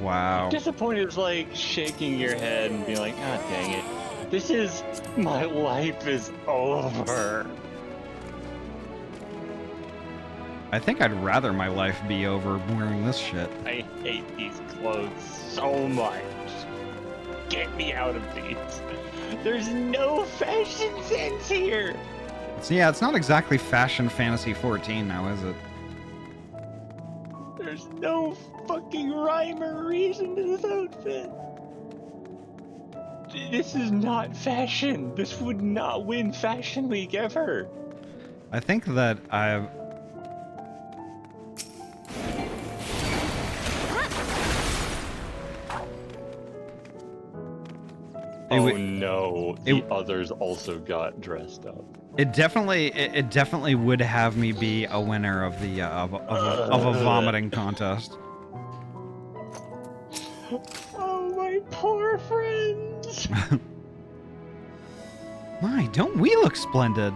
Wow. Disappointed is like shaking your head and being like, God dang it. This is... my life is over. I think I'd rather my life be over wearing this shit. I hate these clothes so much. Get me out of these. There's no fashion sense here. So yeah, it's not exactly Fashion Fantasy 14 now, is it? There's no fucking rhyme or reason to this outfit. This is not fashion. This would not win Fashion Week ever. I think that I've... Oh no, the others also got dressed up. It definitely would have me be a winner of the of a vomiting contest. Oh, my poor friends. My, don't we look splendid?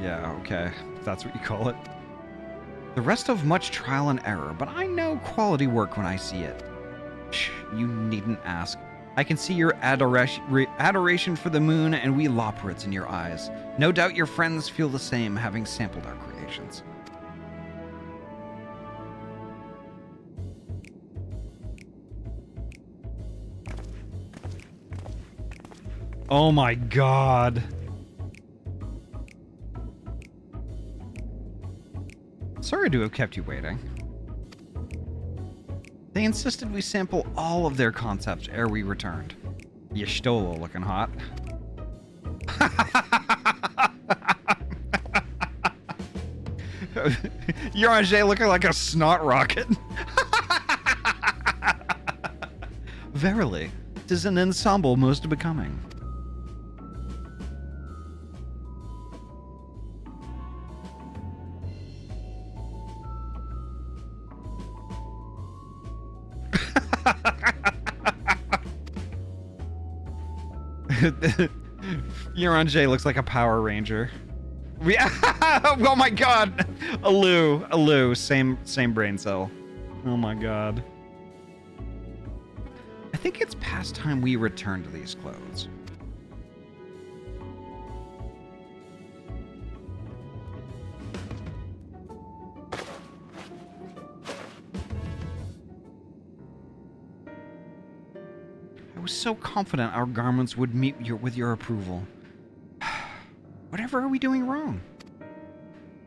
Yeah, okay, if that's what you call it. The rest of much trial and error, but I know quality work when I see it. Shh, you needn't ask. I can see your adoration for the moon and we loperids in your eyes. No doubt your friends feel the same, having sampled our creations. Oh my god. Sorry to have kept you waiting. They insisted we sample all of their concepts ere we returned. Y'shtola looking hot. Yorange looking like a snot rocket. Verily, 'tis an ensemble most becoming. Euron J looks like a Power Ranger. Oh my god! Alu, same brain cell. Oh my god. I think it's past time we return to these clothes. I was so confident our garments would meet with your approval. Whatever are we doing wrong?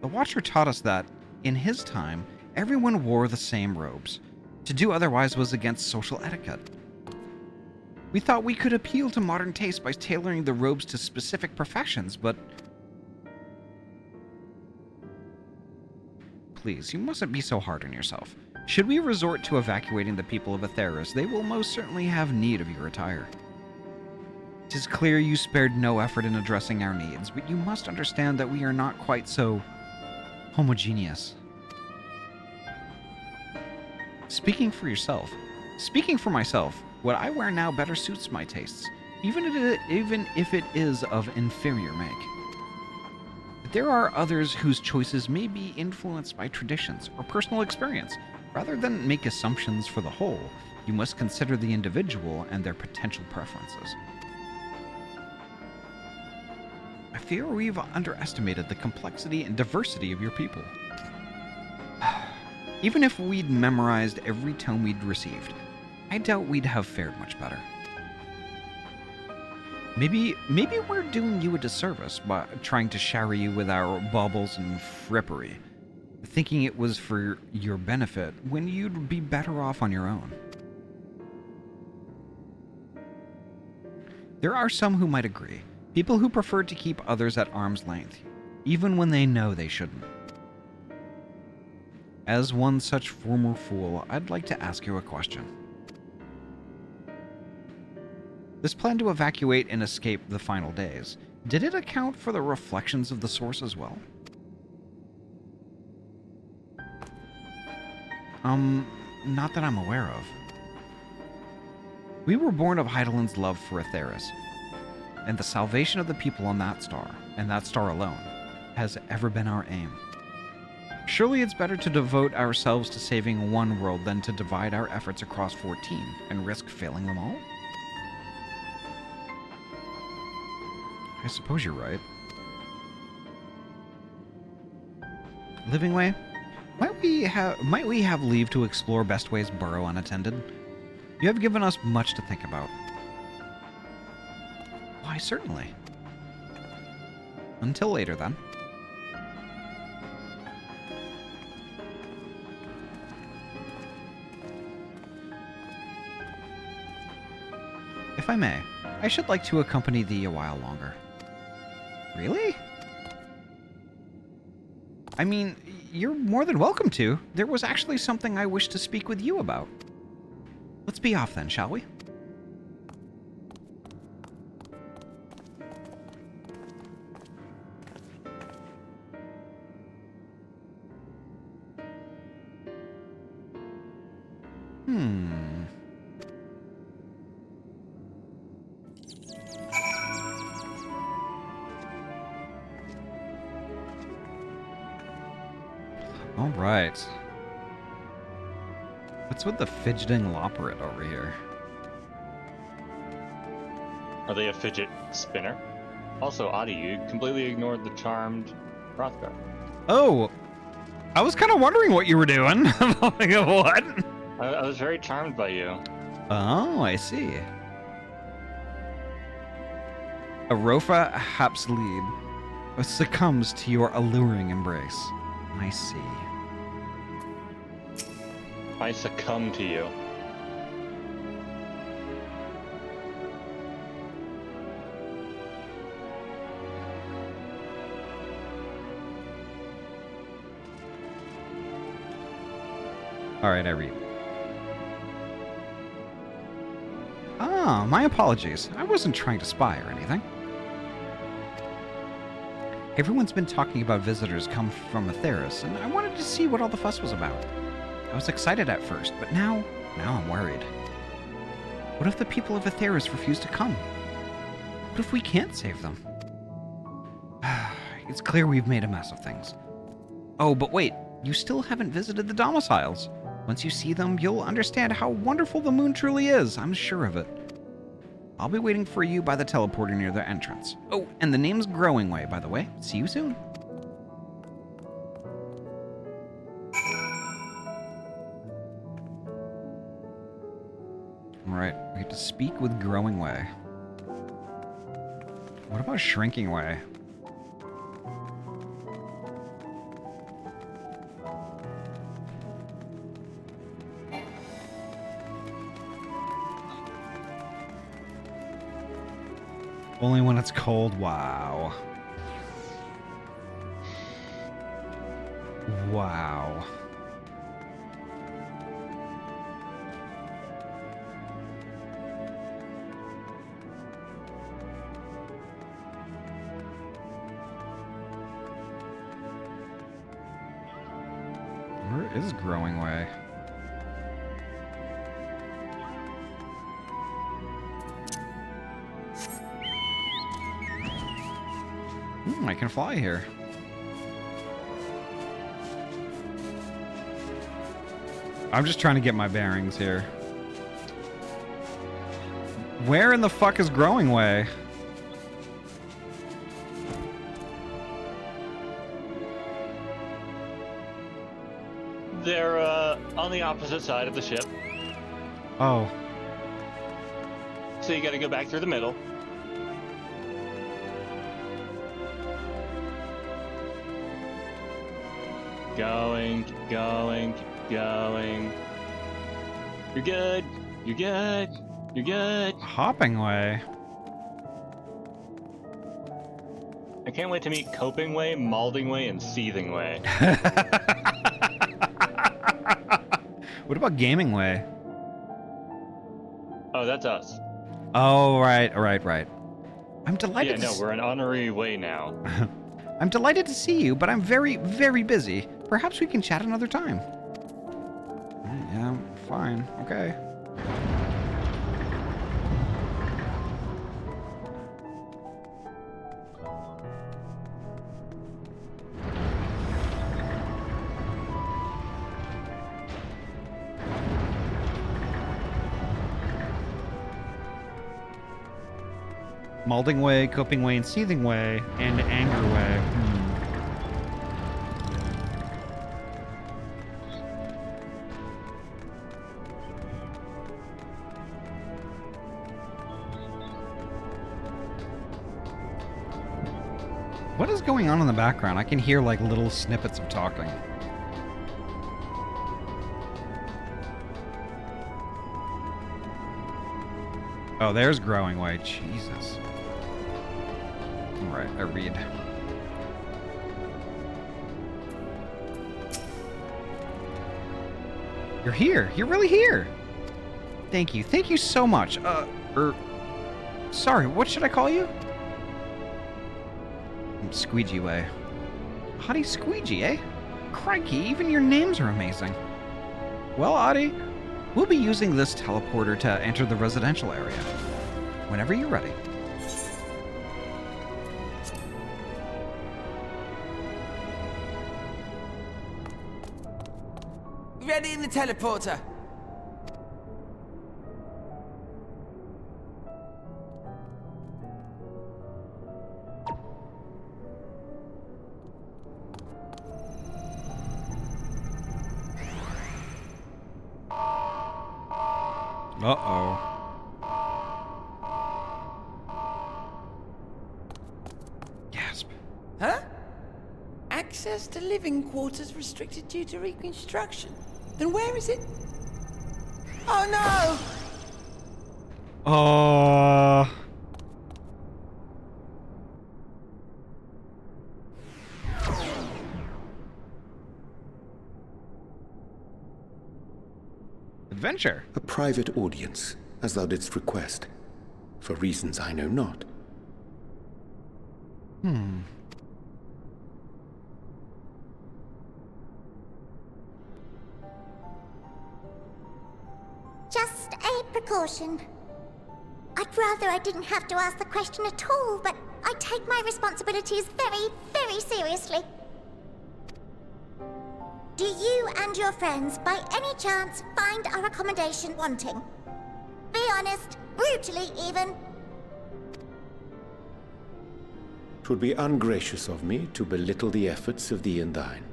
The Watcher taught us that, in his time, everyone wore the same robes. To do otherwise was against social etiquette. We thought we could appeal to modern taste by tailoring the robes to specific professions, but... Please, you mustn't be so hard on yourself. Should we resort to evacuating the people of Atheris, they will most certainly have need of your attire. 'Tis clear you spared no effort in addressing our needs, but you must understand that we are not quite so homogeneous. Speaking for myself, what I wear now better suits my tastes, even if it is of inferior make. But there are others whose choices may be influenced by traditions or personal experience. Rather than make assumptions for the whole, you must consider the individual and their potential preferences. I fear we've underestimated the complexity and diversity of your people. Even if we'd memorized every tome we'd received, I doubt we'd have fared much better. Maybe we're doing you a disservice by trying to shower you with our baubles and frippery, thinking it was for your benefit when you'd be better off on your own. There are some who might agree. People who prefer to keep others at arm's length, even when they know they shouldn't. As one such former fool, I'd like to ask you a question. This plan to evacuate and escape the final days, did it account for the reflections of the source as well? Not that I'm aware of. We were born of Heidelin's love for Atheris, and the salvation of the people on that star, and that star alone, has ever been our aim. Surely it's better to devote ourselves to saving one world than to divide our efforts across 14 and risk failing them all? I suppose you're right. Livingway, might we have leave to explore Bestway's burrow unattended? You have given us much to think about. Why, certainly. Until later, then. If I may, I should like to accompany thee a while longer. Really? I mean, you're more than welcome to. There was actually something I wish to speak with you about. Let's be off then, shall we? All right. What's with the fidgeting Loporrit over here? Are they a fidget spinner? Also, Ahty, you completely ignored the charmed Hrothgar. Oh, I was kind of wondering what you were doing. Like, what? I was very charmed by you. Oh, I see. Arofa Hapslid succumbs to your alluring embrace. I see. I succumb to you. All right, I read. Ah, my apologies. I wasn't trying to spy or anything. Everyone's been talking about visitors come from Atheris, and I wanted to see what all the fuss was about. I was excited at first, but now I'm worried. What if the people of Atheris refuse to come? What if we can't save them? It's clear we've made a mess of things. Oh, but wait, you still haven't visited the domiciles. Once you see them, you'll understand how wonderful the moon truly is, I'm sure of it. I'll be waiting for you by the teleporter near the entrance. Oh, and the name's Growing Way, by the way. See you soon. Alright, we have to speak with Growing Way. What about Shrinking Way? Only when it's cold. Wow. Wow. Where is Growing Way? I can fly here. I'm just trying to get my bearings here. Where in the fuck is Growing Way? They're on the opposite side of the ship. Oh. So you gotta go back through the middle. Going, keep going, keep going. You're good. You're good. You're good. Hopping Way. I can't wait to meet Coping Way, Malding Way, and Seething Way. What about Gaming Way? Oh, that's us. Oh, right. I'm Yeah, delighted no, we're an honorary way now. I'm delighted to see you, but I'm very, very busy. Perhaps we can chat another time. Yeah, fine. Okay. Malding Way, Coping Way, and Seething Way, and Anger Way. What is going on in the background? I can hear like little snippets of talking. Oh, there's Growing Way. Jesus. Alright, I read. You're here. You're really here. Thank you. Thank you so much. Sorry, what should I call you? Squeegee Way. Ahty Squeegee, eh? Crikey, even your names are amazing. Well, Ahty, we'll be using this teleporter to enter the residential area. Whenever you're ready. Ready in the teleporter. Uh-oh. Gasp. Huh? Access to living quarters restricted due to reconstruction. Then where is it? Oh no! Adventure. A private audience, as thou didst request, for reasons I know not. Just a precaution. I'd rather I didn't have to ask the question at all, but I take my responsibilities very, very seriously. Do you and your friends, by any chance, find our accommodation wanting? Be honest, brutally even. 'Twould be ungracious of me to belittle the efforts of thee and thine.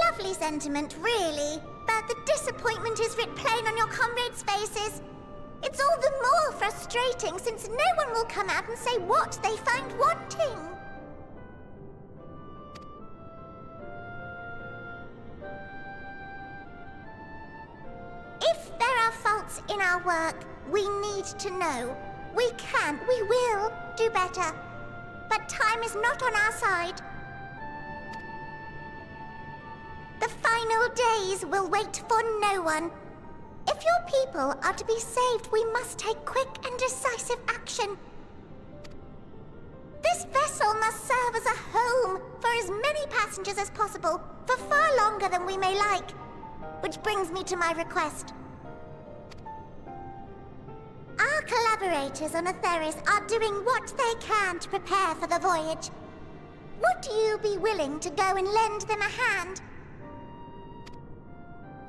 Lovely sentiment, really. But the disappointment is writ plain on your comrades' faces. It's all the more frustrating since no one will come out and say what they find wanting. If there are faults in our work, we need to know. We can, we will do better. But time is not on our side. The final days will wait for no one. If your people are to be saved, we must take quick and decisive action. This vessel must serve as a home for as many passengers as possible, for far longer than we may like. Which brings me to my request. Our collaborators on Atheris are doing what they can to prepare for the voyage. Would you be willing to go and lend them a hand?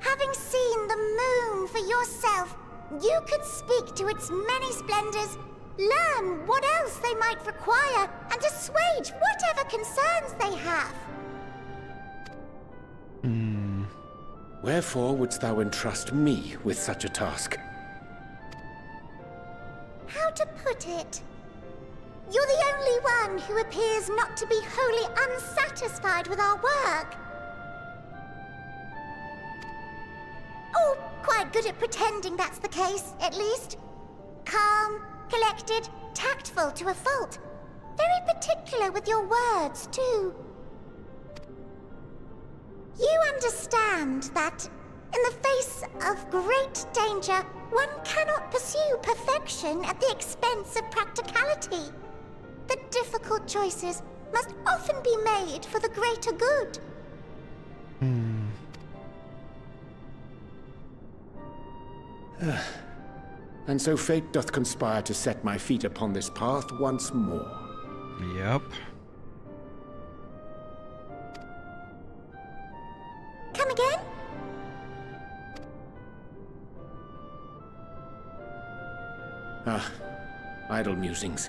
Having seen the moon for yourself, you could speak to its many splendors, learn what else they might require, and assuage whatever concerns they have. Wherefore wouldst thou entrust me with such a task? How to put it? You're the only one who appears not to be wholly unsatisfied with our work. Oh, quite good at pretending that's the case, at least. Calm, collected, tactful to a fault. Very particular with your words, too. You understand that, in the face of great danger, one cannot pursue perfection at the expense of practicality. The difficult choices must often be made for the greater good. And so fate doth conspire to set my feet upon this path once more. Yep. Come again? Idle musings.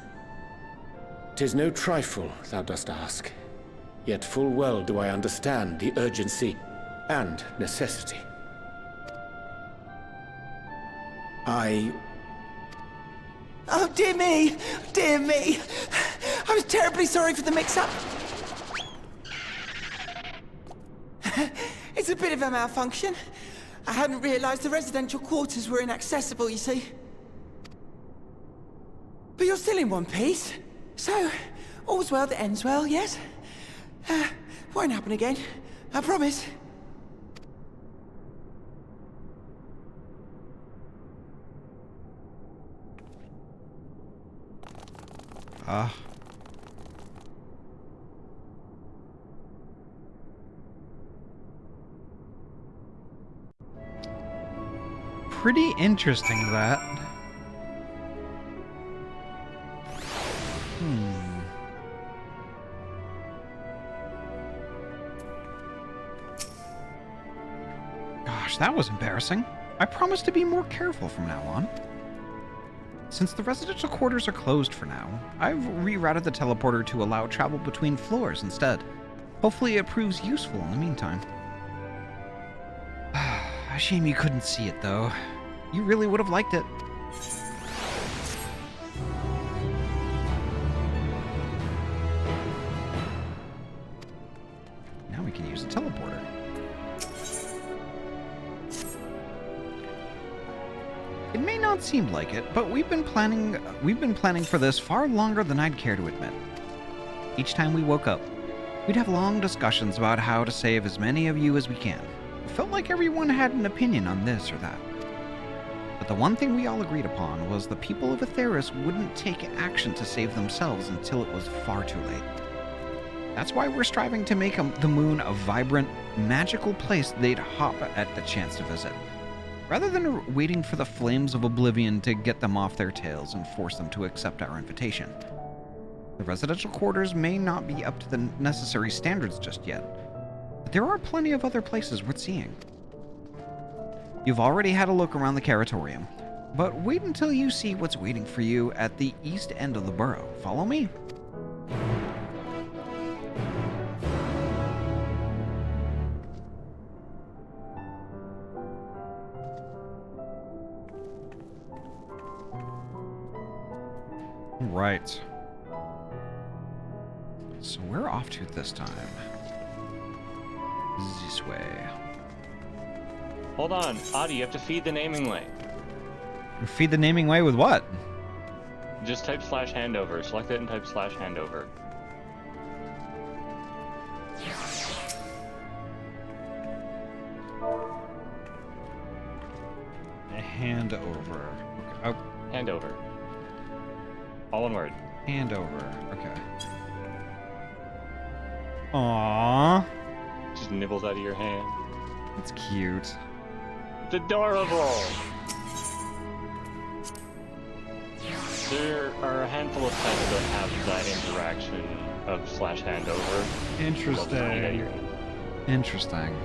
'Tis no trifle thou dost ask, yet full well do I understand the urgency and necessity. Oh, dear me! Dear me! I was terribly sorry for the mix-up. It's a bit of a malfunction. I hadn't realized the residential quarters were inaccessible, you see. But you're still in one piece. So, all's well that ends well, yes? Won't happen again. I promise. Pretty interesting, that. Gosh, that was embarrassing. I promise to be more careful from now on. Since the residential quarters are closed for now, I've rerouted the teleporter to allow travel between floors instead. Hopefully it proves useful in the meantime. A shame you couldn't see it, though. You really would have liked it. Now we can use a teleporter. It may not seem like it, but we've been planning for this far longer than I'd care to admit. Each time we woke up, we'd have long discussions about how to save as many of you as we can. It felt like everyone had an opinion on this or that. But the one thing we all agreed upon was the people of Atheris wouldn't take action to save themselves until it was far too late. That's why we're striving to make the moon a vibrant, magical place they'd hop at the chance to visit. rather than waiting for the flames of oblivion to get them off their tails and force them to accept our invitation. The residential quarters may not be up to the necessary standards just yet, but there are plenty of other places worth seeing. You've already had a look around the Caratorium, but wait until you see what's waiting for you at the east end of the borough. Follow me? Right. So we're off to this time. This way. Hold on, Ahty, you have to feed the naming way. Feed the naming way with what? Just type /handover. Select it and type /handover. Hand over. Okay. Oh, Handover. All one word. hand over. Okay. Aww. Just nibbles out of your hand. It's cute. It's adorable! There are a handful of pets that have that interaction of /handover. Interesting. Interesting.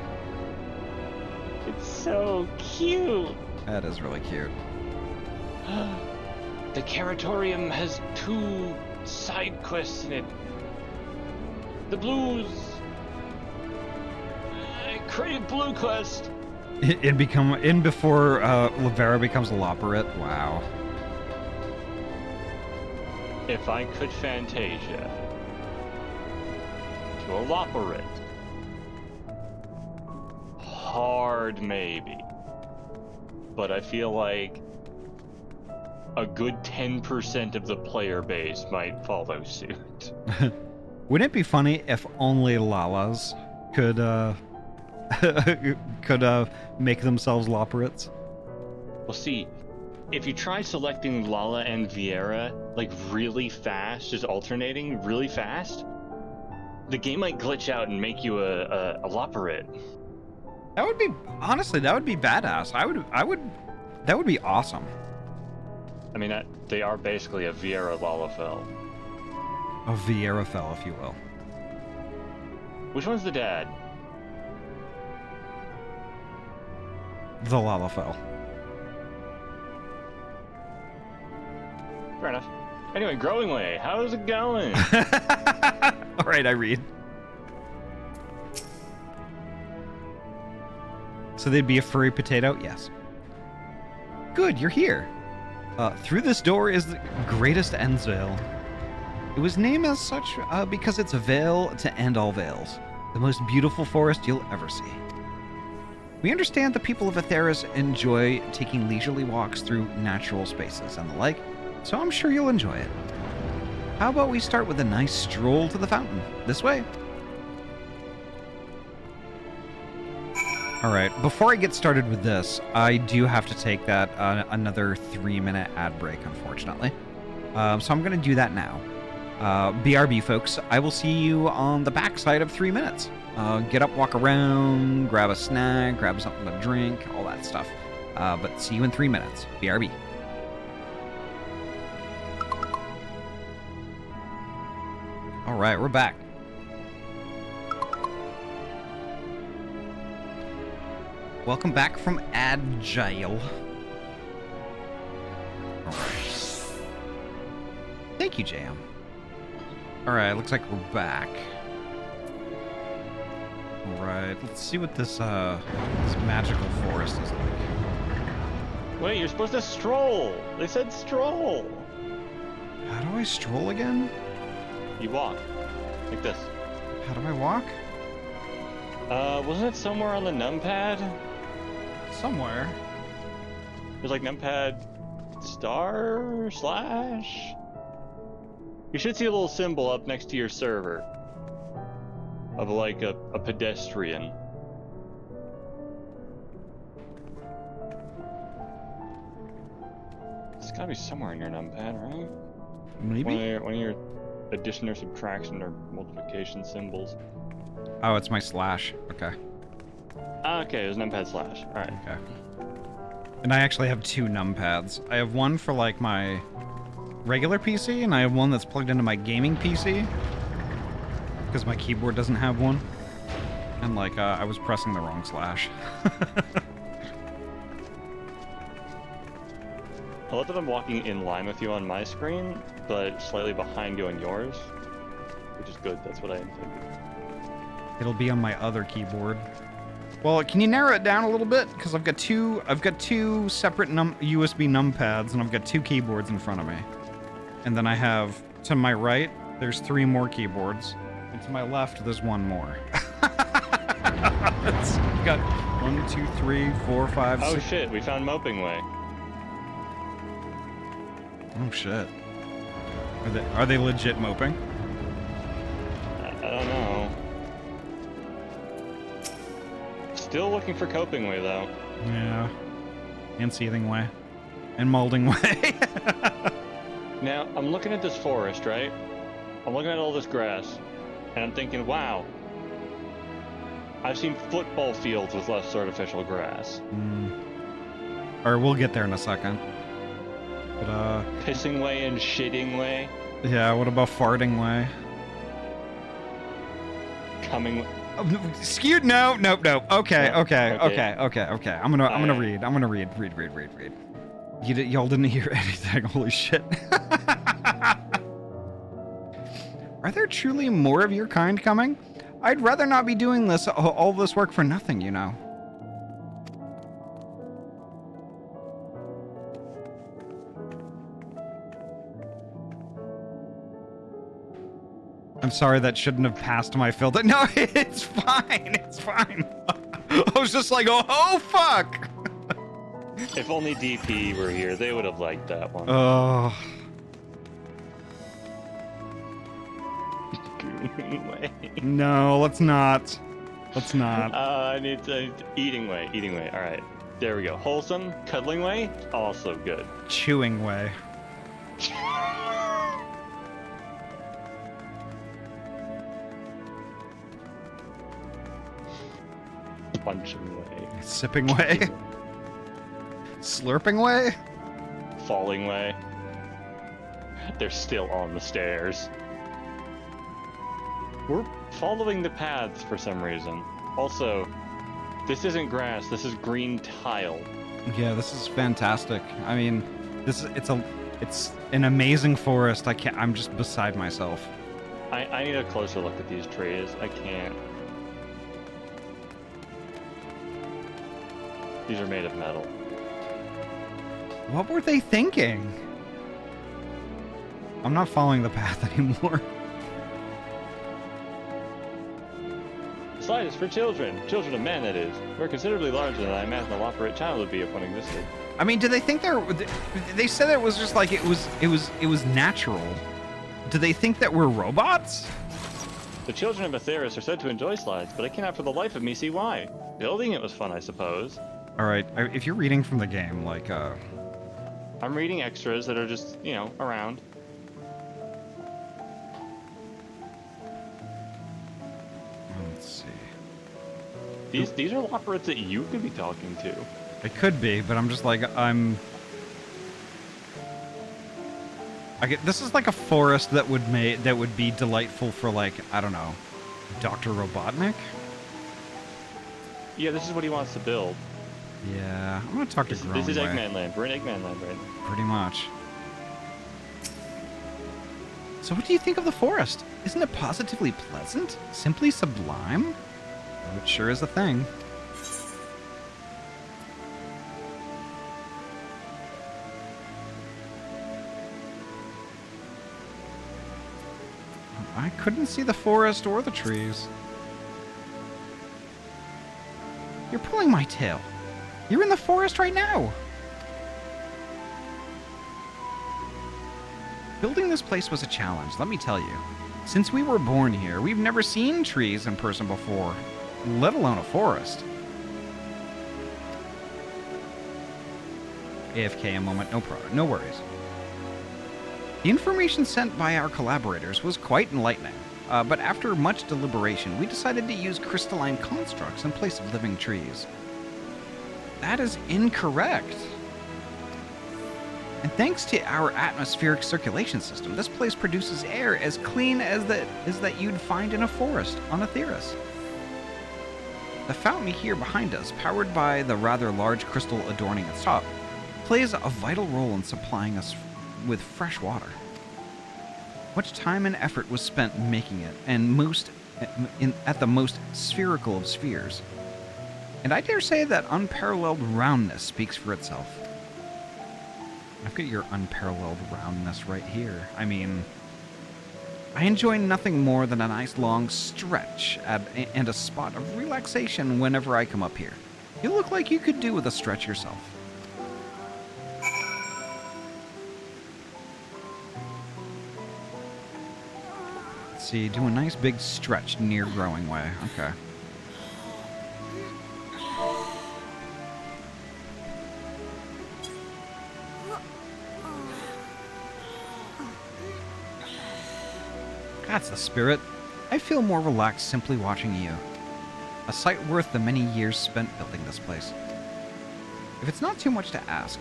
It's so cute! That is really cute. The Caratorium has 2 side quests in it. The blues. I created Blue Quest. In before Lavera becomes a Loporrit. Wow. If I could Fantasia to a Loporrit, hard maybe. But I feel like a good 10% of the player base might follow suit. Wouldn't it be funny if only Lalas could could make themselves Loporrits? Well, see, if you try selecting Lala and Viera like really fast, just alternating really fast, the game might glitch out and make you a Loporrit. That would be honestly, that would be badass. That would be awesome. I mean, they are basically a Viera Lalafell. A Vieirafell, if you will. Which one's the dad? The Lalafell. Fair enough. Anyway, Growing Way, how's it going? All right, I read. So they'd be a furry potato? Yes. Good, you're here. Through this door is the greatest Endsvale. It was named as such because it's a veil to end all veils. The most beautiful forest you'll ever see. We understand the people of Atheris enjoy taking leisurely walks through natural spaces and the like, so I'm sure you'll enjoy it. How about we start with a nice stroll to the fountain? This way. All right, before I get started with this, I do have to take that another 3-minute ad break, unfortunately. So I'm going to do that now. BRB, folks, I will see you on the backside of 3 minutes. Get up, walk around, grab a snack, grab something to drink, all that stuff. But see you in 3 minutes. BRB. All right, we're back. Welcome back from Agile. All right. Thank you, JM. All right, looks like we're back. All right, let's see what this magical forest is like. Wait, you're supposed to stroll. They said stroll. How do I stroll again? You walk. Like this. How do I walk? Wasn't it somewhere on the numpad? Somewhere. There's like numpad star slash. You should see a little symbol up next to your server of like a pedestrian. It's gotta be somewhere in your numpad, right? Maybe. One of your addition or subtraction or multiplication symbols. Oh, it's my slash. Okay. Okay, it was numpad slash. Alright. Okay. And I actually have 2 numpads. I have one for like my regular PC, and I have one that's plugged into my gaming PC. Because my keyboard doesn't have one. And like, I was pressing the wrong slash. I love that I'm walking in line with you on my screen, but slightly behind you on yours. Which is good, that's what I intended. It'll be on my other keyboard. Well, can you narrow it down a little bit? Because I've got two separate USB numpads, and I've got 2 keyboards in front of me. And then I have, to my right, there's 3 more keyboards. And to my left, there's 1 more. I've got 1, 2, 3, 4, 5, 6. Oh shit, we found Moping Way. Oh shit. Are they legit moping? I don't know. Still looking for Coping Way though. Yeah. And Seething Way. And Molding Way. Now, I'm looking at this forest, right? I'm looking at all this grass, and I'm thinking, wow. I've seen football fields with less artificial grass. Or we'll get there in a second. But, Pissing Way and Shitting Way. yeah, what about Farting Way? Coming... Skewed? No. Okay. I'm gonna read. Read. Y'all didn't hear anything. Holy shit. Are there truly more of your kind coming? I'd rather not be doing this all this work for nothing, you know. I'm sorry, that shouldn't have passed my filter. No, it's fine. It's fine. I was just like, oh fuck. If only DP were here, they would have liked that one. Oh. No, let's not. Let's not. I need to... Eating Way. All right. There we go. Wholesome. Cuddling Way. Also good. Chewing Way. Punching Way. Sipping Way. Slurping Way. Falling Way. They're still on the stairs. We're following the paths for some reason. Also, this isn't grass, this is green tile. Yeah, this is fantastic. I mean, it's an amazing forest. I'm just beside myself. I need a closer look at these trees. I can't. These are made of metal. What were they thinking? I'm not following the path anymore. The slide is for children. Children of men, that is. We're considerably larger than I imagine a Loporate child would be if one existed. I mean, do they think they said it was just like it was natural. Do they think that we're robots? The children of Atheris are said to enjoy slides, but I cannot for the life of me see why. Building it was fun, I suppose. All right, if you're reading from the game, like, I'm reading extras that are just, you know, around. Let's see. These are Loporates that you could be talking to. It could be, but I'm just like, this is like a forest that would be delightful for, like, I don't know, Dr. Robotnik? Yeah, this is what he wants to build. Yeah, I'm gonna talk to Grownway. This is Eggman Land. We're in Eggman Land right now. Pretty much. So what do you think of the forest? Isn't it positively pleasant? Simply sublime? Well, it sure is a thing. I couldn't see the forest or the trees. You're pulling my tail. You're in the forest right now. Building this place was a challenge, let me tell you. Since we were born here, we've never seen trees in person before, let alone a forest. AFK a moment, no worries. The information sent by our collaborators was quite enlightening, but after much deliberation, we decided to use crystalline constructs in place of living trees. That is incorrect. And thanks to our atmospheric circulation system, this place produces air as clean as that you'd find in a forest on Aetheris. The fountain here behind us, powered by the rather large crystal adorning its top, plays a vital role in supplying us with fresh water. Much time and effort was spent making it, and at the most spherical of spheres. And I dare say that unparalleled roundness speaks for itself. I've got your unparalleled roundness right here. I mean, I enjoy nothing more than a nice long stretch and a spot of relaxation whenever I come up here. You look like you could do with a stretch yourself. Let's see, do a nice big stretch near Growing Way. Okay. That's the spirit. I feel more relaxed simply watching you. A sight worth the many years spent building this place. If it's not too much to ask,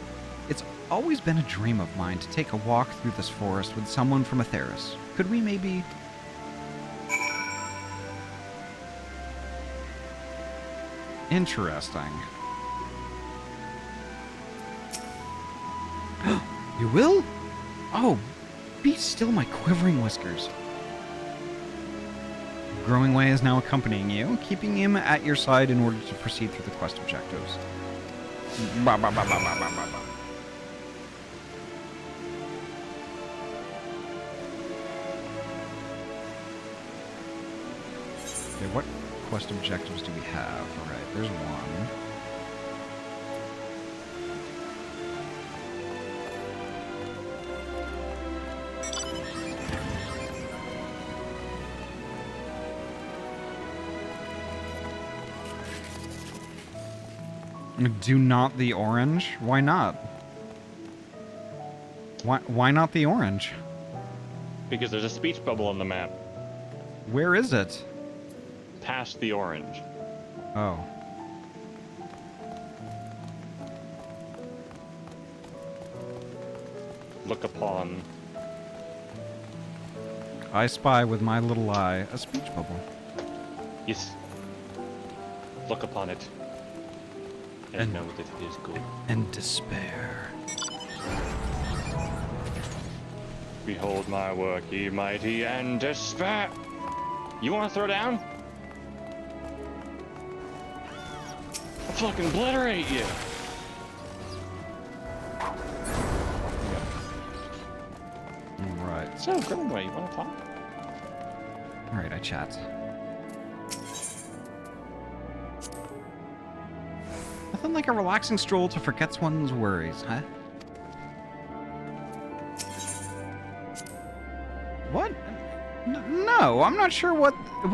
it's always been a dream of mine to take a walk through this forest with someone from Aetheris. Could we maybe... Interesting. You will? Oh, be still, my quivering whiskers. Growing Way is now accompanying you, keeping him at your side in order to proceed through the quest objectives. Ba, ba, ba, ba, ba, ba, ba, ba. Okay, what quest objectives do we have? Alright, there's one. Do not the orange? Why not? Why not the orange? Because there's a speech bubble on the map. Where is it? Past the orange. Oh. Look upon. I spy with my little eye a speech bubble. Yes. Look upon it. And know that it is good. And despair. Behold my work, ye mighty, and despair. You want to throw down? I'll fucking obliterate you. Right. So, Growing Way, you want to talk? Alright, I chat. Nothing like a relaxing stroll to forget one's worries, huh? What? No, I'm not sure what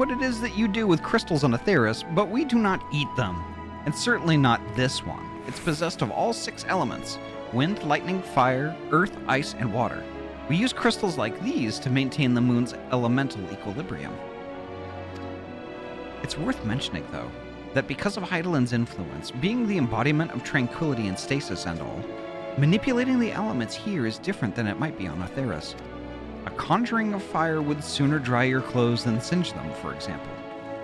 it is that you do with crystals on Aetheris, but we do not eat them. And certainly not this one. It's possessed of all 6 elements: wind, lightning, fire, earth, ice, and water. We use crystals like these to maintain the moon's elemental equilibrium. It's worth mentioning, though, that because of Heidelin's influence, being the embodiment of tranquility and stasis and all, manipulating the elements here is different than it might be on Aetheris. A conjuring of fire would sooner dry your clothes than singe them, for example.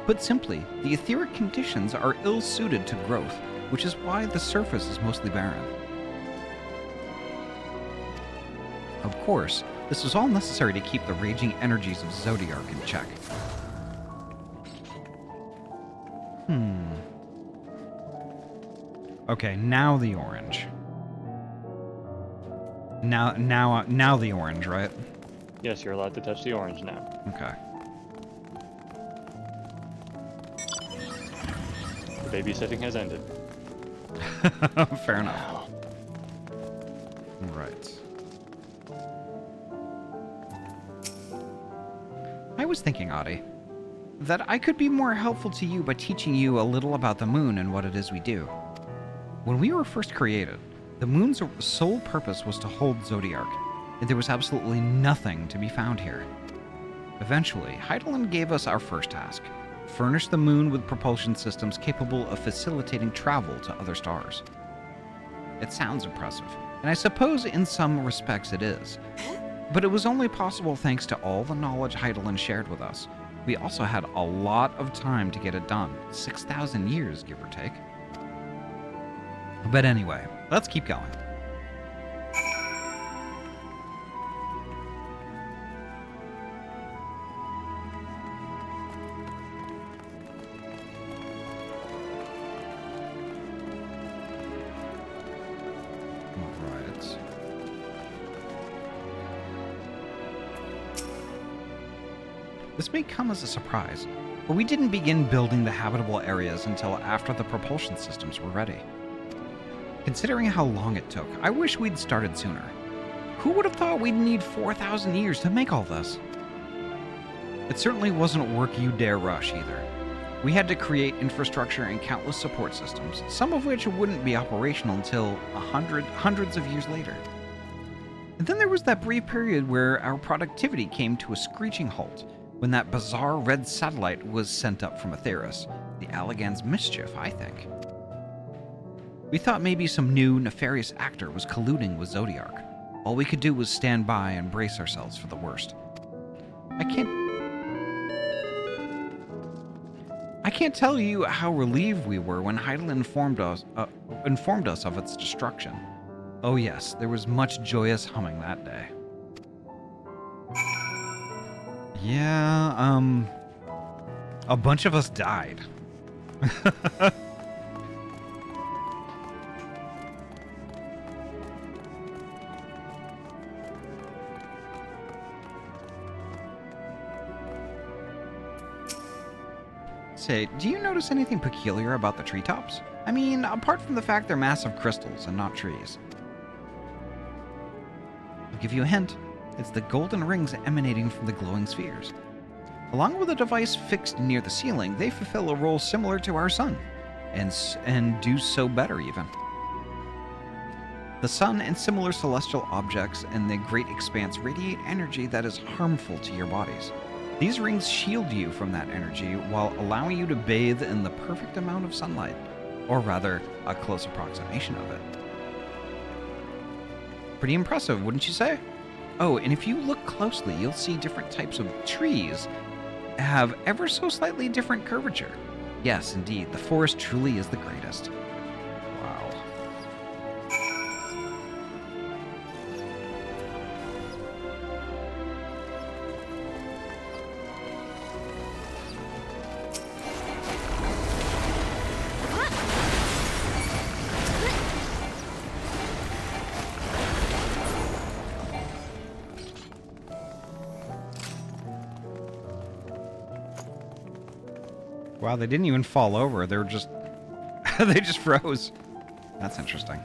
Put simply, the etheric conditions are ill-suited to growth, which is why the surface is mostly barren. Of course, this is all necessary to keep the raging energies of Zodiark in check. Okay, now the orange. Now the orange, right? Yes, you're allowed to touch the orange now. Okay. The babysitting has ended. Fair enough. Right. I was thinking, Ahty, that I could be more helpful to you by teaching you a little about the moon and what it is we do. When we were first created, the moon's sole purpose was to hold Zodiark, and there was absolutely nothing to be found here. Eventually, Heidelin gave us our first task: furnish the moon with propulsion systems capable of facilitating travel to other stars. It sounds impressive, And I suppose in some respects it is. But it was only possible thanks to all the knowledge Hydaelyn shared with us. We also had a lot of time to get it done. 6,000 years, give or take. But anyway, let's keep going. Alright. This may come as a surprise, but we didn't begin building the habitable areas until after the propulsion systems were ready. Considering how long it took, I wish we'd started sooner. Who would have thought we'd need 4,000 years to make all this? It certainly wasn't work you dare rush either. We had to create infrastructure and countless support systems, some of which wouldn't be operational until hundreds of years later. And then there was that brief period where our productivity came to a screeching halt, when that bizarre red satellite was sent up from Atheris. The Allagan's mischief, I think. We thought maybe some new, nefarious actor was colluding with Zodiark. All we could do was stand by and brace ourselves for the worst. I can't tell you how relieved we were when Hydaelyn informed us of its destruction. Oh yes, there was much joyous humming that day. Yeah, a bunch of us died. Say, do you notice anything peculiar about the treetops? I mean, apart from the fact they're massive crystals and not trees. I'll give you a hint. It's the golden rings emanating from the glowing spheres. Along with a device fixed near the ceiling, they fulfill a role similar to our sun, and do so better even. The sun and similar celestial objects in the great expanse radiate energy that is harmful to your bodies. These rings shield you from that energy while allowing you to bathe in the perfect amount of sunlight, or rather, a close approximation of it. Pretty impressive, wouldn't you say? Oh, and if you look closely, you'll see different types of trees have ever so slightly different curvature. Yes, indeed, the forest truly is the greatest. Wow. Wow, they didn't even fall over. They were just... they just froze. That's interesting.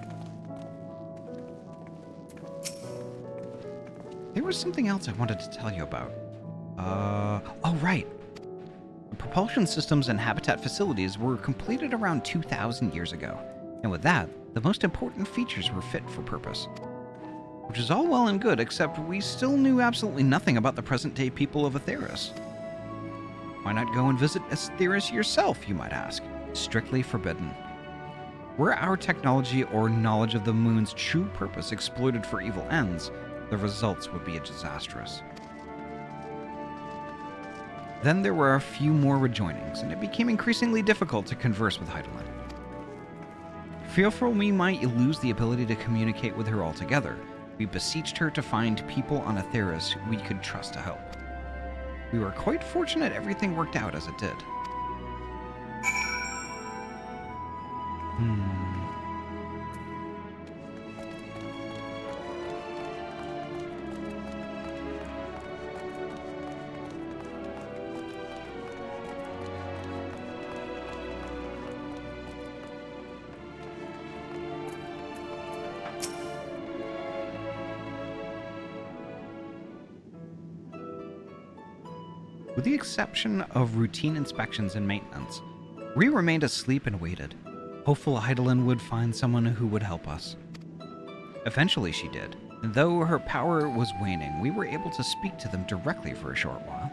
There was something else I wanted to tell you about. Oh, right. The propulsion systems and habitat facilities were completed around 2,000 years ago. And with that, the most important features were fit for purpose. Which is all well and good, except we still knew absolutely nothing about the present-day people of Atheris. Why not go and visit Atheris yourself, you might ask? Strictly forbidden. Were our technology or knowledge of the moon's true purpose exploited for evil ends, the results would be disastrous. Then there were a few more rejoinings, and it became increasingly difficult to converse with Hydaelyn. Fearful we might lose the ability to communicate with her altogether, we beseeched her to find people on Atheris we could trust to help. We were quite fortunate everything worked out as it did. With the exception of routine inspections and maintenance, we remained asleep and waited, hopeful Hydaelyn would find someone who would help us. Eventually she did, and though her power was waning, we were able to speak to them directly for a short while.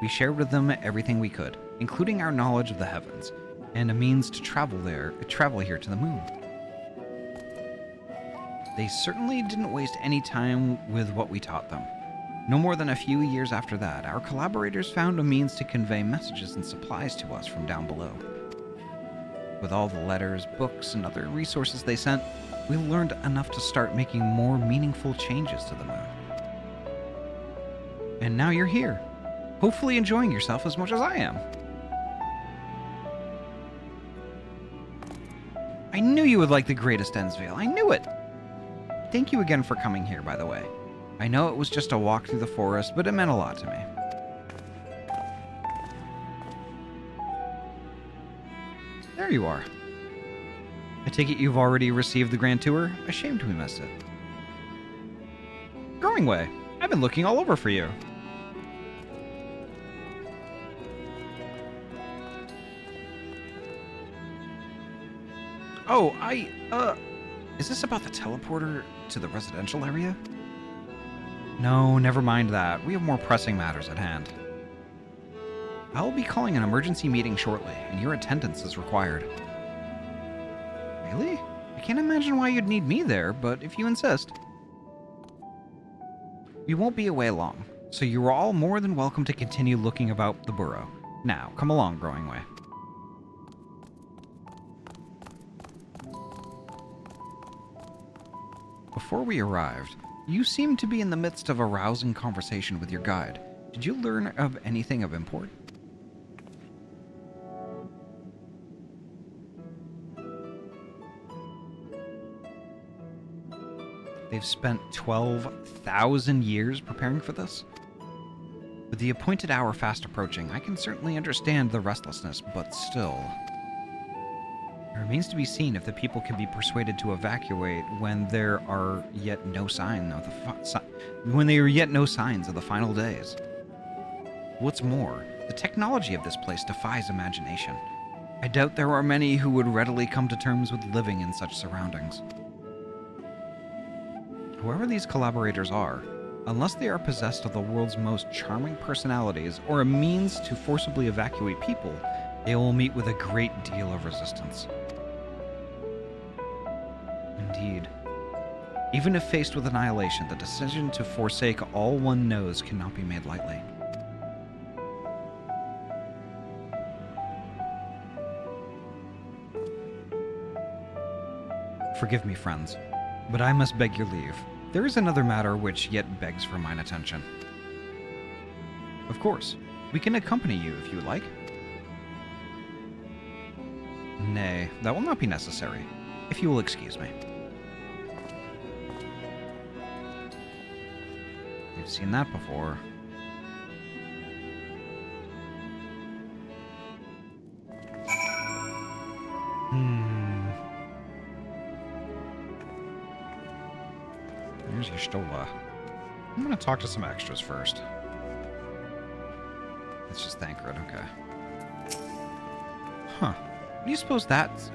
We shared with them everything we could, including our knowledge of the heavens, and a means to travel here to the moon. They certainly didn't waste any time with what we taught them. No more than a few years after that, our collaborators found a means to convey messages and supplies to us from down below. With all the letters, books, and other resources they sent, we learned enough to start making more meaningful changes to the moon. And now you're here, hopefully enjoying yourself as much as I am. I knew you would like the greatest Ensvale. I knew it! Thank you again for coming here, by the way. I know it was just a walk through the forest, but it meant a lot to me. There you are. I take it you've already received the Grand Tour? Ashamed we missed it. Growing Way, I've been looking all over for you. Oh, is this about the teleporter to the residential area? No, never mind that. We have more pressing matters at hand. I'll be calling an emergency meeting shortly, and your attendance is required. Really? I can't imagine why you'd need me there, but if you insist. We won't be away long, so you are all more than welcome to continue looking about the burrow. Now, come along, Growing Way. Before we arrived, you seemed to be in the midst of a rousing conversation with your guide. Did you learn of anything of import? They've spent 12,000 years preparing for this? With the appointed hour fast approaching, I can certainly understand the restlessness, but still. It remains to be seen if the people can be persuaded to evacuate when there are yet no signs of the final days. What's more, the technology of this place defies imagination. I doubt there are many who would readily come to terms with living in such surroundings. Whoever these collaborators are, unless they are possessed of the world's most charming personalities or a means to forcibly evacuate people, they will meet with a great deal of resistance. Indeed. Even if faced with annihilation, the decision to forsake all one knows cannot be made lightly. Forgive me, friends, but I must beg your leave. There is another matter which yet begs for mine attention. Of course, we can accompany you if you like. Nay, that will not be necessary, if you will excuse me. You've seen that before. Here's your Stola. I'm gonna talk to some extras first. It's just Thancred, okay. Huh. What do you suppose that's...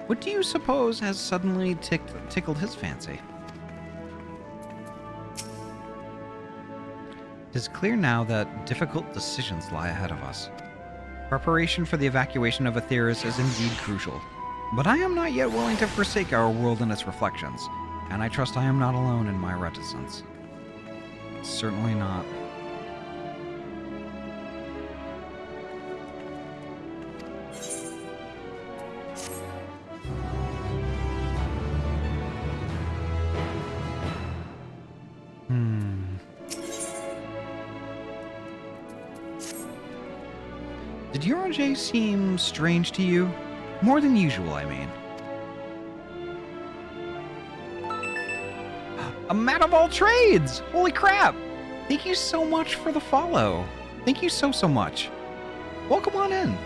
What do you suppose has suddenly tickled his fancy? It is clear now that difficult decisions lie ahead of us. Preparation for the evacuation of Aetheris is indeed crucial, but I am not yet willing to forsake our world and its reflections, and I trust I am not alone in my reticence. Certainly not. Did Uranje seem strange to you? More than usual, I mean. A man of all trades! Holy crap! Thank you so much for the follow. Thank you so much. Welcome on in.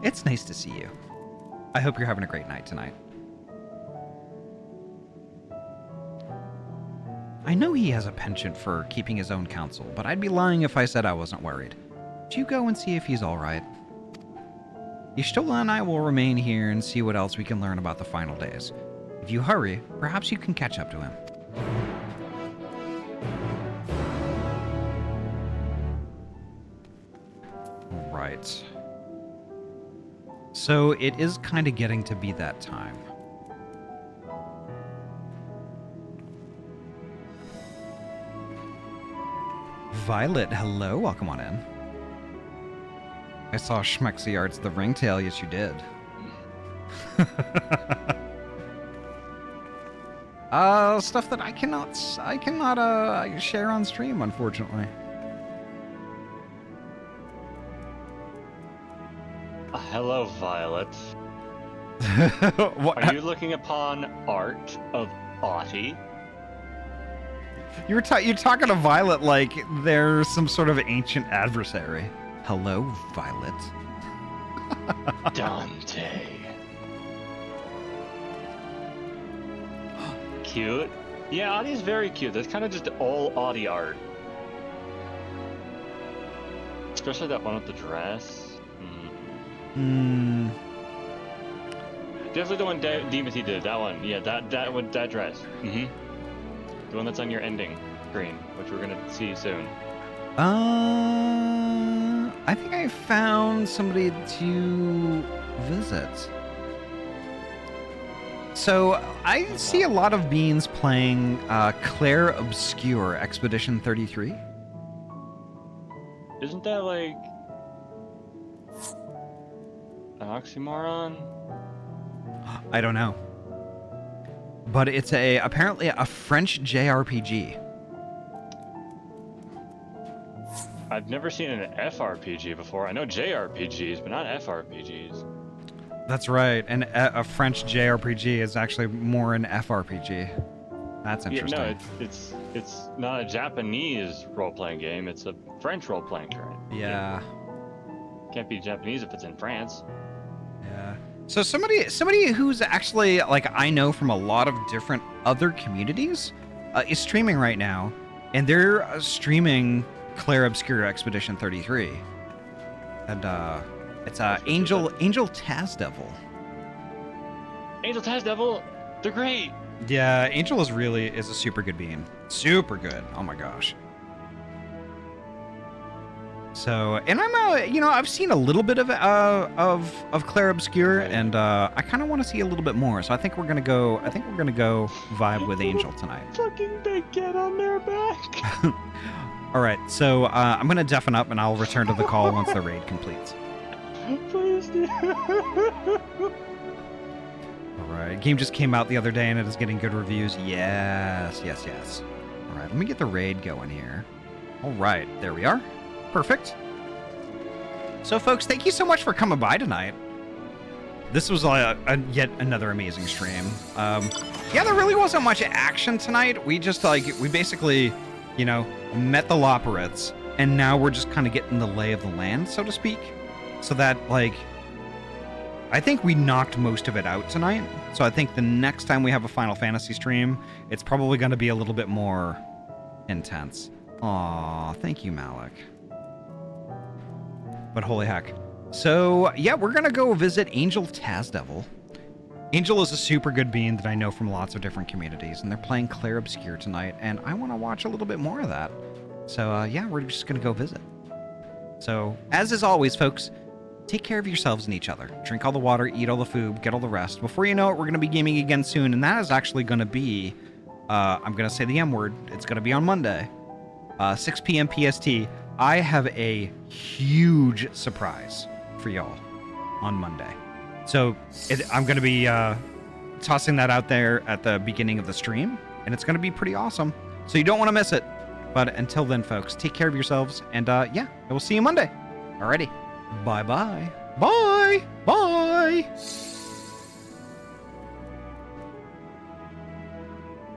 It's nice to see you. I hope you're having a great night tonight. I know he has a penchant for keeping his own counsel, but I'd be lying if I said I wasn't worried. Would you go and see if he's alright? Y'shtola and I will remain here and see what else we can learn about the final days. If you hurry, perhaps you can catch up to him. Right. So it is kind of getting to be that time. Violet, hello, welcome on in. I saw Schmexy Arts the Ringtail, yes you did. Stuff that I cannot share on stream, unfortunately. Hello, Violet. What? Are you looking upon art of Ahty? You're talking to Violet like they're some sort of ancient adversary. Hello, Violet. Dante. Cute. Yeah, Ahty's very cute. That's kind of just all Ahty art. Especially that one with the dress. Definitely the one Demethy did. That one. Yeah, that one, that dress. The one that's on your ending screen, which we're gonna see soon. I think I found somebody to visit. So I see a lot of beans playing Claire Obscure Expedition 33. Isn't that like an oxymoron? I don't know. But it's apparently a French JRPG. I've never seen an FRPG before. I know JRPGs, but not FRPGs. That's right. And a French JRPG is actually more an FRPG. That's interesting. Yeah, no, it's not a Japanese role-playing game. It's a French role-playing game. Yeah. Can't be Japanese if it's in France. Yeah. So somebody who's actually like I know from a lot of different other communities is streaming right now, and they're streaming Claire Obscure Expedition 33, and it's Angel Tazdevil. Angel Tazdevil, they're great. Yeah, Angel is a super good bean. Super good. Oh my gosh. So, and I'm I've seen a little bit of Claire Obscure, and I kind of want to see a little bit more. So I think we're gonna go vibe with Angel tonight. Fucking big get on their back. All right, so I'm gonna deafen up, and I'll return to the call once the raid completes. Please do. All right, game just came out the other day, and it is getting good reviews. Yes. All right, let me get the raid going here. All right, there we are. Perfect. So, folks, thank you so much for coming by tonight. This was yet another amazing stream. Yeah, there really wasn't much action tonight. We just we basically, met the Loporrits, and now we're just kind of getting the lay of the land, so to speak. So that I think we knocked most of it out tonight. So I think the next time we have a Final Fantasy stream, it's probably going to be a little bit more intense. Aw, thank you, Malik. But holy heck. So, yeah, we're going to go visit Angel Tazdevil. Angel is a super good bean that I know from lots of different communities, and they're playing Claire Obscure tonight, and I want to watch a little bit more of that. So, yeah, we're just going to go visit. So, as is always, folks, take care of yourselves and each other. Drink all the water, eat all the food, get all the rest. Before you know it, we're going to be gaming again soon, and that is actually going to be, I'm going to say the M word, it's going to be on Monday, 6 p.m. PST. I have a huge surprise for y'all on Monday. So I'm going to be tossing that out there at the beginning of the stream, and it's going to be pretty awesome. So you don't want to miss it. But until then, folks, take care of yourselves, and yeah, we'll see you Monday. Alrighty. Bye-bye. Bye. Bye.